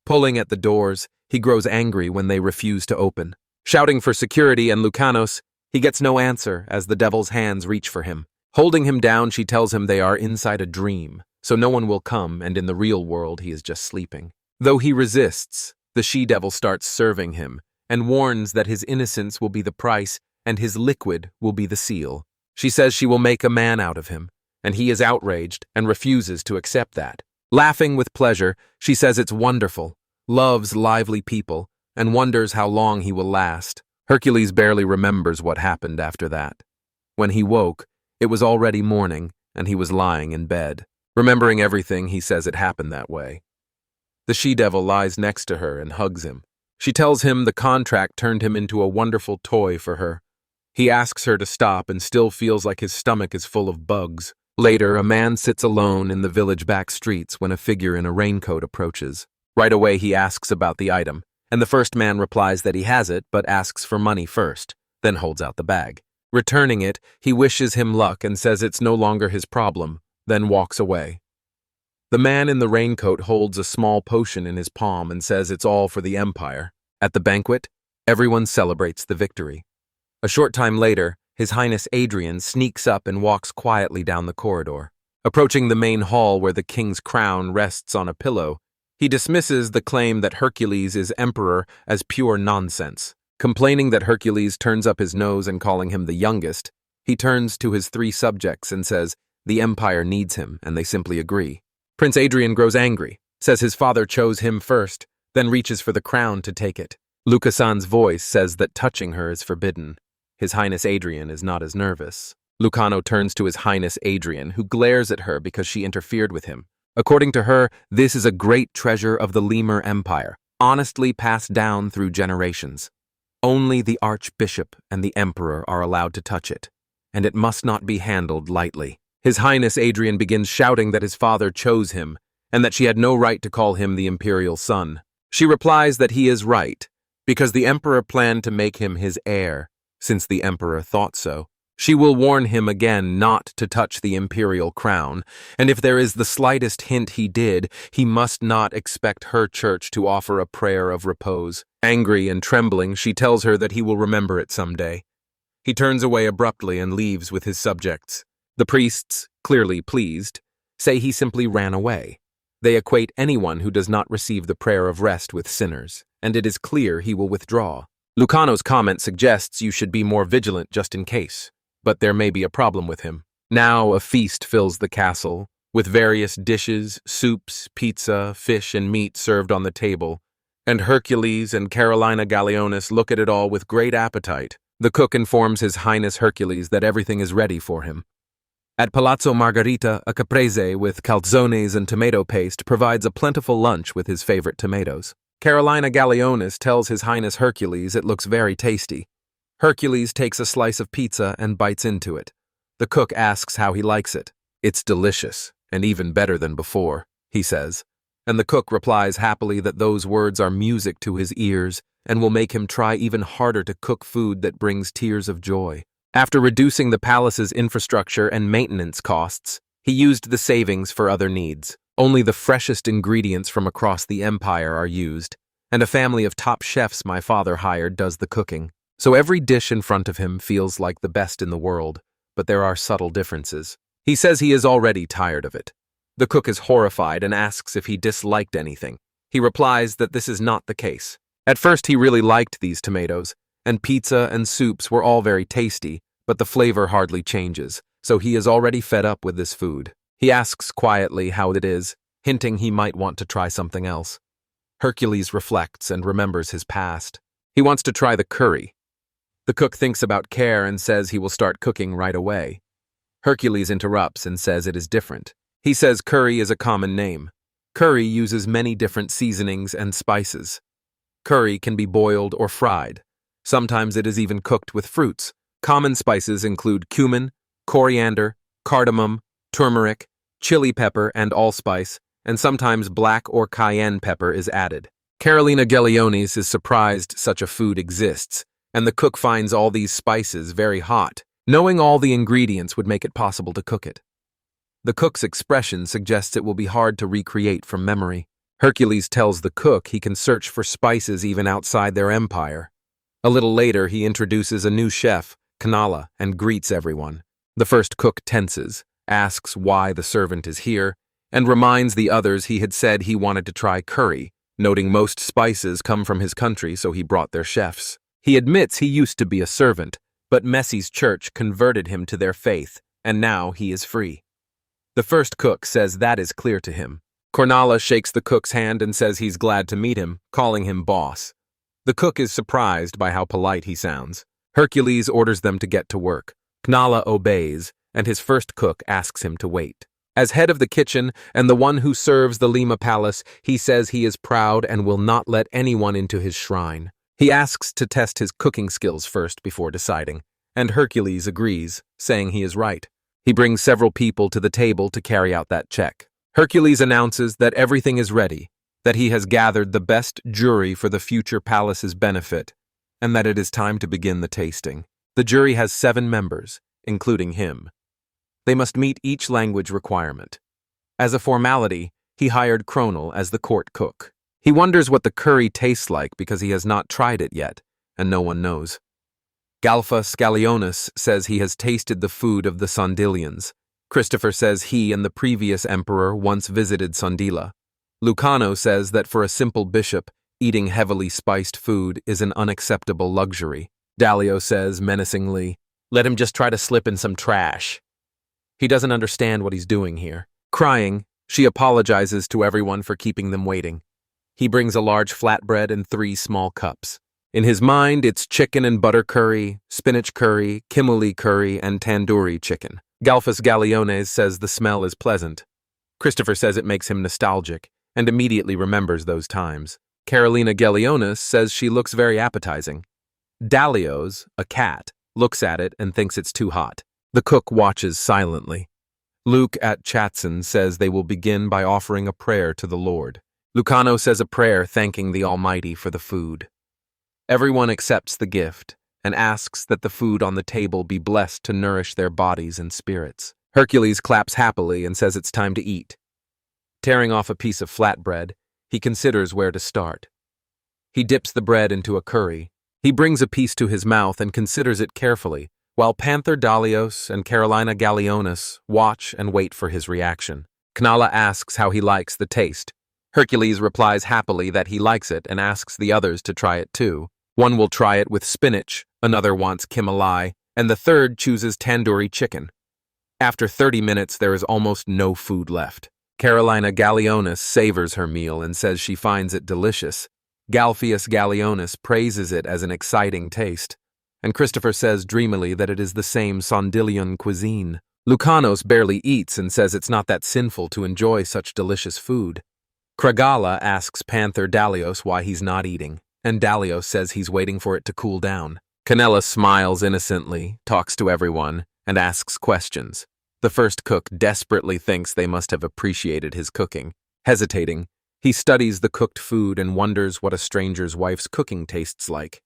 Pulling at the doors, he grows angry when they refuse to open. Shouting for security and Lucanos, he gets no answer as the devil's hands reach for him. Holding him down, she tells him they are inside a dream, so no one will come, and in the real world he is just sleeping. Though he resists, the she-devil starts serving him, and warns that his innocence will be the price and his liquid will be the seal. She says she will make a man out of him, and he is outraged and refuses to accept that. Laughing with pleasure, she says it's wonderful, loves lively people, and wonders how long he will last. Hercules barely remembers what happened after that. When he woke, it was already morning, and he was lying in bed. Remembering everything, he says it happened that way. The she-devil lies next to her and hugs him. She tells him the contract turned him into a wonderful toy for her. He asks her to stop and still feels like his stomach is full of bugs. Later, a man sits alone in the village back streets when a figure in a raincoat approaches. Right away, he asks about the item, and the first man replies that he has it but asks for money first, then holds out the bag. Returning it, he wishes him luck and says it's no longer his problem, then walks away. The man in the raincoat holds a small potion in his palm and says it's all for the empire. At the banquet, everyone celebrates the victory. A short time later, His Highness Adrian sneaks up and walks quietly down the corridor. Approaching the main hall where the king's crown rests on a pillow, he dismisses the claim that Hercules is emperor as pure nonsense. Complaining that Hercules turns up his nose and calling him the youngest, he turns to his 3 subjects and says the empire needs him, and they simply agree. Prince Adrian grows angry, says his father chose him first, then reaches for the crown to take it. Lucasan's voice says that touching her is forbidden. His Highness Adrian is not as nervous. Lucano turns to His Highness Adrian, who glares at her because she interfered with him. According to her, this is a great treasure of the Lemur Empire, honestly passed down through generations. Only the Archbishop and the Emperor are allowed to touch it, and it must not be handled lightly. His Highness Adrian begins shouting that his father chose him, and that she had no right to call him the imperial son. She replies that he is right, because the Emperor planned to make him his heir, since the Emperor thought so. She will warn him again not to touch the imperial crown, and if there is the slightest hint he did, he must not expect her church to offer a prayer of repose. Angry and trembling, she tells her that he will remember it someday. He turns away abruptly and leaves with his subjects. The priests, clearly pleased, say he simply ran away. They equate anyone who does not receive the prayer of rest with sinners, and it is clear he will withdraw. Lucano's comment suggests you should be more vigilant just in case, but there may be a problem with him. Now a feast fills the castle, with various dishes, soups, pizza, fish, and meat served on the table, and Hercules and Carolina Gallionis look at it all with great appetite. The cook informs His Highness Hercules that everything is ready for him. At Palazzo Margherita, a caprese with calzones and tomato paste provides a plentiful lunch with his favorite tomatoes. Carolina Gallionis tells His Highness Hercules it looks very tasty. Hercules takes a slice of pizza and bites into it. The cook asks how he likes it. It's delicious, and even better than before, he says, and the cook replies happily that those words are music to his ears and will make him try even harder to cook food that brings tears of joy. After reducing the palace's infrastructure and maintenance costs, he used the savings for other needs. Only the freshest ingredients from across the empire are used, and a family of top chefs my father hired does the cooking. So every dish in front of him feels like the best in the world, but there are subtle differences. He says he is already tired of it. The cook is horrified and asks if he disliked anything. He replies that this is not the case. At first he really liked these tomatoes, and pizza and soups were all very tasty, but the flavor hardly changes, so he is already fed up with this food. He asks quietly how it is, hinting he might want to try something else. Hercules reflects and remembers his past. He wants to try the curry. The cook thinks about care and says he will start cooking right away. Hercules interrupts and says it is different. He says curry is a common name. Curry uses many different seasonings and spices. Curry can be boiled or fried. Sometimes it is even cooked with fruits. Common spices include cumin, coriander, cardamom, turmeric, chili pepper, and allspice, and sometimes black or cayenne pepper is added. Carolina Geliones is surprised such a food exists, and the cook finds all these spices very hot. Knowing all the ingredients would make it possible to cook it. The cook's expression suggests it will be hard to recreate from memory. Hercules tells the cook he can search for spices even outside their empire. A little later, he introduces a new chef, Kanala, and greets everyone. The first cook tenses, asks why the servant is here, and reminds the others he had said he wanted to try curry, noting most spices come from his country, so he brought their chefs. He admits he used to be a servant, but Messi's church converted him to their faith, and now he is free. The first cook says that is clear to him. Cornala shakes the cook's hand and says he's glad to meet him, calling him boss. The cook is surprised by how polite he sounds. Hercules orders them to get to work. Knala obeys, and his first cook asks him to wait. As head of the kitchen and the one who serves the Lima Palace, he says he is proud and will not let anyone into his shrine. He asks to test his cooking skills first before deciding, and Hercules agrees, saying he is right. He brings several people to the table to carry out that check. Hercules announces that everything is ready, that he has gathered the best jury for the future palace's benefit, and that it is time to begin the tasting. The jury has 7 members, including him. They must meet each language requirement. As a formality, he hired Cronal as the court cook. He wonders what the curry tastes like because he has not tried it yet, and no one knows. Galfa Scalionis says he has tasted the food of the Sondilians. Christopher says he and the previous emperor once visited Sondila. Lucano says that for a simple bishop, eating heavily spiced food is an unacceptable luxury. Dalio says menacingly, "Let him just try to slip in some trash." He doesn't understand what he's doing here. Crying, she apologizes to everyone for keeping them waiting. He brings a large flatbread and 3 small cups. In his mind, it's chicken and butter curry, spinach curry, kimuli curry, and tandoori chicken. Galfus Galiones says the smell is pleasant. Christopher says it makes him nostalgic, and immediately remembers those times. Carolina Gelionis says she looks very appetizing. Dalios, a cat, looks at it and thinks it's too hot. The cook watches silently. Luke at Chatson says they will begin by offering a prayer to the Lord. Lucano says a prayer thanking the Almighty for the food. Everyone accepts the gift and asks that the food on the table be blessed to nourish their bodies and spirits. Hercules claps happily and says it's time to eat. Tearing off a piece of flatbread, he considers where to start. He dips the bread into a curry. He brings a piece to his mouth and considers it carefully, while Panther Dalios and Carolina Galionis watch and wait for his reaction. Knala asks how he likes the taste. Hercules replies happily that he likes it and asks the others to try it too. One will try it with spinach, another wants kimali, and the third chooses tandoori chicken. After 30 minutes, there is almost no food left. Carolina Galionis savors her meal and says she finds it delicious. Galphius Galionis praises it as an exciting taste, and Christopher says dreamily that it is the same Sondilian cuisine. Lucanos barely eats and says it's not that sinful to enjoy such delicious food. Kragala asks Panther Dalios why he's not eating, and Dalios says he's waiting for it to cool down. Canella smiles innocently, talks to everyone, and asks questions. The first cook desperately thinks they must have appreciated his cooking. Hesitating, he studies the cooked food and wonders what a stranger's wife's cooking tastes like.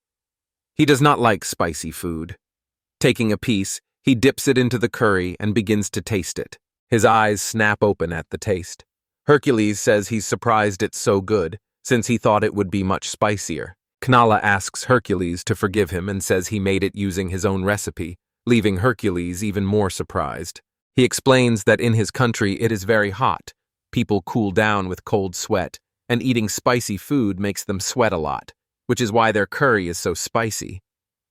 He does not like spicy food. Taking a piece, he dips it into the curry and begins to taste it. His eyes snap open at the taste. Hercules says he's surprised it's so good, since he thought it would be much spicier. Knala asks Hercules to forgive him and says he made it using his own recipe, leaving Hercules even more surprised. He explains that in his country it is very hot. People cool down with cold sweat, and eating spicy food makes them sweat a lot, which is why their curry is so spicy.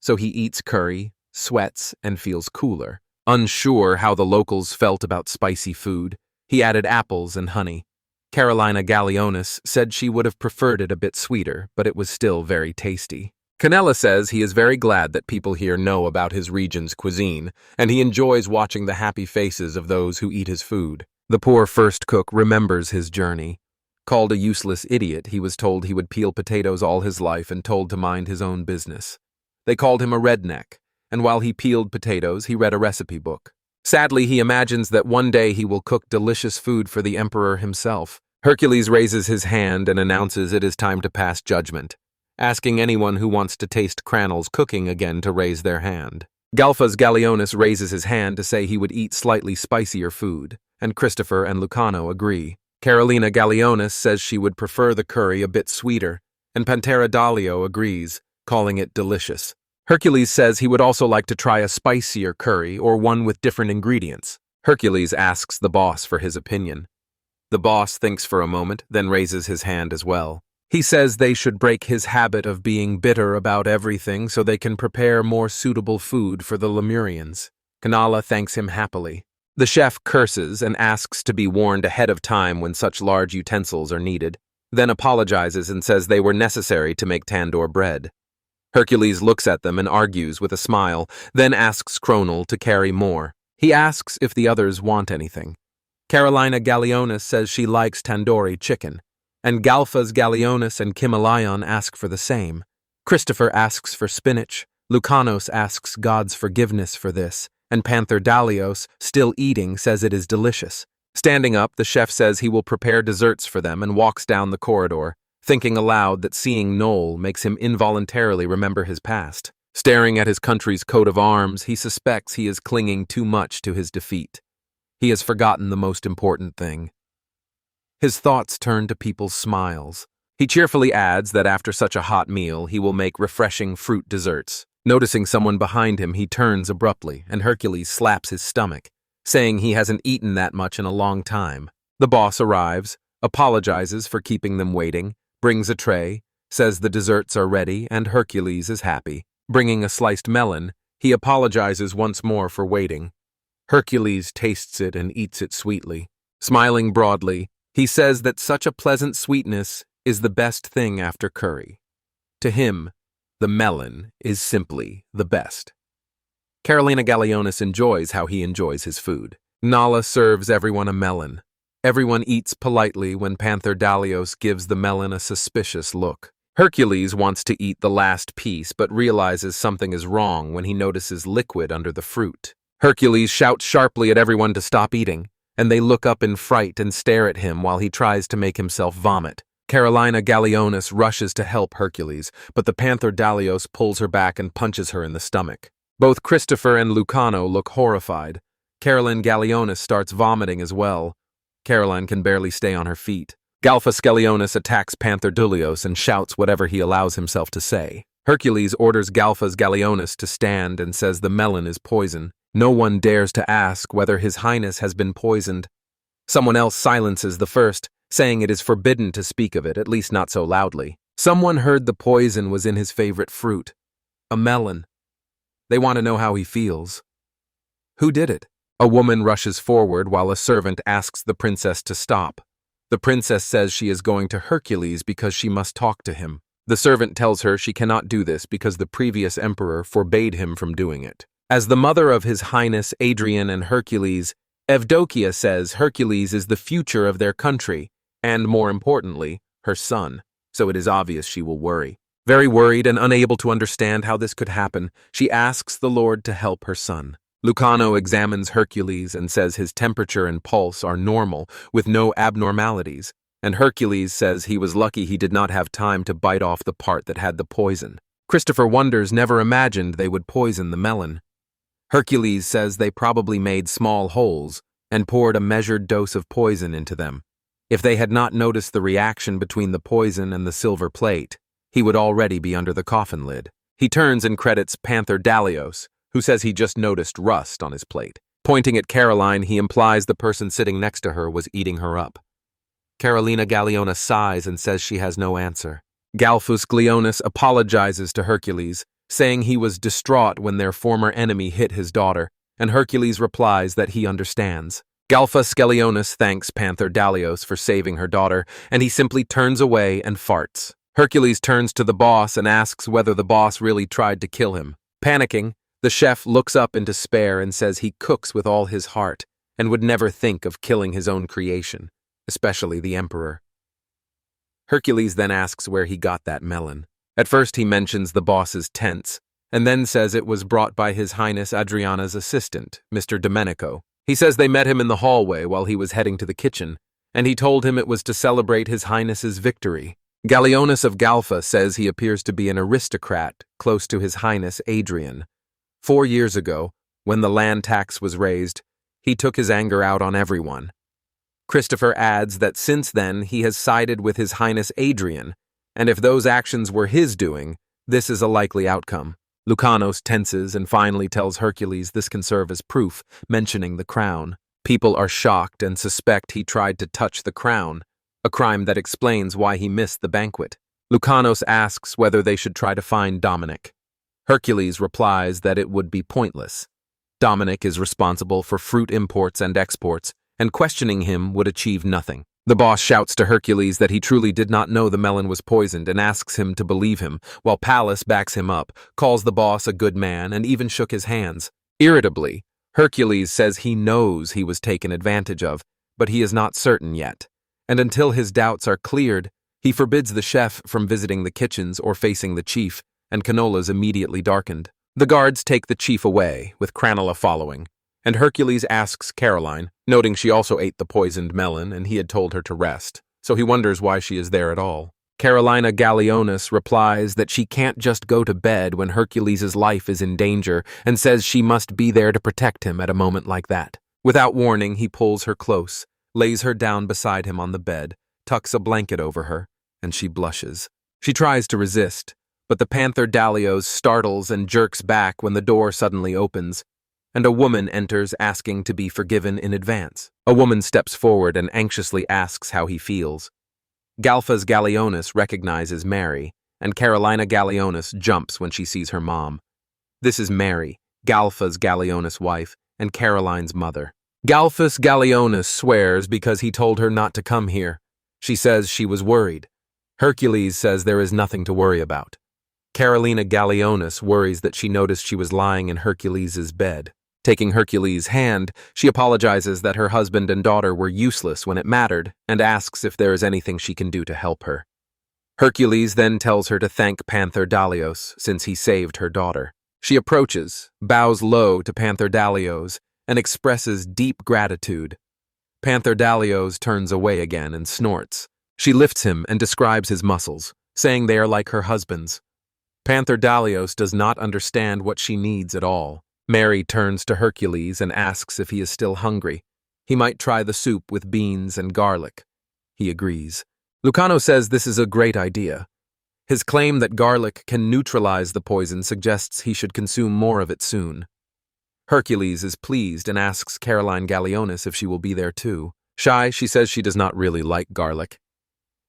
So he eats curry, sweats, and feels cooler. Unsure how the locals felt about spicy food, he added apples and honey. Carolina Galionis said she would have preferred it a bit sweeter, but it was still very tasty. Canella says he is very glad that people here know about his region's cuisine, and he enjoys watching the happy faces of those who eat his food. The poor first cook remembers his journey. Called a useless idiot, he was told he would peel potatoes all his life and told to mind his own business. They called him a redneck, and while he peeled potatoes, he read a recipe book. Sadly, he imagines that one day he will cook delicious food for the emperor himself. Hercules raises his hand and announces it is time to pass judgment, asking anyone who wants to taste Cranel's cooking again to raise their hand. Galphas Galleonis raises his hand to say he would eat slightly spicier food, and Christopher and Lucano agree. Carolina Galleonis says she would prefer the curry a bit sweeter, and Pantera Dallio agrees, calling it delicious. Hercules says he would also like to try a spicier curry or one with different ingredients. Hercules asks the boss for his opinion. The boss thinks for a moment, then raises his hand as well. He says they should break his habit of being bitter about everything so they can prepare more suitable food for the Lemurians. Kanala thanks him happily. The chef curses and asks to be warned ahead of time when such large utensils are needed, then apologizes and says they were necessary to make tandoor bread. Hercules looks at them and argues with a smile, then asks Cronel to carry more. He asks if the others want anything. Carolina Galleonis says she likes tandoori chicken, and Galphas Galleonis and Kimalayon ask for the same. Christopher asks for spinach, Lucanos asks God's forgiveness for this, and Panther Dalios, still eating, says it is delicious. Standing up, the chef says he will prepare desserts for them and walks down the corridor, thinking aloud that seeing Noel makes him involuntarily remember his past. Staring at his country's coat of arms, he suspects he is clinging too much to his defeat. He has forgotten the most important thing. His thoughts turn to people's smiles. He cheerfully adds that after such a hot meal, he will make refreshing fruit desserts. Noticing someone behind him, he turns abruptly, and Hercules slaps his stomach, saying he hasn't eaten that much in a long time. The boss arrives, apologizes for keeping them waiting, brings a tray, says the desserts are ready, and Hercules is happy. Bringing a sliced melon, he apologizes once more for waiting. Hercules tastes it and eats it sweetly. Smiling broadly, he says that such a pleasant sweetness is the best thing after curry. To him, the melon is simply the best. Carolina Galleonis enjoys how he enjoys his food. Nala serves everyone a melon. Everyone eats politely when Panther Dalios gives the melon a suspicious look. Hercules wants to eat the last piece but realizes something is wrong when he notices liquid under the fruit. Hercules shouts sharply at everyone to stop eating, and they look up in fright and stare at him while he tries to make himself vomit. Carolina Galleonis rushes to help Hercules, but the Panther Dalios pulls her back and punches her in the stomach. Both Christopher and Lucano look horrified. Caroline Galleonis starts vomiting as well. Caroline can barely stay on her feet. Galphas Galleonis attacks Panther Dalios and shouts whatever he allows himself to say. Hercules orders Galphas Galleonis to stand and says the melon is poison. No one dares to ask whether His Highness has been poisoned. Someone else silences the first, saying it is forbidden to speak of it, at least not so loudly. Someone heard the poison was in his favorite fruit, a melon. They want to know how he feels. Who did it? A woman rushes forward while a servant asks the princess to stop. The princess says she is going to Hercules because she must talk to him. The servant tells her she cannot do this because the previous emperor forbade him from doing it. As the mother of His Highness Adrian and Hercules, Evdokia says Hercules is the future of their country, and more importantly, her son, so it is obvious she will worry. Very worried and unable to understand how this could happen, she asks the Lord to help her son. Lucano examines Hercules and says his temperature and pulse are normal, with no abnormalities, and Hercules says he was lucky he did not have time to bite off the part that had the poison. Christopher wonders never imagined they would poison the melon. Hercules says they probably made small holes and poured a measured dose of poison into them. If they had not noticed the reaction between the poison and the silver plate, he would already be under the coffin lid. He turns and credits Panther Dalios, who says he just noticed rust on his plate. Pointing at Caroline, he implies the person sitting next to her was eating her up. Carolina Galleonis sighs and says she has no answer. Galphus Galleonis apologizes to Hercules, saying he was distraught when their former enemy hit his daughter, and Hercules replies that he understands. Galphus Galleonis thanks Panther Dalios for saving her daughter, and he simply turns away and farts. Hercules turns to the boss and asks whether the boss really tried to kill him. Panicking, the chef looks up in despair and says he cooks with all his heart and would never think of killing his own creation, especially the emperor. Hercules then asks where he got that melon. At first he mentions the boss's tents, and then says it was brought by His Highness Adriana's assistant, Mr. Domenico. He says they met him in the hallway while he was heading to the kitchen, and he told him it was to celebrate His Highness's victory. Gallienus of Galfa says he appears to be an aristocrat close to His Highness Adrian. 4 years ago, when the land tax was raised, he took his anger out on everyone. Christopher adds that since then he has sided with His Highness Adrian, and if those actions were his doing, this is a likely outcome. Lucanos tenses and finally tells Hercules this can serve as proof, mentioning the crown. People are shocked and suspect he tried to touch the crown, a crime that explains why he missed the banquet. Lucanos asks whether they should try to find Dominic. Hercules replies that it would be pointless. Dominic is responsible for fruit imports and exports, and questioning him would achieve nothing. The boss shouts to Hercules that he truly did not know the melon was poisoned and asks him to believe him, while Pallas backs him up, calls the boss a good man, and even shook his hands. Irritably, Hercules says he knows he was taken advantage of, but he is not certain yet. And until his doubts are cleared, he forbids the chef from visiting the kitchens or facing the chief, and Canola's immediately darkened. The guards take the chief away, with Cranola following, and Hercules asks Caroline, noting she also ate the poisoned melon and he had told her to rest, so he wonders why she is there at all. Carolina Gallienus replies that she can't just go to bed when Hercules' life is in danger and says she must be there to protect him at a moment like that. Without warning, he pulls her close, lays her down beside him on the bed, tucks a blanket over her, and she blushes. She tries to resist, but the panther Dalios startles and jerks back when the door suddenly opens, and a woman enters asking to be forgiven in advance. A woman steps forward and anxiously asks how he feels. Galfa's Gallienus recognizes Mary, and Carolina Gallienus jumps when she sees her mom. This is Mary, Galfa's Gallienus' wife, and Caroline's mother. Galfus Gallienus swears because he told her not to come here. She says she was worried. Hercules says there is nothing to worry about. Carolina Gallienus worries that she noticed she was lying in Hercules' bed. Taking Hercules' hand, she apologizes that her husband and daughter were useless when it mattered and asks if there is anything she can do to help her. Hercules then tells her to thank Panther Dalios since he saved her daughter. She approaches, bows low to Panther Dalios, and expresses deep gratitude. Panther Dalios turns away again and snorts. She lifts him and describes his muscles, saying they are like her husband's. Panther Dalios does not understand what she needs at all. Mary turns to Hercules and asks if he is still hungry. He might try the soup with beans and garlic. He agrees. Lucano says this is a great idea. His claim that garlic can neutralize the poison suggests he should consume more of it soon. Hercules is pleased and asks Caroline Gallienus if she will be there too. Shy, she says she does not really like garlic.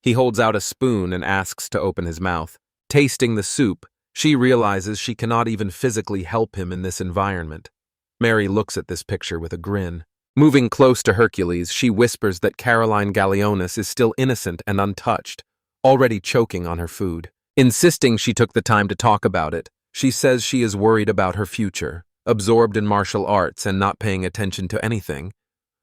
He holds out a spoon and asks to open his mouth. Tasting the soup, she realizes she cannot even physically help him in this environment. Mary looks at this picture with a grin. Moving close to Hercules, she whispers that Caroline Gallienus is still innocent and untouched, already choking on her food. Insisting she took the time to talk about it, she says she is worried about her future, absorbed in martial arts and not paying attention to anything,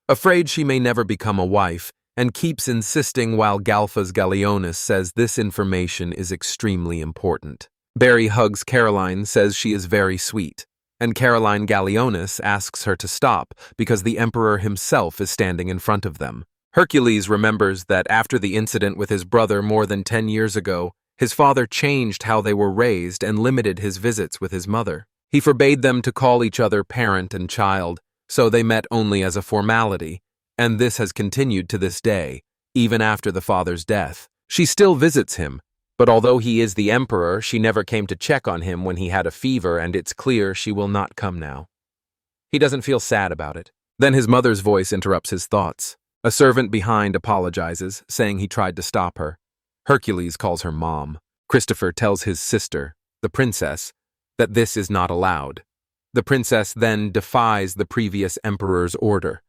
afraid she may never become a wife, and keeps insisting while Galfas Gallienus says this information is extremely important. Barry hugs Caroline, says she is very sweet, and Caroline Gallienus asks her to stop because the emperor himself is standing in front of them. Hercules remembers that after the incident with his brother more than 10 years ago, his father changed how they were raised and limited his visits with his mother. He forbade them to call each other parent and child, so they met only as a formality, and this has continued to this day, even after the father's death. She still visits him, but although he is the emperor, she never came to check on him when he had a fever, and it's clear she will not come now. He doesn't feel sad about it. Then his mother's voice interrupts his thoughts. A servant behind apologizes, saying he tried to stop her. Hercules calls her mom. Christopher tells his sister, the princess, that this is not allowed. The princess then defies the previous emperor's order.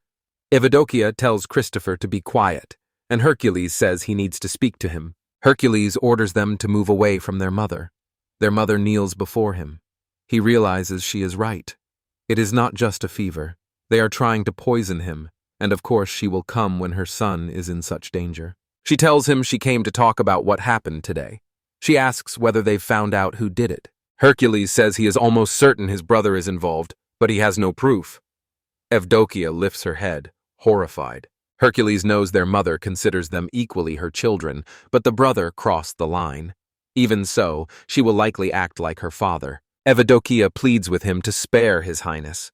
Evdokia tells Christopher to be quiet, and Hercules says he needs to speak to him. Hercules orders them to move away from their mother. Their mother kneels before him. He realizes she is right. It is not just a fever. They are trying to poison him, and of course she will come when her son is in such danger. She tells him she came to talk about what happened today. She asks whether they've found out who did it. Hercules says he is almost certain his brother is involved, but he has no proof. Evdokia lifts her head, horrified. Hercules knows their mother considers them equally her children, but the brother crossed the line. Even so, she will likely act like her father. Evdokia pleads with him to spare his highness.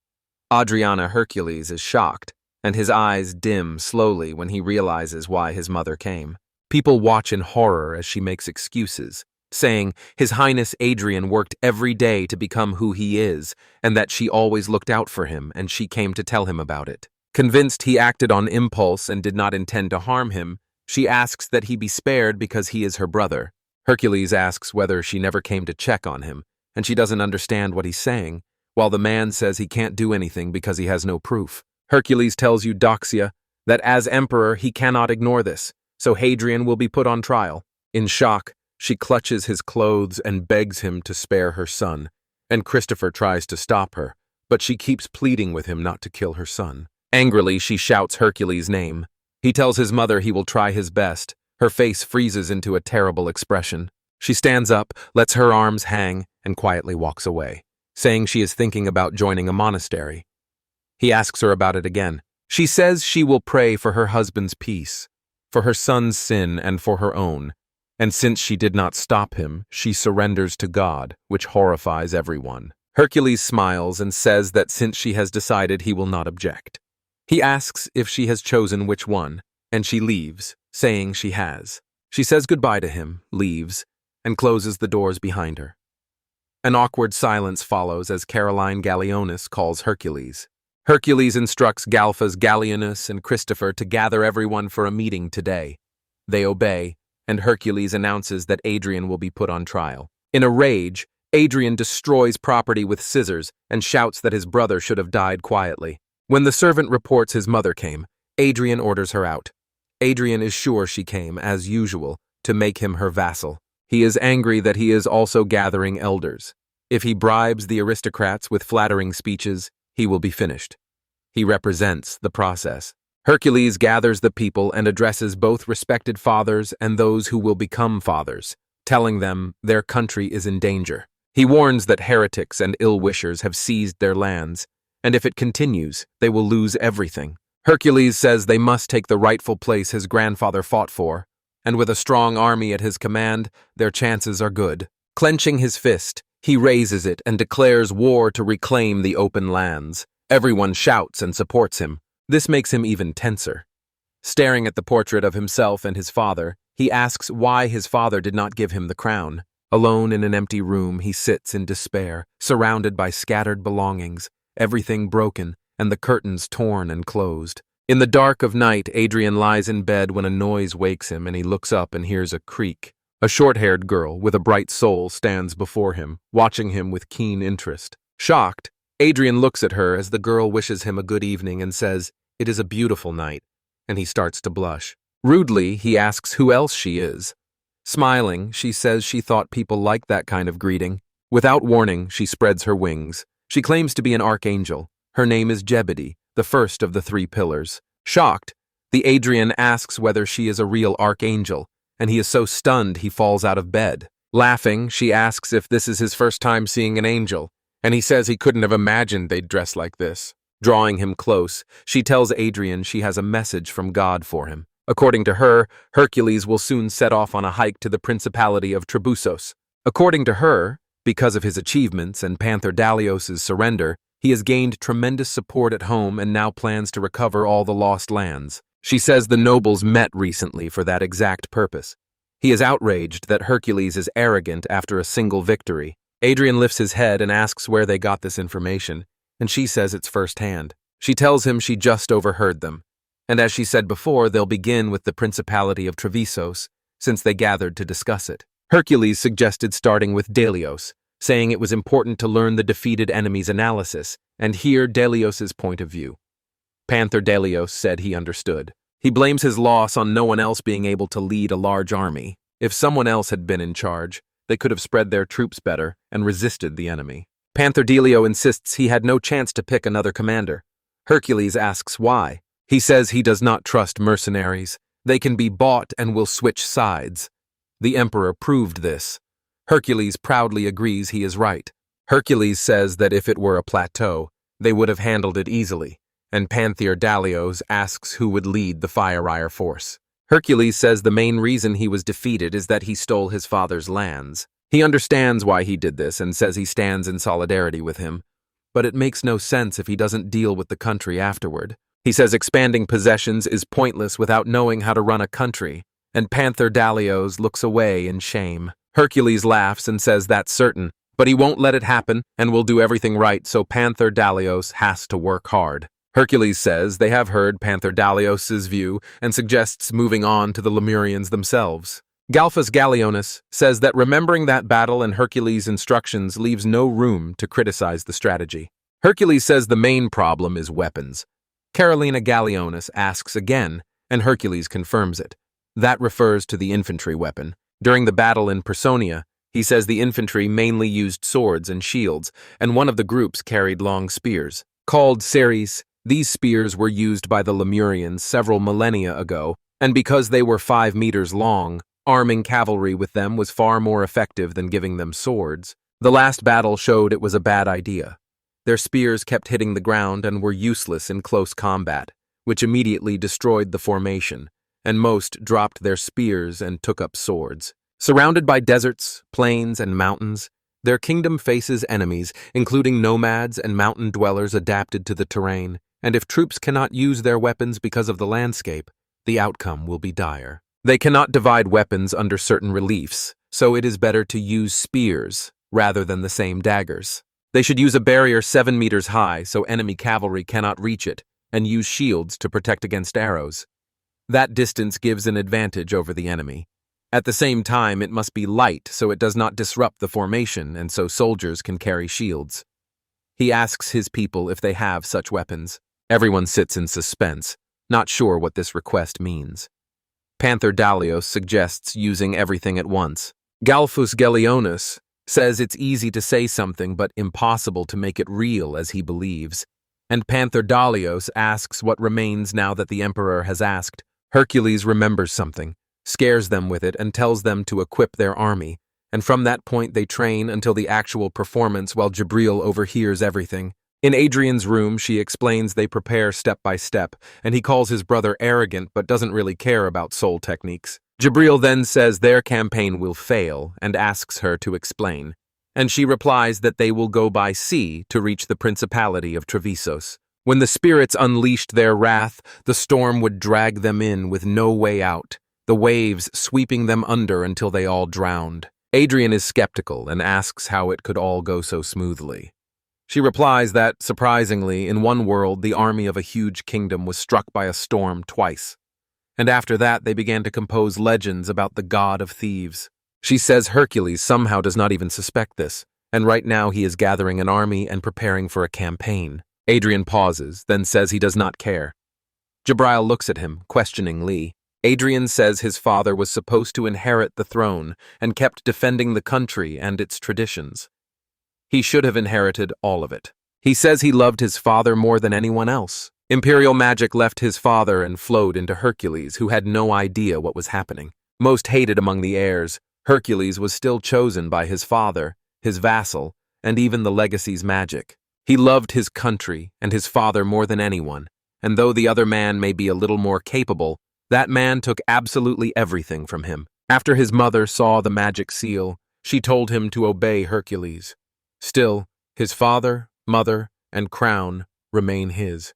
Adriana Hercules is shocked, and his eyes dim slowly when he realizes why his mother came. People watch in horror as she makes excuses, saying His Highness Adrian worked every day to become who he is, and that she always looked out for him, and she came to tell him about it. Convinced he acted on impulse and did not intend to harm him, she asks that he be spared because he is her brother. Hercules asks whether she never came to check on him, and she doesn't understand what he's saying, while the man says he can't do anything because he has no proof. Hercules tells Eudoxia that as emperor he cannot ignore this, so Hadrian will be put on trial. In shock, she clutches his clothes and begs him to spare her son, and Christopher tries to stop her, but she keeps pleading with him not to kill her son. Angrily, she shouts Hercules' name. He tells his mother he will try his best. Her face freezes into a terrible expression. She stands up, lets her arms hang, and quietly walks away, saying she is thinking about joining a monastery. He asks her about it again. She says she will pray for her husband's peace, for her son's sin and for her own, and since she did not stop him, she surrenders to God, which horrifies everyone. Hercules smiles and says that since she has decided he will not object. He asks if she has chosen which one, and she leaves, saying she has. She says goodbye to him, leaves, and closes the doors behind her. An awkward silence follows as Caroline Gallionis calls Hercules. Hercules instructs Galfas Gallienus and Christopher to gather everyone for a meeting today. They obey, and Hercules announces that Adrian will be put on trial. In a rage, Adrian destroys property with scissors and shouts that his brother should have died quietly. When the servant reports his mother came, Adrian orders her out. Adrian is sure she came, as usual, to make him her vassal. He is angry that he is also gathering elders. If he bribes the aristocrats with flattering speeches, he will be finished. He represents the process. Hercules gathers the people and addresses both respected fathers and those who will become fathers, telling them their country is in danger. He warns that heretics and ill-wishers have seized their lands, and if it continues, they will lose everything. Hercules says they must take the rightful place his grandfather fought for, and with a strong army at his command, their chances are good. Clenching his fist, he raises it and declares war to reclaim the open lands. Everyone shouts and supports him. This makes him even tenser. Staring at the portrait of himself and his father, he asks why his father did not give him the crown. Alone in an empty room, he sits in despair, surrounded by scattered belongings, everything broken, and the curtains torn and closed. In the dark of night, Adrian lies in bed when a noise wakes him and he looks up and hears a creak. A short-haired girl with a bright soul stands before him, watching him with keen interest. Shocked, Adrian looks at her as the girl wishes him a good evening and says, "It is a beautiful night," and he starts to blush. Rudely, he asks who else she is. Smiling, she says she thought people liked that kind of greeting. Without warning, she spreads her wings. She claims to be an archangel. Her name is Jebediah, the first of the 3 pillars. Shocked, the Adrian asks whether she is a real archangel, and he is so stunned he falls out of bed. Laughing, she asks if this is his first time seeing an angel, and he says he couldn't have imagined they'd dress like this. Drawing him close, she tells Adrian she has a message from God for him. According to her, Hercules will soon set off on a hike to the Principality of Trebussos. According to her, because of his achievements and Panther Dalios' surrender, he has gained tremendous support at home and now plans to recover all the lost lands. She says the nobles met recently for that exact purpose. He is outraged that Hercules is arrogant after a single victory. Adrian lifts his head and asks where they got this information, and she says it's firsthand. She tells him she just overheard them, and as she said before, they'll begin with the Principality of Trebussos, since they gathered to discuss it. Hercules suggested starting with Delios, saying it was important to learn the defeated enemy's analysis and hear Delios' point of view. Panther Delios said he understood. He blames his loss on no one else being able to lead a large army. If someone else had been in charge, they could have spread their troops better and resisted the enemy. Panther Delio insists he had no chance to pick another commander. Hercules asks why. He says he does not trust mercenaries. They can be bought and will switch sides. The emperor proved this. Hercules proudly agrees he is right. Hercules says that if it were a plateau, they would have handled it easily, and Panther Dalios asks who would lead the Fire force. Hercules says the main reason he was defeated is that he stole his father's lands. He understands why he did this and says he stands in solidarity with him, but it makes no sense if he doesn't deal with the country afterward. He says expanding possessions is pointless without knowing how to run a country, and Panther Dalios looks away in shame. Hercules laughs and says that's certain, but he won't let it happen and will do everything right, so Panther Dalios has to work hard. Hercules says they have heard Panther Dalios' view and suggests moving on to the Lemurians themselves. Galphus Gallionis says that remembering that battle and Hercules' instructions leaves no room to criticize the strategy. Hercules says the main problem is weapons. Carolina Gallionis asks again, and Hercules confirms it. That refers to the infantry weapon. During the battle in Personia, he says the infantry mainly used swords and shields, and one of the groups carried long spears. Called series, these spears were used by the Lemurians several millennia ago, and because they were 5 meters long, arming cavalry with them was far more effective than giving them swords. The last battle showed it was a bad idea. Their spears kept hitting the ground and were useless in close combat, which immediately destroyed the formation, and most dropped their spears and took up swords. Surrounded by deserts, plains, and mountains, their kingdom faces enemies, including nomads and mountain dwellers adapted to the terrain, and if troops cannot use their weapons because of the landscape, the outcome will be dire. They cannot divide weapons under certain reliefs, so it is better to use spears rather than the same daggers. They should use a barrier 7 meters high so enemy cavalry cannot reach it, and use shields to protect against arrows. That distance gives an advantage over the enemy. At the same time, it must be light so it does not disrupt the formation and so soldiers can carry shields. He asks his people if they have such weapons. Everyone sits in suspense, not sure what this request means. Panther Dalios suggests using everything at once. Galphus Gallionis says it's easy to say something but impossible to make it real as he believes. And Panther Dalios asks what remains now that the emperor has asked. Hercules remembers something, scares them with it, and tells them to equip their army, and from that point they train until the actual performance while Jibril overhears everything. In Adrian's room, she explains they prepare step by step, and he calls his brother arrogant but doesn't really care about soul techniques. Jibril then says their campaign will fail and asks her to explain, and she replies that they will go by sea to reach the Principality of Trevisos. When the spirits unleashed their wrath, the storm would drag them in with no way out, the waves sweeping them under until they all drowned. Adrian is skeptical and asks how it could all go so smoothly. She replies that, surprisingly, in one world the army of a huge kingdom was struck by a storm twice, and after that they began to compose legends about the god of thieves. She says Hercules somehow does not even suspect this, and right now he is gathering an army and preparing for a campaign. Adrian pauses, then says he does not care. Jibril looks at him, questioningly. Adrian says his father was supposed to inherit the throne and kept defending the country and its traditions. He should have inherited all of it. He says he loved his father more than anyone else. Imperial magic left his father and flowed into Hercules, who had no idea what was happening. Most hated among the heirs, Hercules was still chosen by his father, his vassal, and even the legacy's magic. He loved his country and his father more than anyone, and though the other man may be a little more capable, that man took absolutely everything from him. After his mother saw the magic seal, she told him to obey Hercules. Still, his father, mother, and crown remain his.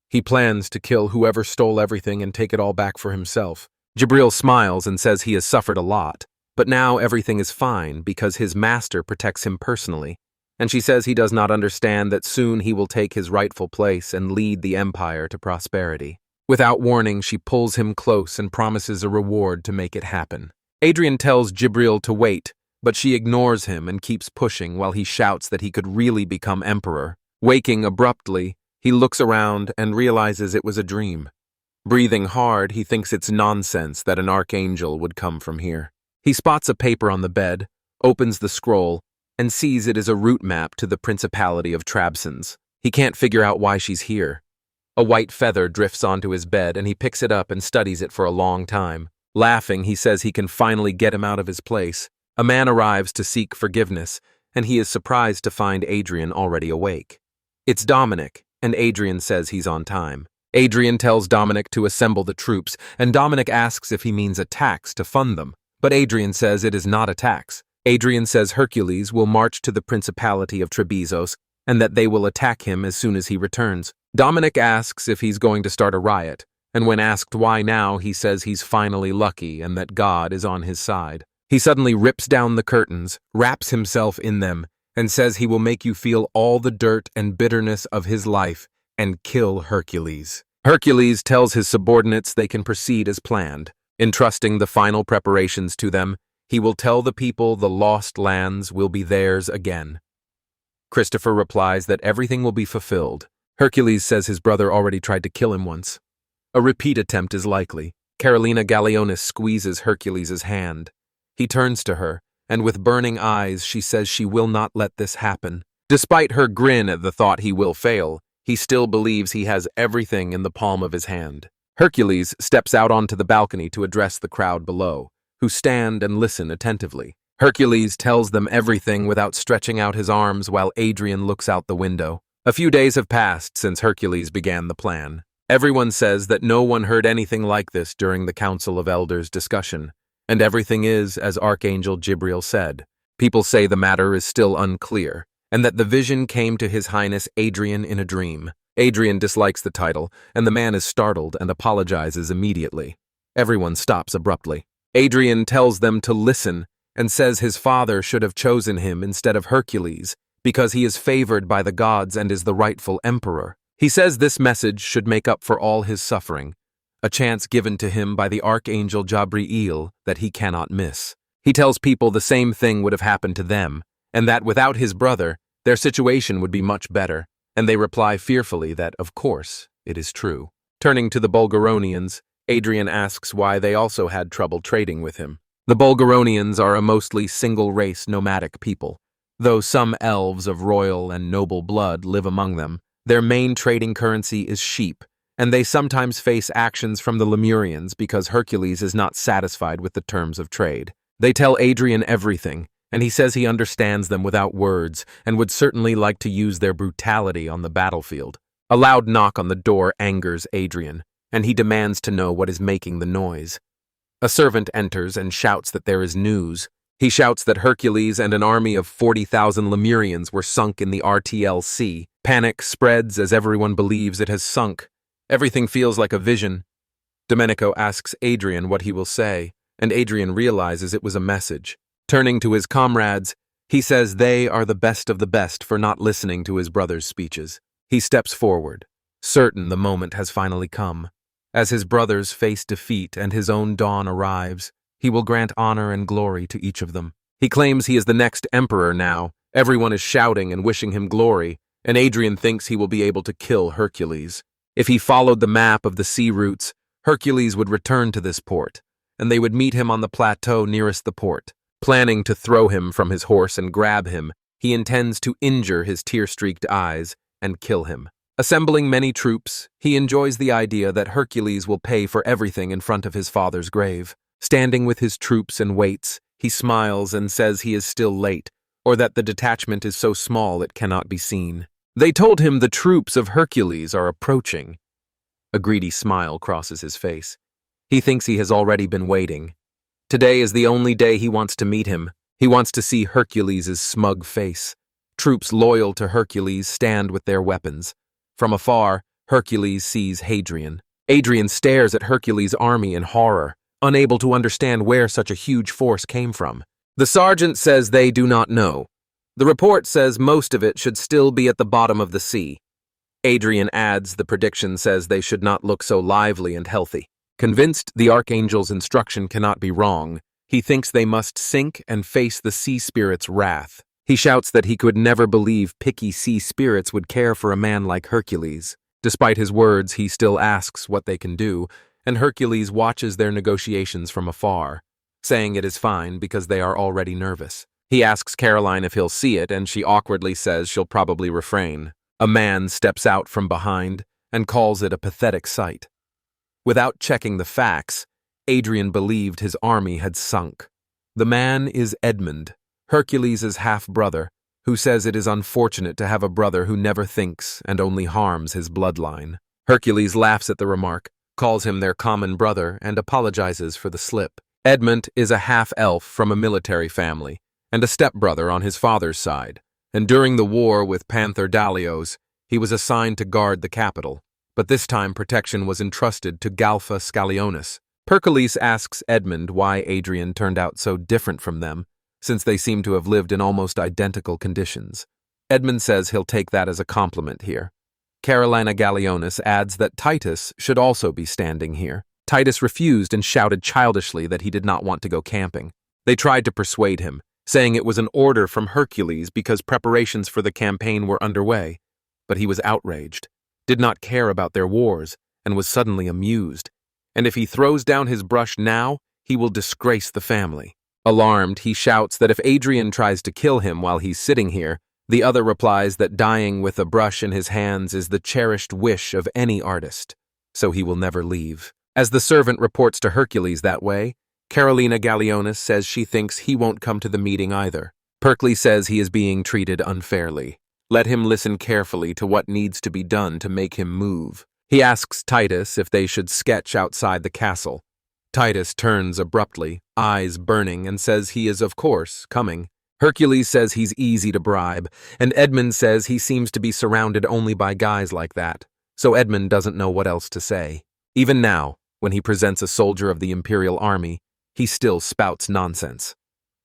He plans to kill whoever stole everything and take it all back for himself. Jibril smiles and says he has suffered a lot, but now everything is fine because his master protects him personally, and she says he does not understand that soon he will take his rightful place and lead the empire to prosperity. Without warning, she pulls him close and promises a reward to make it happen. Adrian tells Jibril to wait, but she ignores him and keeps pushing while he shouts that he could really become emperor. Waking abruptly, he looks around and realizes it was a dream. Breathing hard, he thinks it's nonsense that an archangel would come from here. He spots a paper on the bed, opens the scroll, and sees it is a route map to the Principality of Trabsons. He can't figure out why she's here. A white feather drifts onto his bed, and he picks it up and studies it for a long time. Laughing, he says he can finally get him out of his place. A man arrives to seek forgiveness, and he is surprised to find Adrian already awake. It's Dominic, and Adrian says he's on time. Adrian tells Dominic to assemble the troops, and Dominic asks if he means a tax to fund them. But Adrian says it is not a tax. Adrian says Hercules will march to the Principality of Trebizos, and that they will attack him as soon as he returns. Dominic asks if he's going to start a riot, and when asked why now, he says he's finally lucky and that God is on his side. He suddenly rips down the curtains, wraps himself in them, and says he will make you feel all the dirt and bitterness of his life and kill Hercules. Hercules tells his subordinates they can proceed as planned. Entrusting the final preparations to them, he will tell the people the lost lands will be theirs again. Christopher replies that everything will be fulfilled. Hercules says his brother already tried to kill him once. A repeat attempt is likely. Carolina Gallionis squeezes Hercules' hand. He turns to her, and with burning eyes she says she will not let this happen. Despite her grin at the thought he will fail, he still believes he has everything in the palm of his hand. Hercules steps out onto the balcony to address the crowd below, who stand and listen attentively. Hercules tells them everything without stretching out his arms while Adrian looks out the window. A few days have passed since Hercules began the plan. Everyone says that no one heard anything like this during the Council of Elders discussion, and everything is as Archangel Jibril said. People say the matter is still unclear, and that the vision came to His Highness Adrian in a dream. Adrian dislikes the title, and the man is startled and apologizes immediately. Everyone stops abruptly. Adrian tells them to listen and says his father should have chosen him instead of Hercules because he is favored by the gods and is the rightful emperor. He says this message should make up for all his suffering, a chance given to him by the Archangel Jabriel that he cannot miss. He tells people the same thing would have happened to them, and that without his brother, their situation would be much better, and they reply fearfully that, of course, it is true. Turning to the Bulgaronians, Adrian asks why they also had trouble trading with him. The Bulgaronians are a mostly single-race nomadic people. Though some elves of royal and noble blood live among them, their main trading currency is sheep, and they sometimes face actions from the Lemurians because Hercules is not satisfied with the terms of trade. They tell Adrian everything, and he says he understands them without words and would certainly like to use their brutality on the battlefield. A loud knock on the door angers Adrian, and he demands to know what is making the noise. A servant enters and shouts that there is news. He shouts that Hercules and an army of 40,000 Lemurians were sunk in the RTL Sea. Panic spreads as everyone believes it has sunk. Everything feels like a vision. Domenico asks Adrian what he will say, and Adrian realizes it was a message. Turning to his comrades, he says they are the best of the best for not listening to his brother's speeches. He steps forward, certain the moment has finally come. As his brothers face defeat and his own dawn arrives, he will grant honor and glory to each of them. He claims he is the next emperor now. Everyone is shouting and wishing him glory, and Adrian thinks he will be able to kill Hercules. If he followed the map of the sea routes, Hercules would return to this port, and they would meet him on the plateau nearest the port. Planning to throw him from his horse and grab him, he intends to injure his tear-streaked eyes and kill him. Assembling many troops, he enjoys the idea that Hercules will pay for everything in front of his father's grave. Standing with his troops and waits, he smiles and says he is still late, or that the detachment is so small it cannot be seen. They told him the troops of Hercules are approaching. A greedy smile crosses his face. He thinks he has already been waiting. Today is the only day he wants to meet him. He wants to see Hercules' smug face. Troops loyal to Hercules stand with their weapons. From afar, Hercules sees Hadrian. Adrian stares at Hercules' army in horror, unable to understand where such a huge force came from. The sergeant says they do not know. The report says most of it should still be at the bottom of the sea. Adrian adds the prediction says they should not look so lively and healthy. Convinced the Archangel's instruction cannot be wrong, he thinks they must sink and face the sea spirit's wrath. He shouts that he could never believe picky sea spirits would care for a man like Hercules. Despite his words, he still asks what they can do, and Hercules watches their negotiations from afar. saying it is fine because they are already nervous. He asks Caroline if he'll see it, and she awkwardly says she'll probably refrain. A man steps out from behind and calls it a pathetic sight. Without checking the facts, Adrian believed his army had sunk. The man is Edmund, Hercules' half-brother, who says it is unfortunate to have a brother who never thinks and only harms his bloodline. Hercules laughs at the remark, calls him their common brother, and apologizes for the slip. Edmund is a half-elf from a military family, and a stepbrother on his father's side, and during the war with Panther Dalios, he was assigned to guard the capital, but this time protection was entrusted to Galfa Scalionis. Hercules asks Edmund why Adrian turned out so different from them, since they seem to have lived in almost identical conditions. Edmund says he'll take that as a compliment here. Carolina Galionis adds that Titus should also be standing here. Titus refused and shouted childishly that he did not want to go camping. They tried to persuade him, saying it was an order from Hercules because preparations for the campaign were underway, but he was outraged, did not care about their wars, and was suddenly amused. And if he throws down his brush now, he will disgrace the family. Alarmed, he shouts that if Adrian tries to kill him while he's sitting here, the other replies that dying with a brush in his hands is the cherished wish of any artist, so he will never leave. As the servant reports to Hercules that way, Carolina Galionis says she thinks he won't come to the meeting either. Hercules says he is being treated unfairly. Let him listen carefully to what needs to be done to make him move. He asks Titus if they should sketch outside the castle. Titus turns abruptly, eyes burning, and says he is, of course, coming. Hercules says he's easy to bribe, and Edmund says he seems to be surrounded only by guys like that, so Edmund doesn't know what else to say. Even now, when he presents a soldier of the Imperial Army, he still spouts nonsense.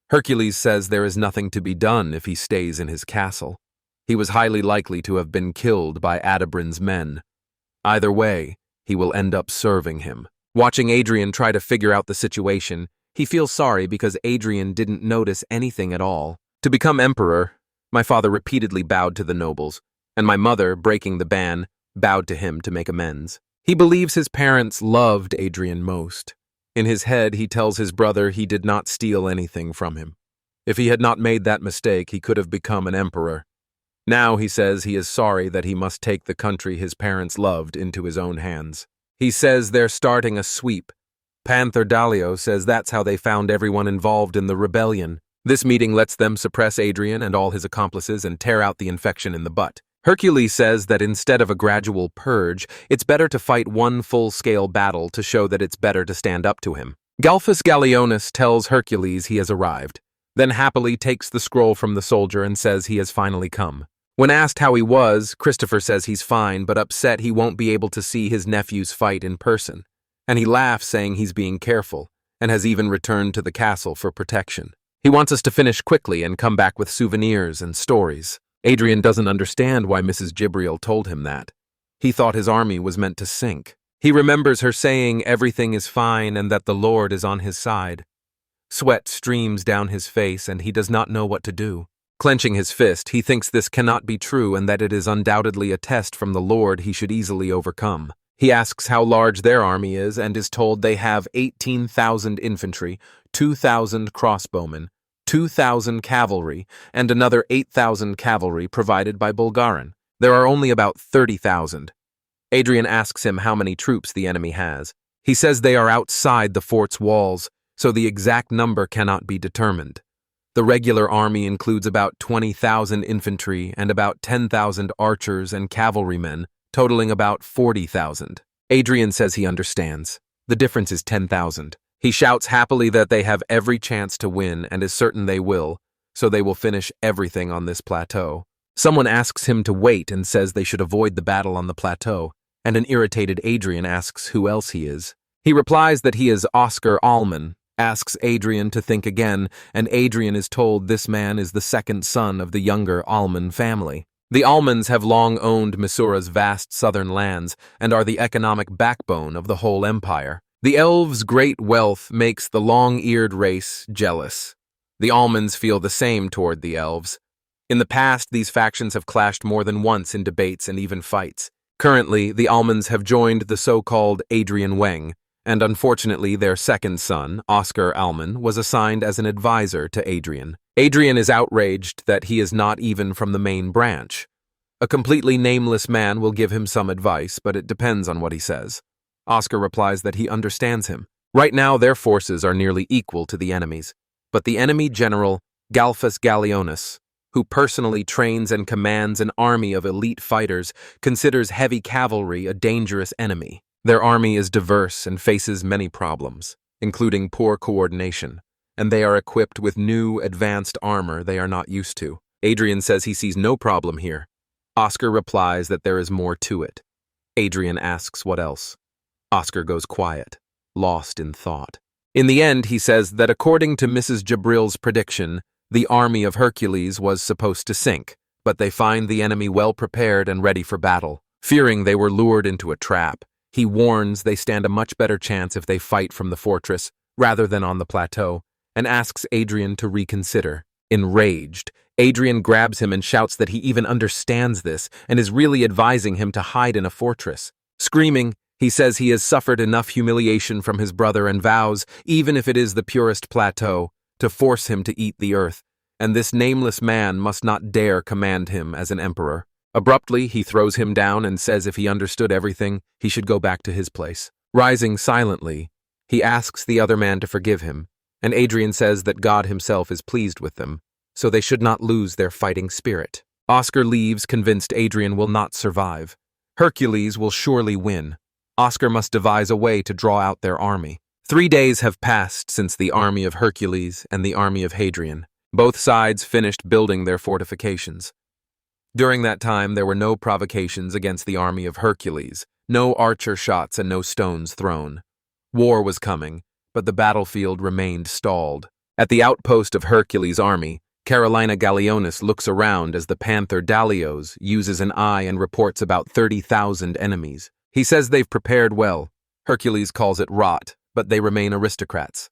Hercules says there is nothing to be done if he stays in his castle. He was highly likely to have been killed by Adabrin's men. Either way, he will end up serving him. Watching Adrian try to figure out the situation, he feels sorry because Adrian didn't notice anything at all. To become emperor, my father repeatedly bowed to the nobles, and my mother, breaking the ban, bowed to him to make amends. He believes his parents loved Adrian most. In his head, he tells his brother he did not steal anything from him. If he had not made that mistake, he could have become an emperor. Now he says he is sorry that he must take the country his parents loved into his own hands. He says they're starting a sweep. Panther Dalio says that's how they found everyone involved in the rebellion. This meeting lets them suppress Adrian and all his accomplices and tear out the infection in the butt. Hercules says that instead of a gradual purge, it's better to fight one full-scale battle to show that it's better to stand up to him. Galphus Galionis tells Hercules he has arrived, then happily takes the scroll from the soldier and says he has finally come. When asked how he was, Christopher says he's fine but upset he won't be able to see his nephews fight in person, and he laughs saying he's being careful and has even returned to the castle for protection. He wants us to finish quickly and come back with souvenirs and stories. Adrian doesn't understand why Mrs. Gibriel told him that. He thought his army was meant to sink. He remembers her saying everything is fine and that the Lord is on his side. Sweat streams down his face and he does not know what to do. Clenching his fist, he thinks this cannot be true and that it is undoubtedly a test from the Lord he should easily overcome. He asks how large their army is and is told they have 18,000 infantry, 2,000 crossbowmen, 2,000 cavalry, and another 8,000 cavalry provided by Bulgarin. There are only about 30,000. Adrian asks him how many troops the enemy has. He says they are outside the fort's walls, so the exact number cannot be determined. The regular army includes about 20,000 infantry and about 10,000 archers and cavalrymen, totaling about 40,000. Adrian says he understands. The difference is 10,000. He shouts happily that they have every chance to win and is certain they will, so they will finish everything on this plateau. Someone asks him to wait and says they should avoid the battle on the plateau, and an irritated Adrian asks who else he is. He replies that he is Oscar Allman, asks Adrian to think again, and Adrian is told this man is the second son of the younger Allman family. The Allmans have long owned Missoura's vast southern lands and are the economic backbone of the whole empire. The elves' great wealth makes the long-eared race jealous. The Allmans feel the same toward the elves. In the past, these factions have clashed more than once in debates and even fights. Currently, the Allmans have joined the so-called Adrian Weng, and unfortunately their second son, Oscar Alman, was assigned as an advisor to Adrian. Adrian is outraged that he is not even from the main branch. A completely nameless man will give him some advice, but it depends on what he says. Oscar replies that he understands him. Right now their forces are nearly equal to the enemy's, but the enemy general, Galphus Galleonus, who personally trains and commands an army of elite fighters, considers heavy cavalry a dangerous enemy. Their army is diverse and faces many problems, including poor coordination, and they are equipped with new, advanced armor they are not used to. Adrian says he sees no problem here. Oscar replies that there is more to it. Adrian asks what else. Oscar goes quiet, lost in thought. In the end, he says that according to Mrs. Jabril's prediction, the army of Hercules was supposed to sink, but they find the enemy well prepared and ready for battle. Fearing they were lured into a trap, he warns they stand a much better chance if they fight from the fortress rather than on the plateau, and asks Adrian to reconsider. Enraged, Adrian grabs him and shouts that he even understands this and is really advising him to hide in a fortress. Screaming, he says he has suffered enough humiliation from his brother and vows, even if it is the purest plateau, to force him to eat the earth, and this nameless man must not dare command him as an emperor. Abruptly, he throws him down and says if he understood everything, he should go back to his place. Rising silently, he asks the other man to forgive him, and Adrian says that God himself is pleased with them, so they should not lose their fighting spirit. Oscar leaves, convinced Adrian will not survive. Hercules will surely win. Oscar must devise a way to draw out their army. 3 days have passed since the army of Hercules and the army of Hadrian. Both sides finished building their fortifications. During that time, there were no provocations against the army of Hercules, no archer shots and no stones thrown. War was coming, but the battlefield remained stalled. At the outpost of Hercules' army, Carolina Galleonus looks around as the panther Dalios uses an eye and reports about 30,000 enemies. He says they've prepared well. Hercules calls it rot, but they remain aristocrats.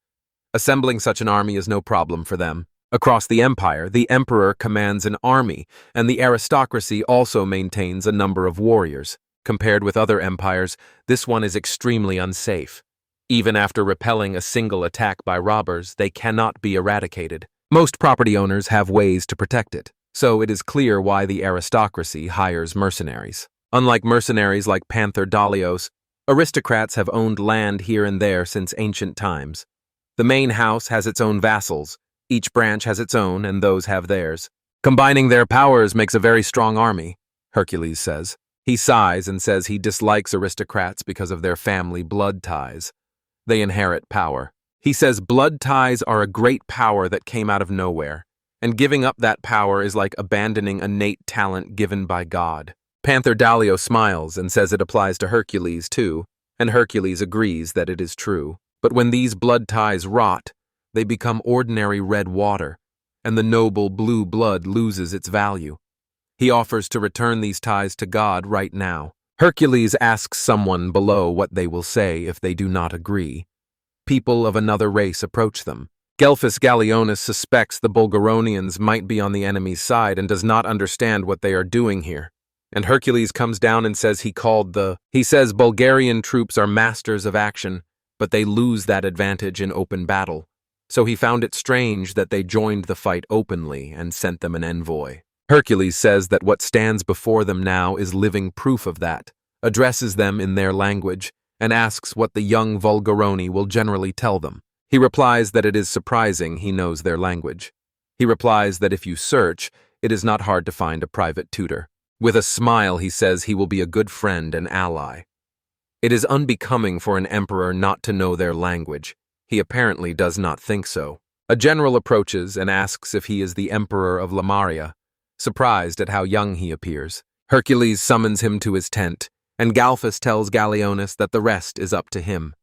Assembling such an army is no problem for them. Across the empire, the emperor commands an army, and the aristocracy also maintains a number of warriors. Compared with other empires, this one is extremely unsafe. Even after repelling a single attack by robbers, they cannot be eradicated. Most property owners have ways to protect it, so it is clear why the aristocracy hires mercenaries. Unlike mercenaries like Panther Dalios, aristocrats have owned land here and there since ancient times. The main house has its own vassals. Each branch has its own, and those have theirs. Combining their powers makes a very strong army, Hercules says. He sighs and says he dislikes aristocrats because of their family blood ties. They inherit power. He says blood ties are a great power that came out of nowhere, and giving up that power is like abandoning innate talent given by God. Panther Dalio smiles and says it applies to Hercules too, and Hercules agrees that it is true. But when these blood ties rot, they become ordinary red water, and the noble blue blood loses its value. He offers to return these ties to God right now. Hercules asks someone below what they will say if they do not agree. People of another race approach them. Galphus Galleonus suspects the Bulgaronians might be on the enemy's side and does not understand what they are doing here. And Hercules comes down and says he says Bulgarian troops are masters of action, but they lose that advantage in open battle. So he found it strange that they joined the fight openly and sent them an envoy. Hercules says that what stands before them now is living proof of that, addresses them in their language, and asks what the young Vulgaroni will generally tell them. He replies that it is surprising he knows their language. He replies that if you search, it is not hard to find a private tutor. With a smile, he says he will be a good friend and ally. It is unbecoming for an emperor not to know their language. He apparently does not think so. A general approaches and asks if he is the emperor of Lamaria, surprised at how young he appears. Hercules summons him to his tent, and Galphus tells Galleonus that the rest is up to him.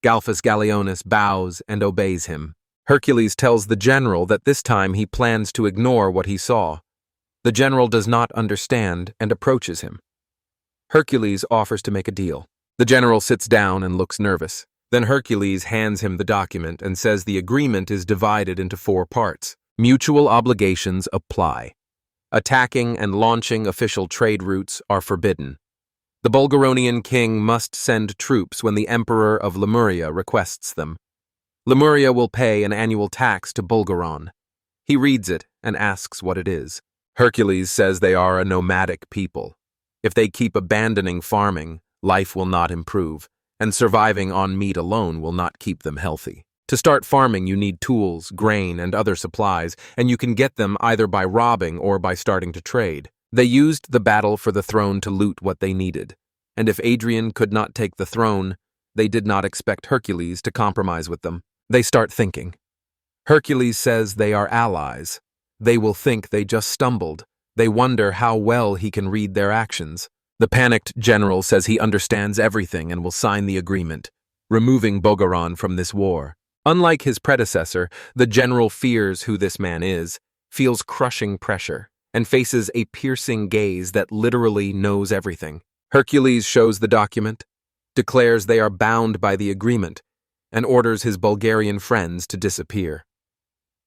Galphus Galleonus bows and obeys him. Hercules tells the general that this time he plans to ignore what he saw. The general does not understand and approaches him. Hercules offers to make a deal. The general sits down and looks nervous. Then Hercules hands him the document and says the agreement is divided into 4 parts. Mutual obligations apply. Attacking and launching official trade routes are forbidden. The Bulgaronian king must send troops when the emperor of Lemuria requests them. Lemuria will pay an annual tax to Bulgaron. He reads it and asks what it is. Hercules says they are a nomadic people. If they keep abandoning farming, life will not improve, and surviving on meat alone will not keep them healthy. To start farming, you need tools, grain, and other supplies, and you can get them either by robbing or by starting to trade. They used the battle for the throne to loot what they needed, and if Adrian could not take the throne, they did not expect Hercules to compromise with them. They start thinking. Hercules says they are allies. They will think they just stumbled. They wonder how well he can read their actions. The panicked general says he understands everything and will sign the agreement, removing Bulgaron from this war. Unlike his predecessor, the general fears who this man is, feels crushing pressure, and faces a piercing gaze that literally knows everything. Hercules shows the document, declares they are bound by the agreement, and orders his Bulgarian friends to disappear.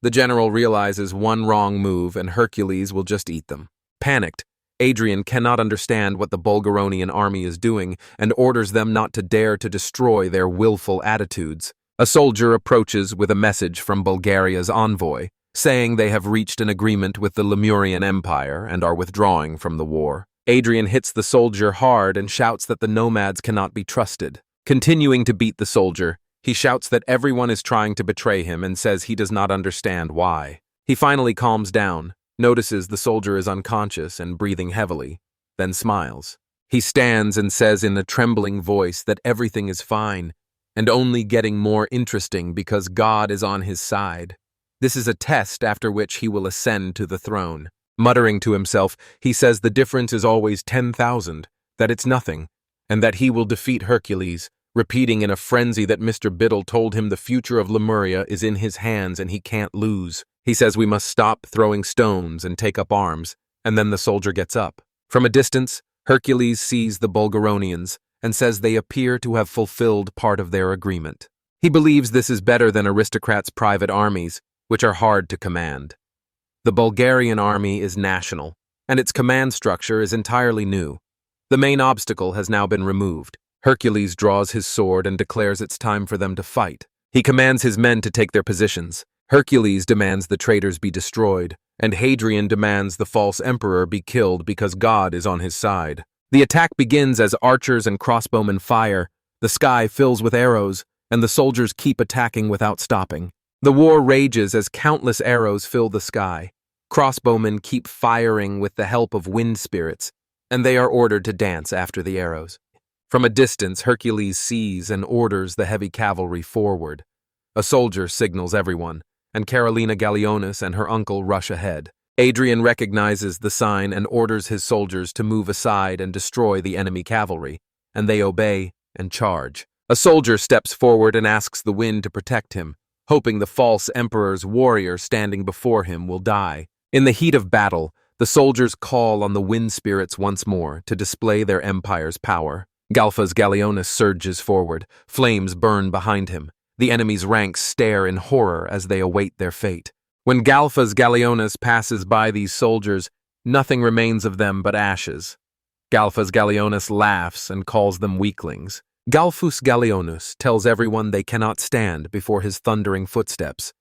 The general realizes one wrong move and Hercules will just eat them. Panicked, Adrian cannot understand what the Bulgaronian army is doing and orders them not to dare to destroy their willful attitudes. A soldier approaches with a message from Bulgaria's envoy, saying they have reached an agreement with the Lemurian Empire and are withdrawing from the war. Adrian hits the soldier hard and shouts that the nomads cannot be trusted. Continuing to beat the soldier, he shouts that everyone is trying to betray him and says he does not understand why. He finally calms down, notices the soldier is unconscious and breathing heavily, then smiles. He stands and says in a trembling voice that everything is fine, and only getting more interesting because God is on his side. This is a test after which he will ascend to the throne. Muttering to himself, he says the difference is always 10,000, that it's nothing, and that he will defeat Hercules, repeating in a frenzy that Mr. Biddle told him the future of Lemuria is in his hands and he can't lose. He says we must stop throwing stones and take up arms, and then the soldier gets up. From a distance, Hercules sees the Bulgaronians and says they appear to have fulfilled part of their agreement. He believes this is better than aristocrats' private armies, which are hard to command. The Bulgarian army is national, and its command structure is entirely new. The main obstacle has now been removed. Hercules draws his sword and declares it's time for them to fight. He commands his men to take their positions. Hercules demands the traitors be destroyed, and Hadrian demands the false emperor be killed because God is on his side. The attack begins as archers and crossbowmen fire, the sky fills with arrows, and the soldiers keep attacking without stopping. The war rages as countless arrows fill the sky. Crossbowmen keep firing with the help of wind spirits, and they are ordered to dance after the arrows. From a distance, Hercules sees and orders the heavy cavalry forward. A soldier signals everyone, and Carolina Gallionis and her uncle rush ahead. Adrian recognizes the sign and orders his soldiers to move aside and destroy the enemy cavalry, and they obey and charge. A soldier steps forward and asks the wind to protect him, hoping the false emperor's warrior standing before him will die. In the heat of battle, the soldiers call on the wind spirits once more to display their empire's power. Galfas Gallionis surges forward, flames burn behind him. The enemy's ranks stare in horror as they await their fate. When Galfas Gallionis passes by these soldiers, nothing remains of them but ashes. Galfas Gallionis laughs and calls them weaklings. Galfus Gallionus tells everyone they cannot stand before his thundering footsteps.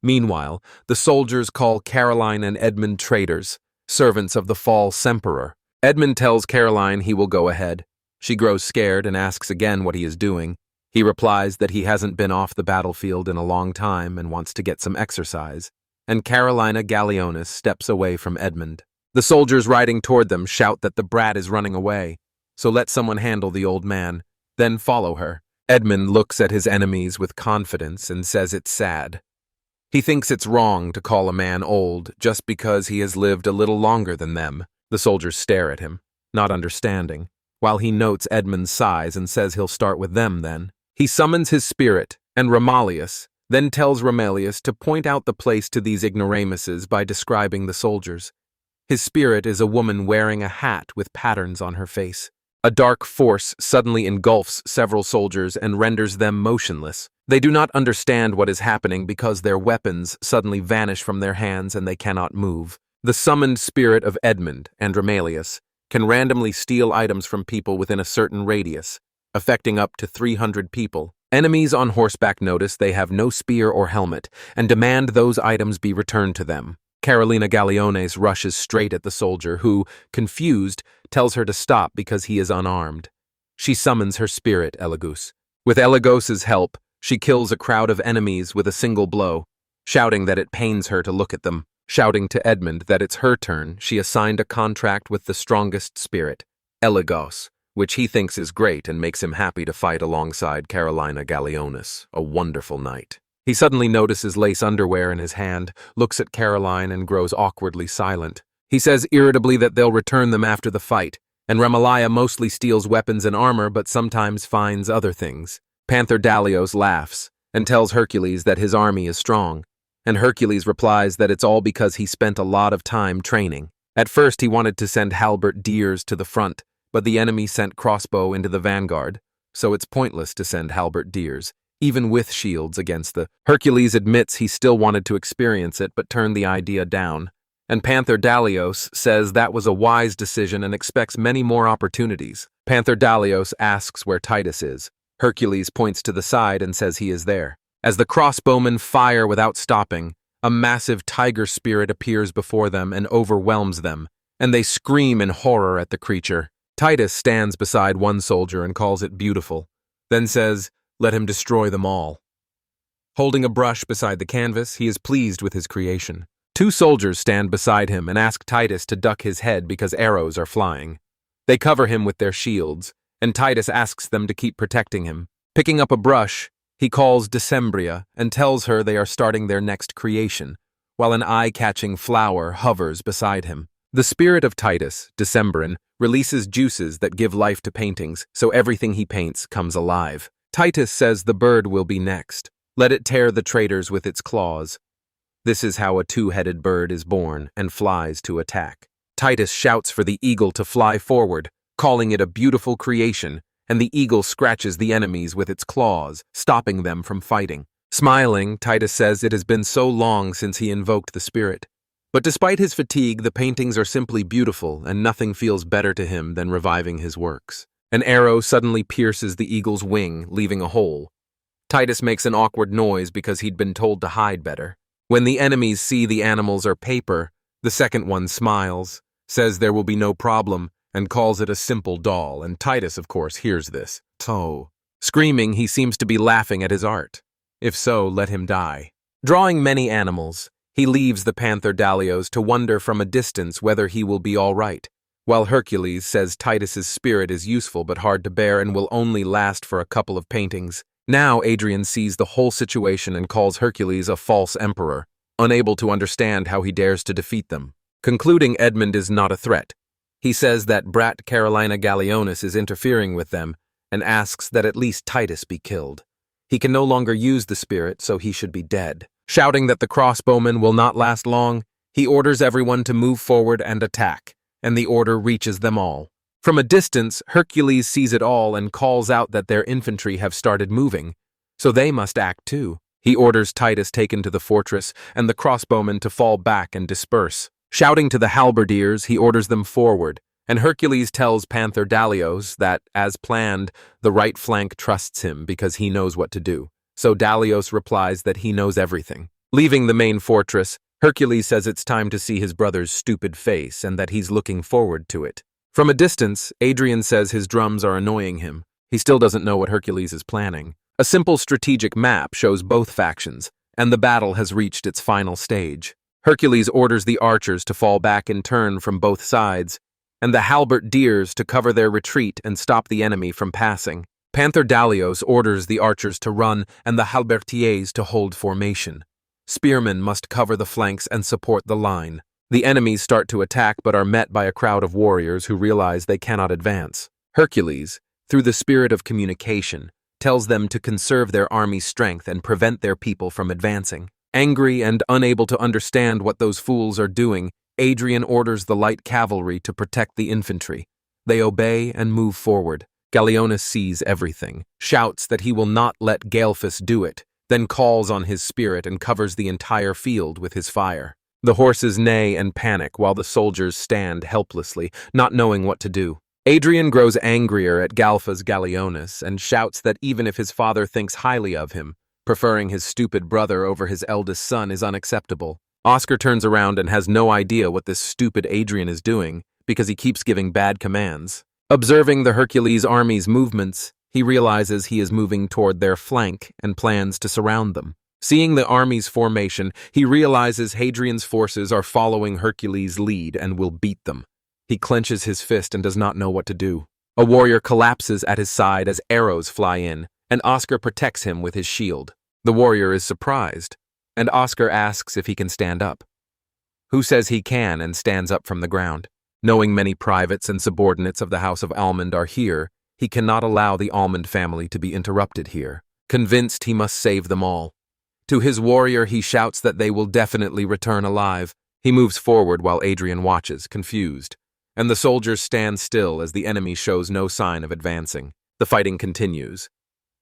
Meanwhile, the soldiers call Caroline and Edmund traitors, servants of the false emperor. Edmund tells Caroline he will go ahead. She grows scared and asks again what he is doing. He replies that he hasn't been off the battlefield in a long time and wants to get some exercise, and Carolina Gallionis steps away from Edmund. The soldiers riding toward them shout that the brat is running away, so let someone handle the old man, then follow her. Edmund looks at his enemies with confidence and says it's sad. He thinks it's wrong to call a man old just because he has lived a little longer than them. The soldiers stare at him, not understanding, while he notes Edmund's size and says he'll start with them then. He summons his spirit, and Romalius then tells Romelius to point out the place to these ignoramuses by describing the soldiers. His spirit is a woman wearing a hat with patterns on her face. A dark force suddenly engulfs several soldiers and renders them motionless. They do not understand what is happening because their weapons suddenly vanish from their hands and they cannot move. The summoned spirit of Edmund and Romelius can randomly steal items from people within a certain radius, affecting up to 300 people. Enemies on horseback notice they have no spear or helmet and demand those items be returned to them. Carolina Galeones rushes straight at the soldier who, confused, tells her to stop because he is unarmed. She summons her spirit, Eligos. With Eligos's help, she kills a crowd of enemies with a single blow, shouting that it pains her to look at them. Shouting to Edmund that it's her turn, she assigned a contract with the strongest spirit, Eligos, which he thinks is great and makes him happy to fight alongside Carolina Galeones, a wonderful knight. He suddenly notices lace underwear in his hand, looks at Caroline and grows awkwardly silent. He says irritably that they'll return them after the fight, and Remaliah mostly steals weapons and armor but sometimes finds other things. Panther Dalios laughs and tells Hercules that his army is strong, and Hercules replies that it's all because he spent a lot of time training. At first he wanted to send Halbert Deers to the front, but the enemy sent Crossbow into the vanguard, so it's pointless to send Halbert Deers, even with shields against the... Hercules admits he still wanted to experience it but turned the idea down, and Panther Dalios says that was a wise decision and expects many more opportunities. Panther Dalios asks where Titus is. Hercules points to the side and says he is there. As the crossbowmen fire without stopping, a massive tiger spirit appears before them and overwhelms them, and they scream in horror at the creature. Titus stands beside one soldier and calls it beautiful, then says, "Let him destroy them all." Holding a brush beside the canvas, he is pleased with his creation. Two soldiers stand beside him and ask Titus to duck his head because arrows are flying. They cover him with their shields, and Titus asks them to keep protecting him. Picking up a brush, he calls Decembria and tells her they are starting their next creation, while an eye-catching flower hovers beside him. The spirit of Titus, Decembrin, releases juices that give life to paintings, so everything he paints comes alive. Titus says the bird will be next. Let it tear the traitors with its claws. This is how a two-headed bird is born and flies to attack. Titus shouts for the eagle to fly forward, calling it a beautiful creation, and the eagle scratches the enemies with its claws, stopping them from fighting. Smiling, Titus says it has been so long since he invoked the spirit. But despite his fatigue, the paintings are simply beautiful, and nothing feels better to him than reviving his works. An arrow suddenly pierces the eagle's wing, leaving a hole. Titus makes an awkward noise because he'd been told to hide better. When the enemies see the animals are paper, the second one smiles, says there will be no problem, and calls it a simple doll, and Titus, of course, hears this. So, screaming, he seems to be laughing at his art. If so, let him die. Drawing many animals, he leaves the Panther Dalios to wonder from a distance whether he will be all right, while Hercules says Titus's spirit is useful but hard to bear and will only last for a couple of paintings. Now Adrian sees the whole situation and calls Hercules a false emperor, unable to understand how he dares to defeat them. Concluding Edmund is not a threat, he says that brat Carolina Galeones is interfering with them and asks that at least Titus be killed. He can no longer use the spirit, so he should be dead. Shouting that the crossbowmen will not last long, he orders everyone to move forward and attack, and the order reaches them all. From a distance, Hercules sees it all and calls out that their infantry have started moving, so they must act too. He orders Titus taken to the fortress and the crossbowmen to fall back and disperse. Shouting to the halberdiers, he orders them forward, and Hercules tells Panther Dalios that, as planned, the right flank trusts him because he knows what to do. So Dalios replies that he knows everything. Leaving the main fortress, Hercules says it's time to see his brother's stupid face and that he's looking forward to it. From a distance, Adrian says his drums are annoying him. He still doesn't know what Hercules is planning. A simple strategic map shows both factions, and the battle has reached its final stage. Hercules orders the archers to fall back in turn from both sides, and the halberdiers to cover their retreat and stop the enemy from passing. Panther Dalios orders the archers to run and the halberdiers to hold formation. Spearmen must cover the flanks and support the line. The enemies start to attack but are met by a crowd of warriors who realize they cannot advance. Hercules, through the spirit of communication, tells them to conserve their army's strength and prevent their people from advancing. Angry and unable to understand what those fools are doing, Adrian orders the light cavalry to protect the infantry. They obey and move forward. Galeones sees everything, shouts that he will not let Galefus do it, then calls on his spirit and covers the entire field with his fire. The horses neigh and panic while the soldiers stand helplessly, not knowing what to do. Adrian grows angrier at Galfas Galleonis and shouts that even if his father thinks highly of him, preferring his stupid brother over his eldest son is unacceptable. Oscar turns around and has no idea what this stupid Adrian is doing because he keeps giving bad commands. Observing the Hercules army's movements, he realizes he is moving toward their flank and plans to surround them. Seeing the army's formation, he realizes Hadrian's forces are following Hercules' lead and will beat them. He clenches his fist and does not know what to do. A warrior collapses at his side as arrows fly in, and Oscar protects him with his shield. The warrior is surprised, and Oscar asks if he can stand up. Who says he can and stands up from the ground? Knowing many privates and subordinates of the House of Almond are here, he cannot allow the Almond family to be interrupted here. Convinced he must save them all. To his warrior, he shouts that they will definitely return alive. He moves forward while Adrian watches, confused, and the soldiers stand still as the enemy shows no sign of advancing. The fighting continues.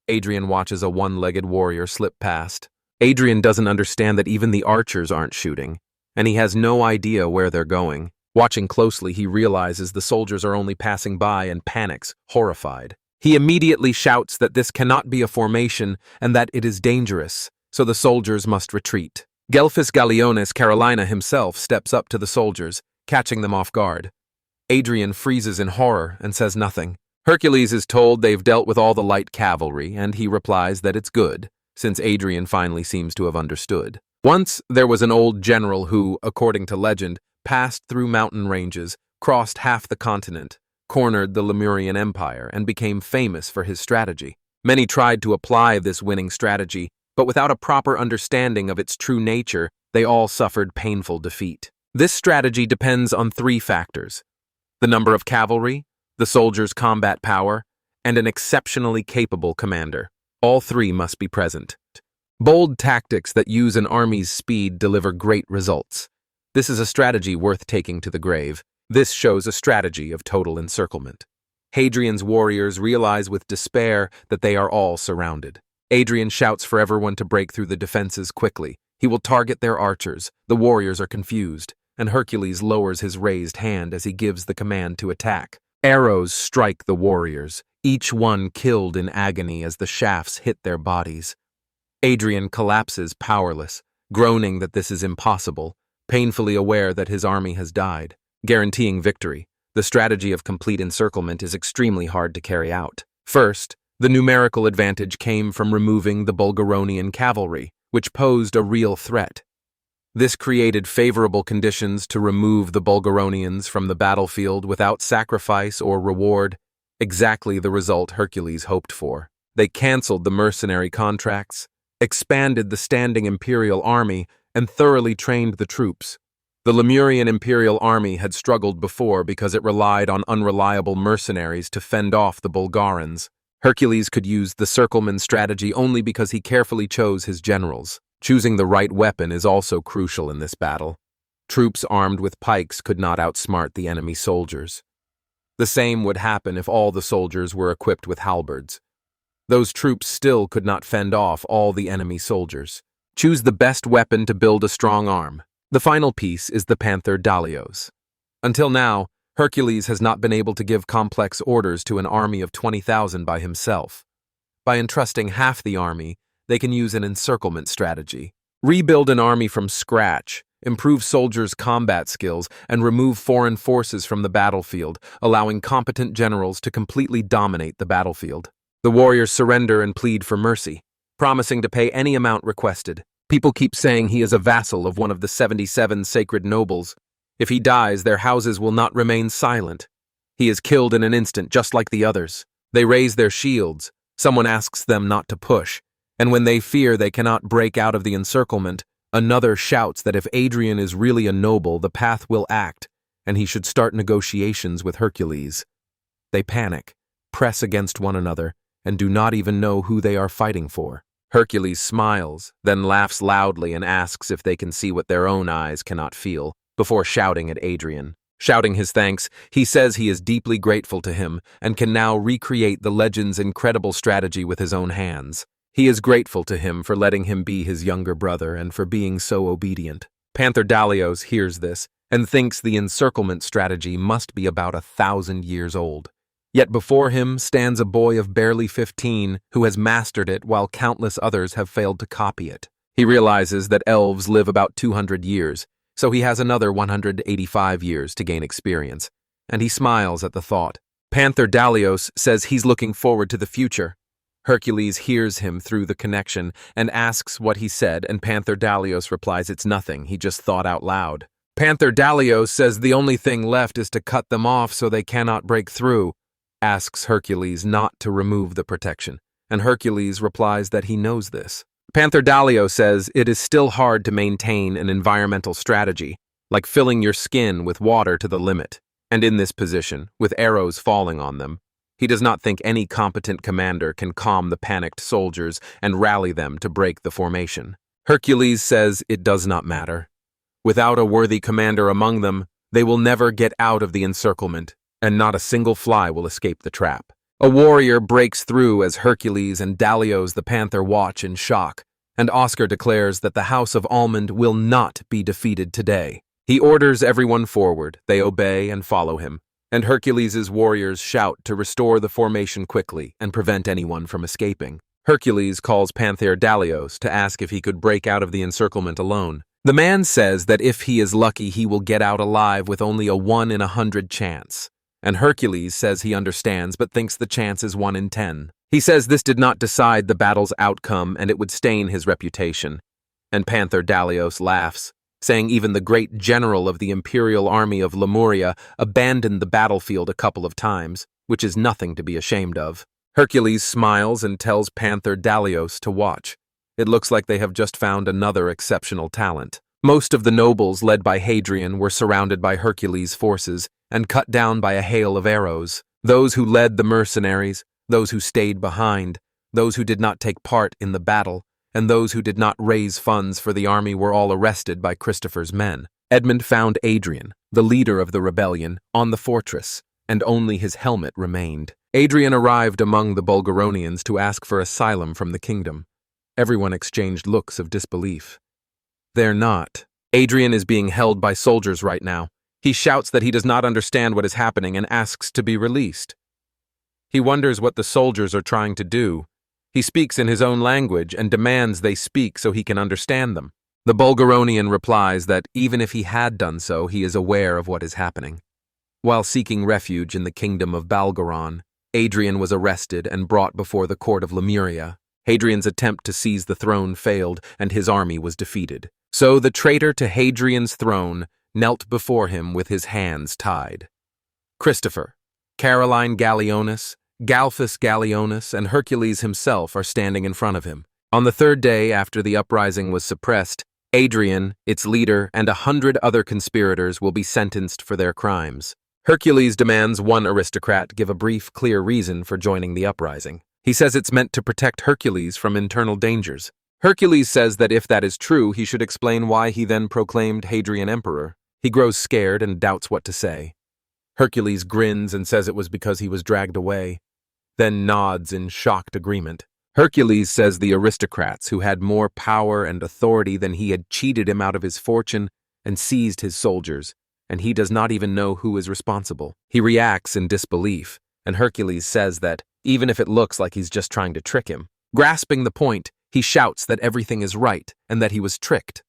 Adrian watches a one-legged warrior slip past. Adrian doesn't understand that even the archers aren't shooting, and he has no idea where they're going. Watching closely, he realizes the soldiers are only passing by and panics, horrified. He immediately shouts that this cannot be a formation and that it is dangerous, so the soldiers must retreat. Gelphus Galleonis Carolina himself steps up to the soldiers, catching them off guard. Adrian freezes in horror and says nothing. Hercules is told they've dealt with all the light cavalry, and he replies that it's good, since Adrian finally seems to have understood. Once there was an old general who, according to legend, passed through mountain ranges, crossed half the continent, cornered the Lemurian Empire, and became famous for his strategy. Many tried to apply this winning strategy, but without a proper understanding of its true nature, they all suffered painful defeat. This strategy depends on three factors: the number of cavalry, the soldiers' combat power, and an exceptionally capable commander. All three must be present. Bold tactics that use an army's speed deliver great results. This is a strategy worth taking to the grave. This shows a strategy of total encirclement. Hadrian's warriors realize with despair that they are all surrounded. Adrian shouts for everyone to break through the defenses quickly. He will target their archers. The warriors are confused, and Hercules lowers his raised hand as he gives the command to attack. Arrows strike the warriors, each one killed in agony as the shafts hit their bodies. Adrian collapses powerless, groaning that this is impossible, painfully aware that his army has died. Guaranteeing victory, the strategy of complete encirclement is extremely hard to carry out. First, the numerical advantage came from removing the Bulgaronian cavalry, which posed a real threat. This created favorable conditions to remove the Bulgaronians from the battlefield without sacrifice or reward, exactly the result Hercules hoped for. They canceled the mercenary contracts, expanded the standing imperial army, and thoroughly trained the troops. The Lemurian imperial army had struggled before because it relied on unreliable mercenaries to fend off the Bulgarians. Hercules could use the circleman strategy only because he carefully chose his generals. Choosing the right weapon is also crucial in this battle. Troops armed with pikes could not outsmart the enemy soldiers. The same would happen if all the soldiers were equipped with halberds. Those troops still could not fend off all the enemy soldiers. Choose the best weapon to build a strong arm. The final piece is the panther Dalios. Until now, Hercules has not been able to give complex orders to an army of 20,000 by himself. By entrusting half the army, they can use an encirclement strategy. Rebuild an army from scratch, improve soldiers' combat skills, and remove foreign forces from the battlefield, allowing competent generals to completely dominate the battlefield. The warriors surrender and plead for mercy, promising to pay any amount requested. People keep saying he is a vassal of one of the 77 sacred nobles. If he dies, their houses will not remain silent. He is killed in an instant, just like the others. They raise their shields. Someone asks them not to push. And when they fear they cannot break out of the encirclement, another shouts that if Adrian is really a noble, the path will act, and he should start negotiations with Hercules. They panic, press against one another, and do not even know who they are fighting for. Hercules smiles, then laughs loudly and asks if they can see what their own eyes cannot feel, before shouting at Adrian. Shouting his thanks, he says he is deeply grateful to him and can now recreate the legend's incredible strategy with his own hands. He is grateful to him for letting him be his younger brother and for being so obedient. Panther Dalios hears this and thinks the encirclement strategy must be about 1,000 years old. Yet before him stands a boy of barely 15 who has mastered it while countless others have failed to copy it. He realizes that elves live about 200 years, so he has another 185 years to gain experience, and he smiles at the thought. Panther Dalios says he's looking forward to the future. Hercules hears him through the connection and asks what he said, and Panther Dalios replies it's nothing, he just thought out loud. Panther Dalios says the only thing left is to cut them off so they cannot break through, asks Hercules not to remove the protection, and Hercules replies that he knows this. Panther Dalios says it is still hard to maintain an environmental strategy, like filling your skin with water to the limit, and in this position, with arrows falling on them. He does not think any competent commander can calm the panicked soldiers and rally them to break the formation. Hercules says it does not matter. Without a worthy commander among them, they will never get out of the encirclement, and not a single fly will escape the trap. A warrior breaks through as Hercules and Dalios the panther watch in shock, and Oscar declares that the House of Almond will not be defeated today. He orders everyone forward, they obey and follow him, and Hercules' warriors shout to restore the formation quickly and prevent anyone from escaping. Hercules calls Panther Dalios to ask if he could break out of the encirclement alone. The man says that if he is lucky he will get out alive with only a 1 in 100 chance. And Hercules says he understands but thinks the chance is 1 in 10. He says this did not decide the battle's outcome and it would stain his reputation. And Panther Dalios laughs, saying even the great general of the imperial army of Lemuria abandoned the battlefield a couple of times, which is nothing to be ashamed of. Hercules smiles and tells Panther Dalios to watch. It looks like they have just found another exceptional talent. Most of the nobles led by Hadrian were surrounded by Hercules' forces and cut down by a hail of arrows. Those who led the mercenaries, those who stayed behind, those who did not take part in the battle, and those who did not raise funds for the army were all arrested by Christopher's men. Edmund found Adrian, the leader of the rebellion, on the fortress, and only his helmet remained. Adrian arrived among the Bulgaronians to ask for asylum from the kingdom. Everyone exchanged looks of disbelief. They're not. Adrian is being held by soldiers right now. He shouts that he does not understand what is happening and asks to be released. He wonders what the soldiers are trying to do. He speaks in his own language and demands they speak so he can understand them. The Bulgaronian replies that even if he had done so, he is aware of what is happening. While seeking refuge in the kingdom of Balgaron, Adrian was arrested and brought before the court of Lemuria. Hadrian's attempt to seize the throne failed, and his army was defeated. So the traitor to Hadrian's throne knelt before him with his hands tied. Christopher, Caroline Gallionis, Galphus Gallionis, and Hercules himself are standing in front of him. On the third day after the uprising was suppressed, Adrian, its leader, and 100 other conspirators will be sentenced for their crimes. Hercules demands one aristocrat give a brief, clear reason for joining the uprising. He says it's meant to protect Hercules from internal dangers. Hercules says that if that is true, he should explain why he then proclaimed Hadrian emperor. He grows scared and doubts what to say. Hercules grins and says it was because he was dragged away, then nods in shocked agreement. Hercules says the aristocrats who had more power and authority than he had cheated him out of his fortune and seized his soldiers, and he does not even know who is responsible. He reacts in disbelief, and Hercules says that even if it looks like he's just trying to trick him. Grasping the point, he shouts that everything is right and that he was tricked.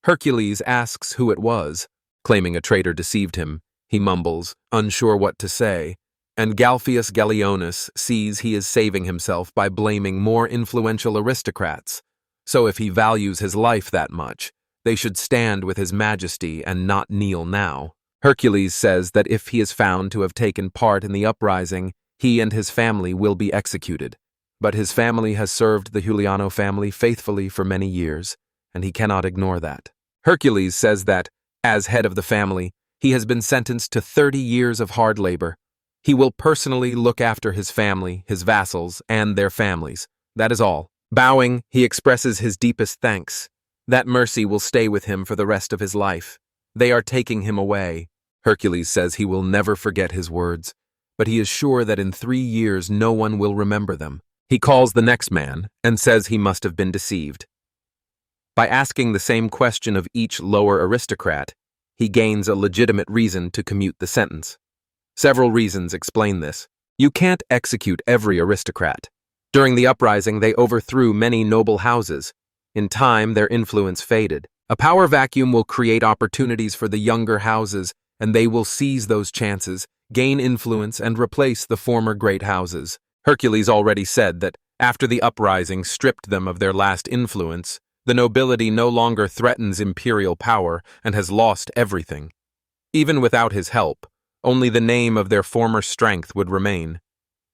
Hercules asks who it was. Claiming a traitor deceived him, he mumbles, unsure what to say, and Galphus Gallionis sees he is saving himself by blaming more influential aristocrats. So if he values his life that much, they should stand with his majesty and not kneel now. Hercules says that if he is found to have taken part in the uprising, he and his family will be executed. But his family has served the Juliano family faithfully for many years, and he cannot ignore that. Hercules says that, as head of the family, he has been sentenced to 30 years of hard labor. He will personally look after his family, his vassals, and their families. That is all. Bowing, he expresses his deepest thanks. That mercy will stay with him for the rest of his life. They are taking him away. Hercules says he will never forget his words, but he is sure that in 3 years no one will remember them. He calls the next man and says he must have been deceived. By asking the same question of each lower aristocrat, he gains a legitimate reason to commute the sentence. Several reasons explain this. You can't execute every aristocrat. During the uprising, they overthrew many noble houses. In time, their influence faded. A power vacuum will create opportunities for the younger houses, and they will seize those chances, gain influence, and replace the former great houses. Hercules already said that after the uprising stripped them of their last influence, the nobility no longer threatens imperial power and has lost everything. Even without his help, only the name of their former strength would remain.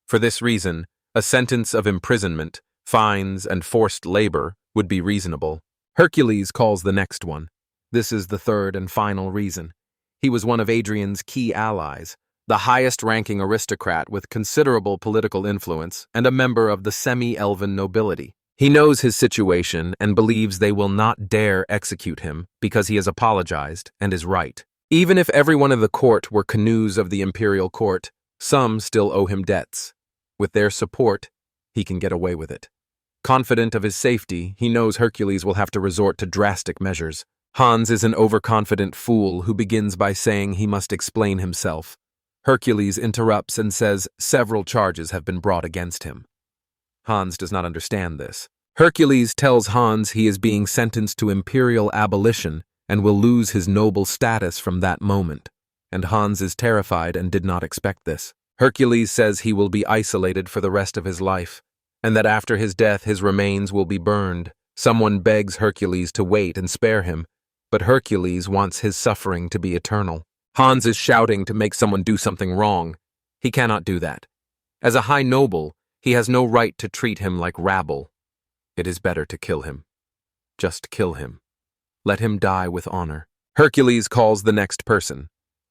For this reason, a sentence of imprisonment, fines, and forced labor would be reasonable. Hercules calls the next one. This is the third and final reason. He was one of Adrian's key allies, the highest-ranking aristocrat with considerable political influence and a member of the semi-elven nobility. He knows his situation and believes they will not dare execute him because he has apologized and is right. Even if everyone in the court were canoes of the imperial court, some still owe him debts. With their support, he can get away with it. Confident of his safety, he knows Hercules will have to resort to drastic measures. Hans is an overconfident fool who begins by saying he must explain himself. Hercules interrupts and says several charges have been brought against him. Hans does not understand this. Hercules tells Hans he is being sentenced to imperial abolition and will lose his noble status from that moment, and Hans is terrified and did not expect this. Hercules says he will be isolated for the rest of his life, and that after his death his remains will be burned. Someone begs Hercules to wait and spare him, but Hercules wants his suffering to be eternal. Hans is shouting to make someone do something wrong. He cannot do that. As a high noble, he has no right to treat him like rabble. It is better to kill him. Just kill him. Let him die with honor. Hercules calls the next person.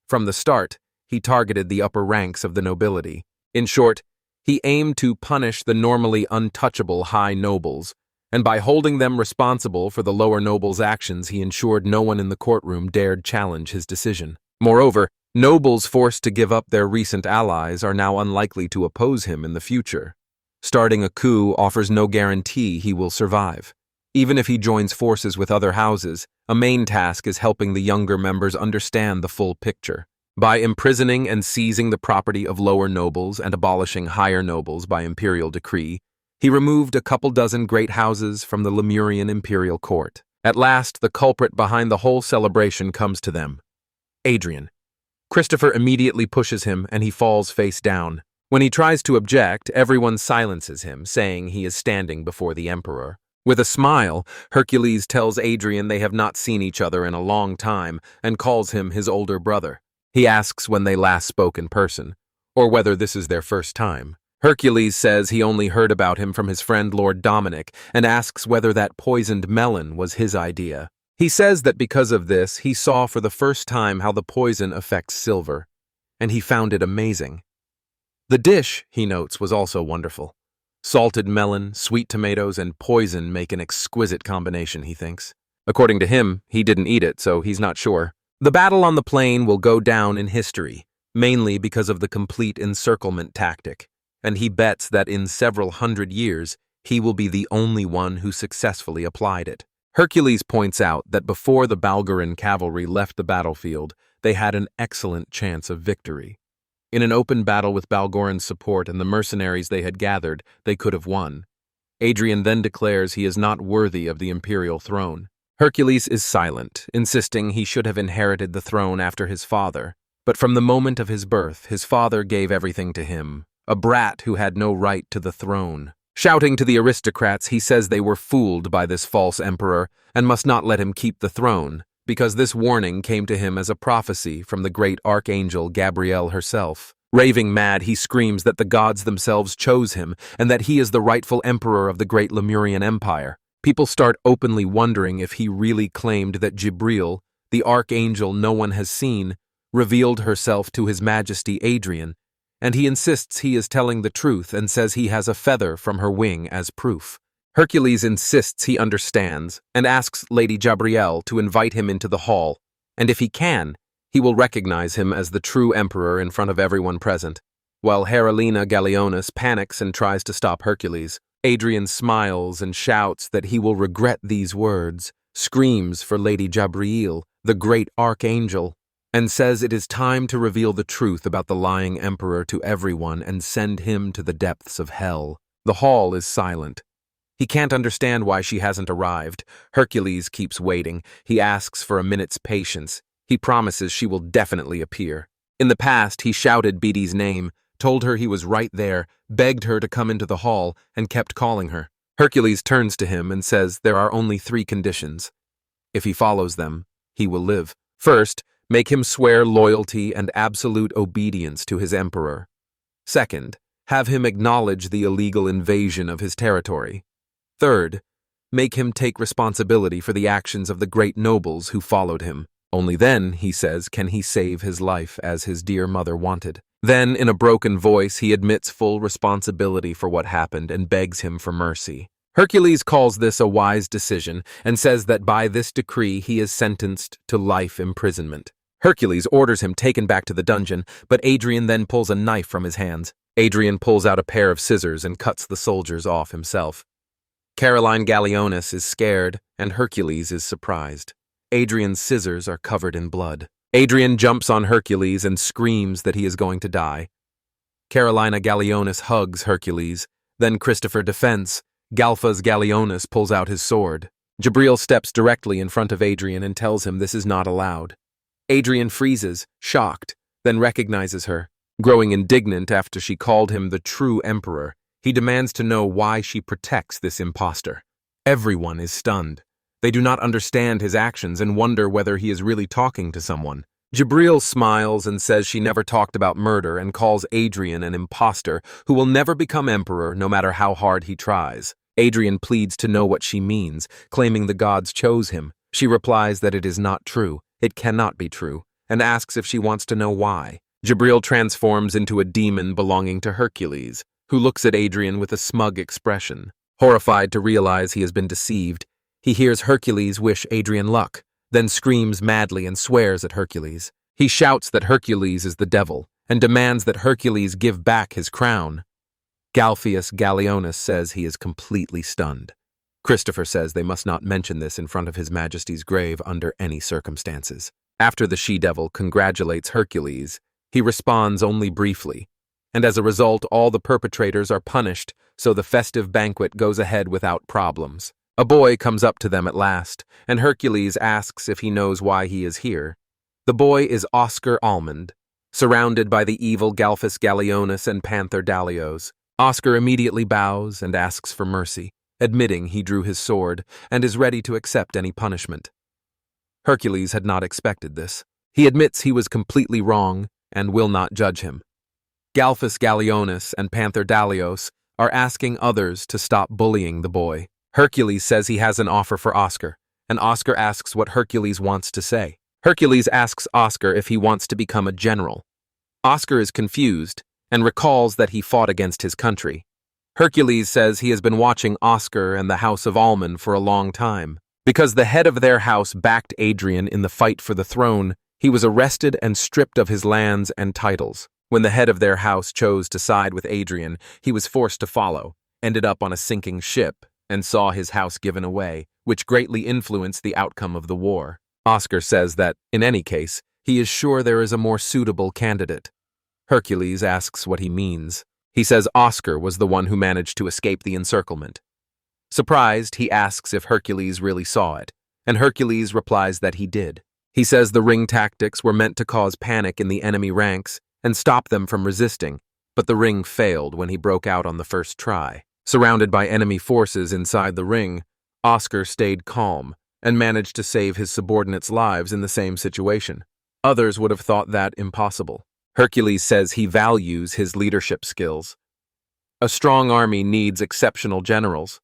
From the start, he targeted the upper ranks of the nobility. In short, he aimed to punish the normally untouchable high nobles, and by holding them responsible for the lower nobles' actions, he ensured no one in the courtroom dared challenge his decision. Moreover, nobles forced to give up their recent allies are now unlikely to oppose him in the future. Starting a coup offers no guarantee he will survive. Even if he joins forces with other houses, a main task is helping the younger members understand the full picture. By imprisoning and seizing the property of lower nobles and abolishing higher nobles by imperial decree, he removed a couple dozen great houses from the Lemurian imperial court. At last, the culprit behind the whole celebration comes to them. Adrian. Christopher immediately pushes him and he falls face down. When he tries to object, everyone silences him, saying he is standing before the emperor. With a smile, Hercules tells Adrian they have not seen each other in a long time and calls him his older brother. He asks when they last spoke in person, or whether this is their first time. Hercules says he only heard about him from his friend Lord Dominic and asks whether that poisoned melon was his idea. He says that because of this, he saw for the first time how the poison affects silver, and he found it amazing. The dish, he notes, was also wonderful. Salted melon, sweet tomatoes, and poison make an exquisite combination, he thinks. According to him, he didn't eat it, so he's not sure. The battle on the plain will go down in history, mainly because of the complete encirclement tactic, and he bets that in several hundred years, he will be the only one who successfully applied it. Hercules points out that before the Balguran cavalry left the battlefield, they had an excellent chance of victory. In an open battle with Balguran's support and the mercenaries they had gathered, they could have won. Adrian then declares he is not worthy of the imperial throne. Hercules is silent, insisting he should have inherited the throne after his father. But from the moment of his birth, his father gave everything to him, a brat who had no right to the throne. Shouting to the aristocrats, he says they were fooled by this false emperor and must not let him keep the throne, because this warning came to him as a prophecy from the great archangel Gabrielle herself. Raving mad, he screams that the gods themselves chose him and that he is the rightful emperor of the great Lemurian Empire. People start openly wondering if he really claimed that Jibril, the archangel no one has seen, revealed herself to His Majesty Adrian, and he insists he is telling the truth and says he has a feather from her wing as proof. Hercules insists he understands and asks Lady Gabrielle to invite him into the hall, and if he can, he will recognize him as the true emperor in front of everyone present. While Heralina Gallionis panics and tries to stop Hercules, Adrian smiles and shouts that he will regret these words, screams for Lady Jabriel, the great archangel, and says it is time to reveal the truth about the lying emperor to everyone and send him to the depths of hell. The hall is silent. He can't understand why she hasn't arrived. Hercules keeps waiting. He asks for a minute's patience. He promises she will definitely appear. In the past, he shouted Beatty's name, told her he was right there, begged her to come into the hall, and kept calling her. Hercules turns to him and says there are only 3 conditions. If he follows them, he will live. First, make him swear loyalty and absolute obedience to his emperor. Second, have him acknowledge the illegal invasion of his territory. Third, make him take responsibility for the actions of the great nobles who followed him. Only then, he says, can he save his life as his dear mother wanted. Then, in a broken voice, he admits full responsibility for what happened and begs him for mercy. Hercules calls this a wise decision and says that by this decree he is sentenced to life imprisonment. Hercules orders him taken back to the dungeon, but Adrian then pulls a knife from his hands. Adrian pulls out a pair of scissors and cuts the soldiers off himself. Caroline Gallionis is scared, and Hercules is surprised. Adrian's scissors are covered in blood. Adrian jumps on Hercules and screams that he is going to die. Carolina Gallionis hugs Hercules. Then Christopher defends. Galphas Gallionis pulls out his sword. Jabril steps directly in front of Adrian and tells him this is not allowed. Adrian freezes, shocked, then recognizes her. Growing indignant after she called him the true emperor, he demands to know why she protects this impostor. Everyone is stunned. They do not understand his actions and wonder whether he is really talking to someone. Jabril smiles and says she never talked about murder and calls Adrian an impostor who will never become emperor no matter how hard he tries. Adrian pleads to know what she means, claiming the gods chose him. She replies that it is not true, it cannot be true, and asks if she wants to know why. Jabril transforms into a demon belonging to Hercules, who looks at Adrian with a smug expression. Horrified to realize he has been deceived, he hears Hercules wish Adrian luck, then screams madly and swears at Hercules. He shouts that Hercules is the devil, and demands that Hercules give back his crown. Galphius Gallionis says he is completely stunned. Christopher says they must not mention this in front of His Majesty's grave under any circumstances. After the she-devil congratulates Hercules, he responds only briefly, and as a result all the perpetrators are punished, so the festive banquet goes ahead without problems. A boy comes up to them at last, and Hercules asks if he knows why he is here. The boy is Oscar Almond, surrounded by the evil Galphas Gallionis and Panther Dalios. Oscar immediately bows and asks for mercy, admitting he drew his sword and is ready to accept any punishment. Hercules had not expected this. He admits he was completely wrong and will not judge him. Galphas Gallionis and Panther Dalios are asking others to stop bullying the boy. Hercules says he has an offer for Oscar, and Oscar asks what Hercules wants to say. Hercules asks Oscar if he wants to become a general. Oscar is confused and recalls that he fought against his country. Hercules says he has been watching Oscar and the House of Almond for a long time. Because the head of their house backed Adrian in the fight for the throne, he was arrested and stripped of his lands and titles. When the head of their house chose to side with Adrian, he was forced to follow, ended up on a sinking ship, and saw his house given away, which greatly influenced the outcome of the war. Oscar says that, in any case, he is sure there is a more suitable candidate. Hercules asks what he means. He says Oscar was the one who managed to escape the encirclement. Surprised, he asks if Hercules really saw it, and Hercules replies that he did. He says the ring tactics were meant to cause panic in the enemy ranks and stop them from resisting, but the ring failed when he broke out on the first try. Surrounded by enemy forces inside the ring, Oscar stayed calm and managed to save his subordinates' lives in the same situation. Others would have thought that impossible. Hercules says he values his leadership skills. A strong army needs exceptional generals.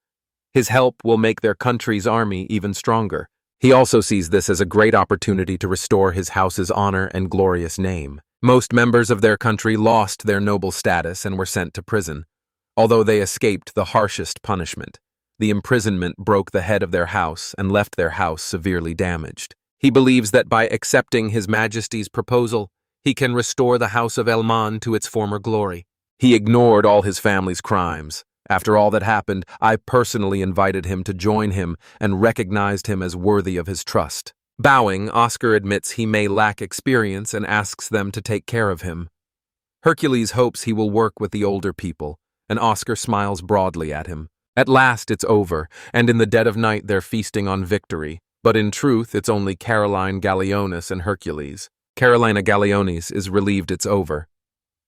His help will make their country's army even stronger. He also sees this as a great opportunity to restore his house's honor and glorious name. Most members of their country lost their noble status and were sent to prison. Although they escaped the harshest punishment, the imprisonment broke the head of their house and left their house severely damaged. He believes that by accepting His Majesty's proposal, he can restore the House of Elman to its former glory. He ignored all his family's crimes, After all that happened, I personally invited him to join him and recognized him as worthy of his trust. Bowing, Oscar admits he may lack experience and asks them to take care of him. Hercules hopes he will work with the older people, and Oscar smiles broadly at him. At last it's over, and in the dead of night they're feasting on victory. But in truth, it's only Caroline Gallionis and Hercules. Carolina Gallionis is relieved it's over.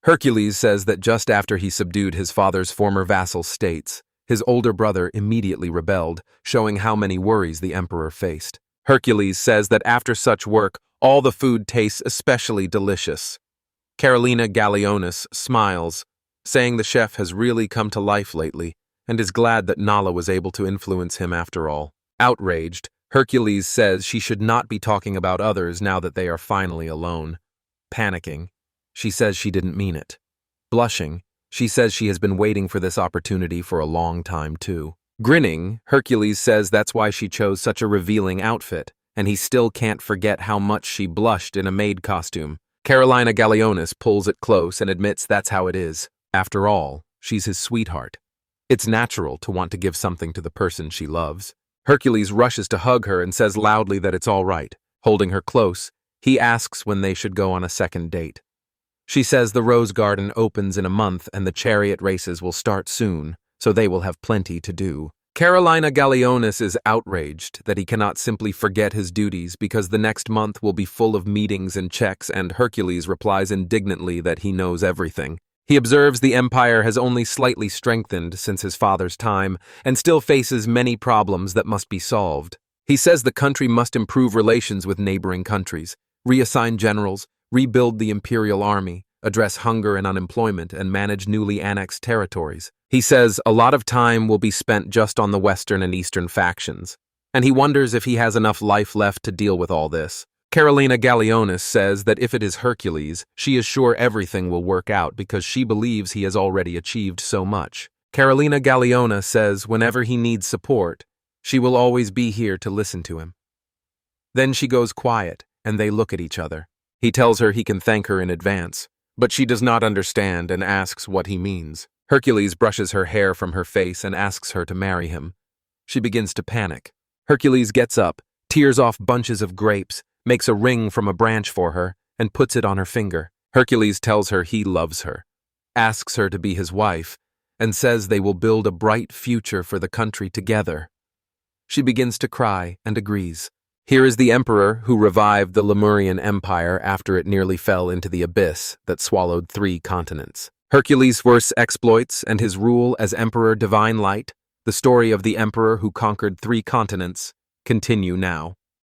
Hercules says that just after he subdued his father's former vassal states, his older brother immediately rebelled, showing how many worries the emperor faced. Hercules says that after such work, all the food tastes especially delicious. Carolina Gallionis smiles, saying the chef has really come to life lately, and is glad that Nala was able to influence him after all. Outraged, Hercules says she should not be talking about others now that they are finally alone. Panicking, she says she didn't mean it. Blushing, she says she has been waiting for this opportunity for a long time too. Grinning, Hercules says that's why she chose such a revealing outfit, and he still can't forget how much she blushed in a maid costume. Carolina Gallionis pulls it close and admits that's how it is. After all, she's his sweetheart. It's natural to want to give something to the person she loves. Hercules rushes to hug her and says loudly that it's all right. Holding her close, he asks when they should go on a second date. She says the rose garden opens in a month and the chariot races will start soon, so they will have plenty to do. Carolina Gallionis is outraged that he cannot simply forget his duties because the next month will be full of meetings and checks, and Hercules replies indignantly that he knows everything. He observes the empire has only slightly strengthened since his father's time and still faces many problems that must be solved. He says the country must improve relations with neighboring countries, reassign generals, rebuild the imperial army, address hunger and unemployment, and manage newly annexed territories. He says a lot of time will be spent just on the western and eastern factions, and he wonders if he has enough life left to deal with all this. Carolina Gallionis says that if it is Hercules, she is sure everything will work out because she believes he has already achieved so much. Carolina Gallionis says whenever he needs support, she will always be here to listen to him. Then she goes quiet, and they look at each other. He tells her he can thank her in advance, but she does not understand and asks what he means. Hercules brushes her hair from her face and asks her to marry him. She begins to panic. Hercules gets up, tears off bunches of grapes, makes a ring from a branch for her, and puts it on her finger. Hercules tells her he loves her, asks her to be his wife, and says they will build a bright future for the country together. She begins to cry and agrees. Here is the emperor who revived the Lemurian Empire after it nearly fell into the abyss that swallowed 3 continents. Hercules' first exploits and his rule as Emperor Divine Light, the story of the emperor who conquered 3 continents, continue now.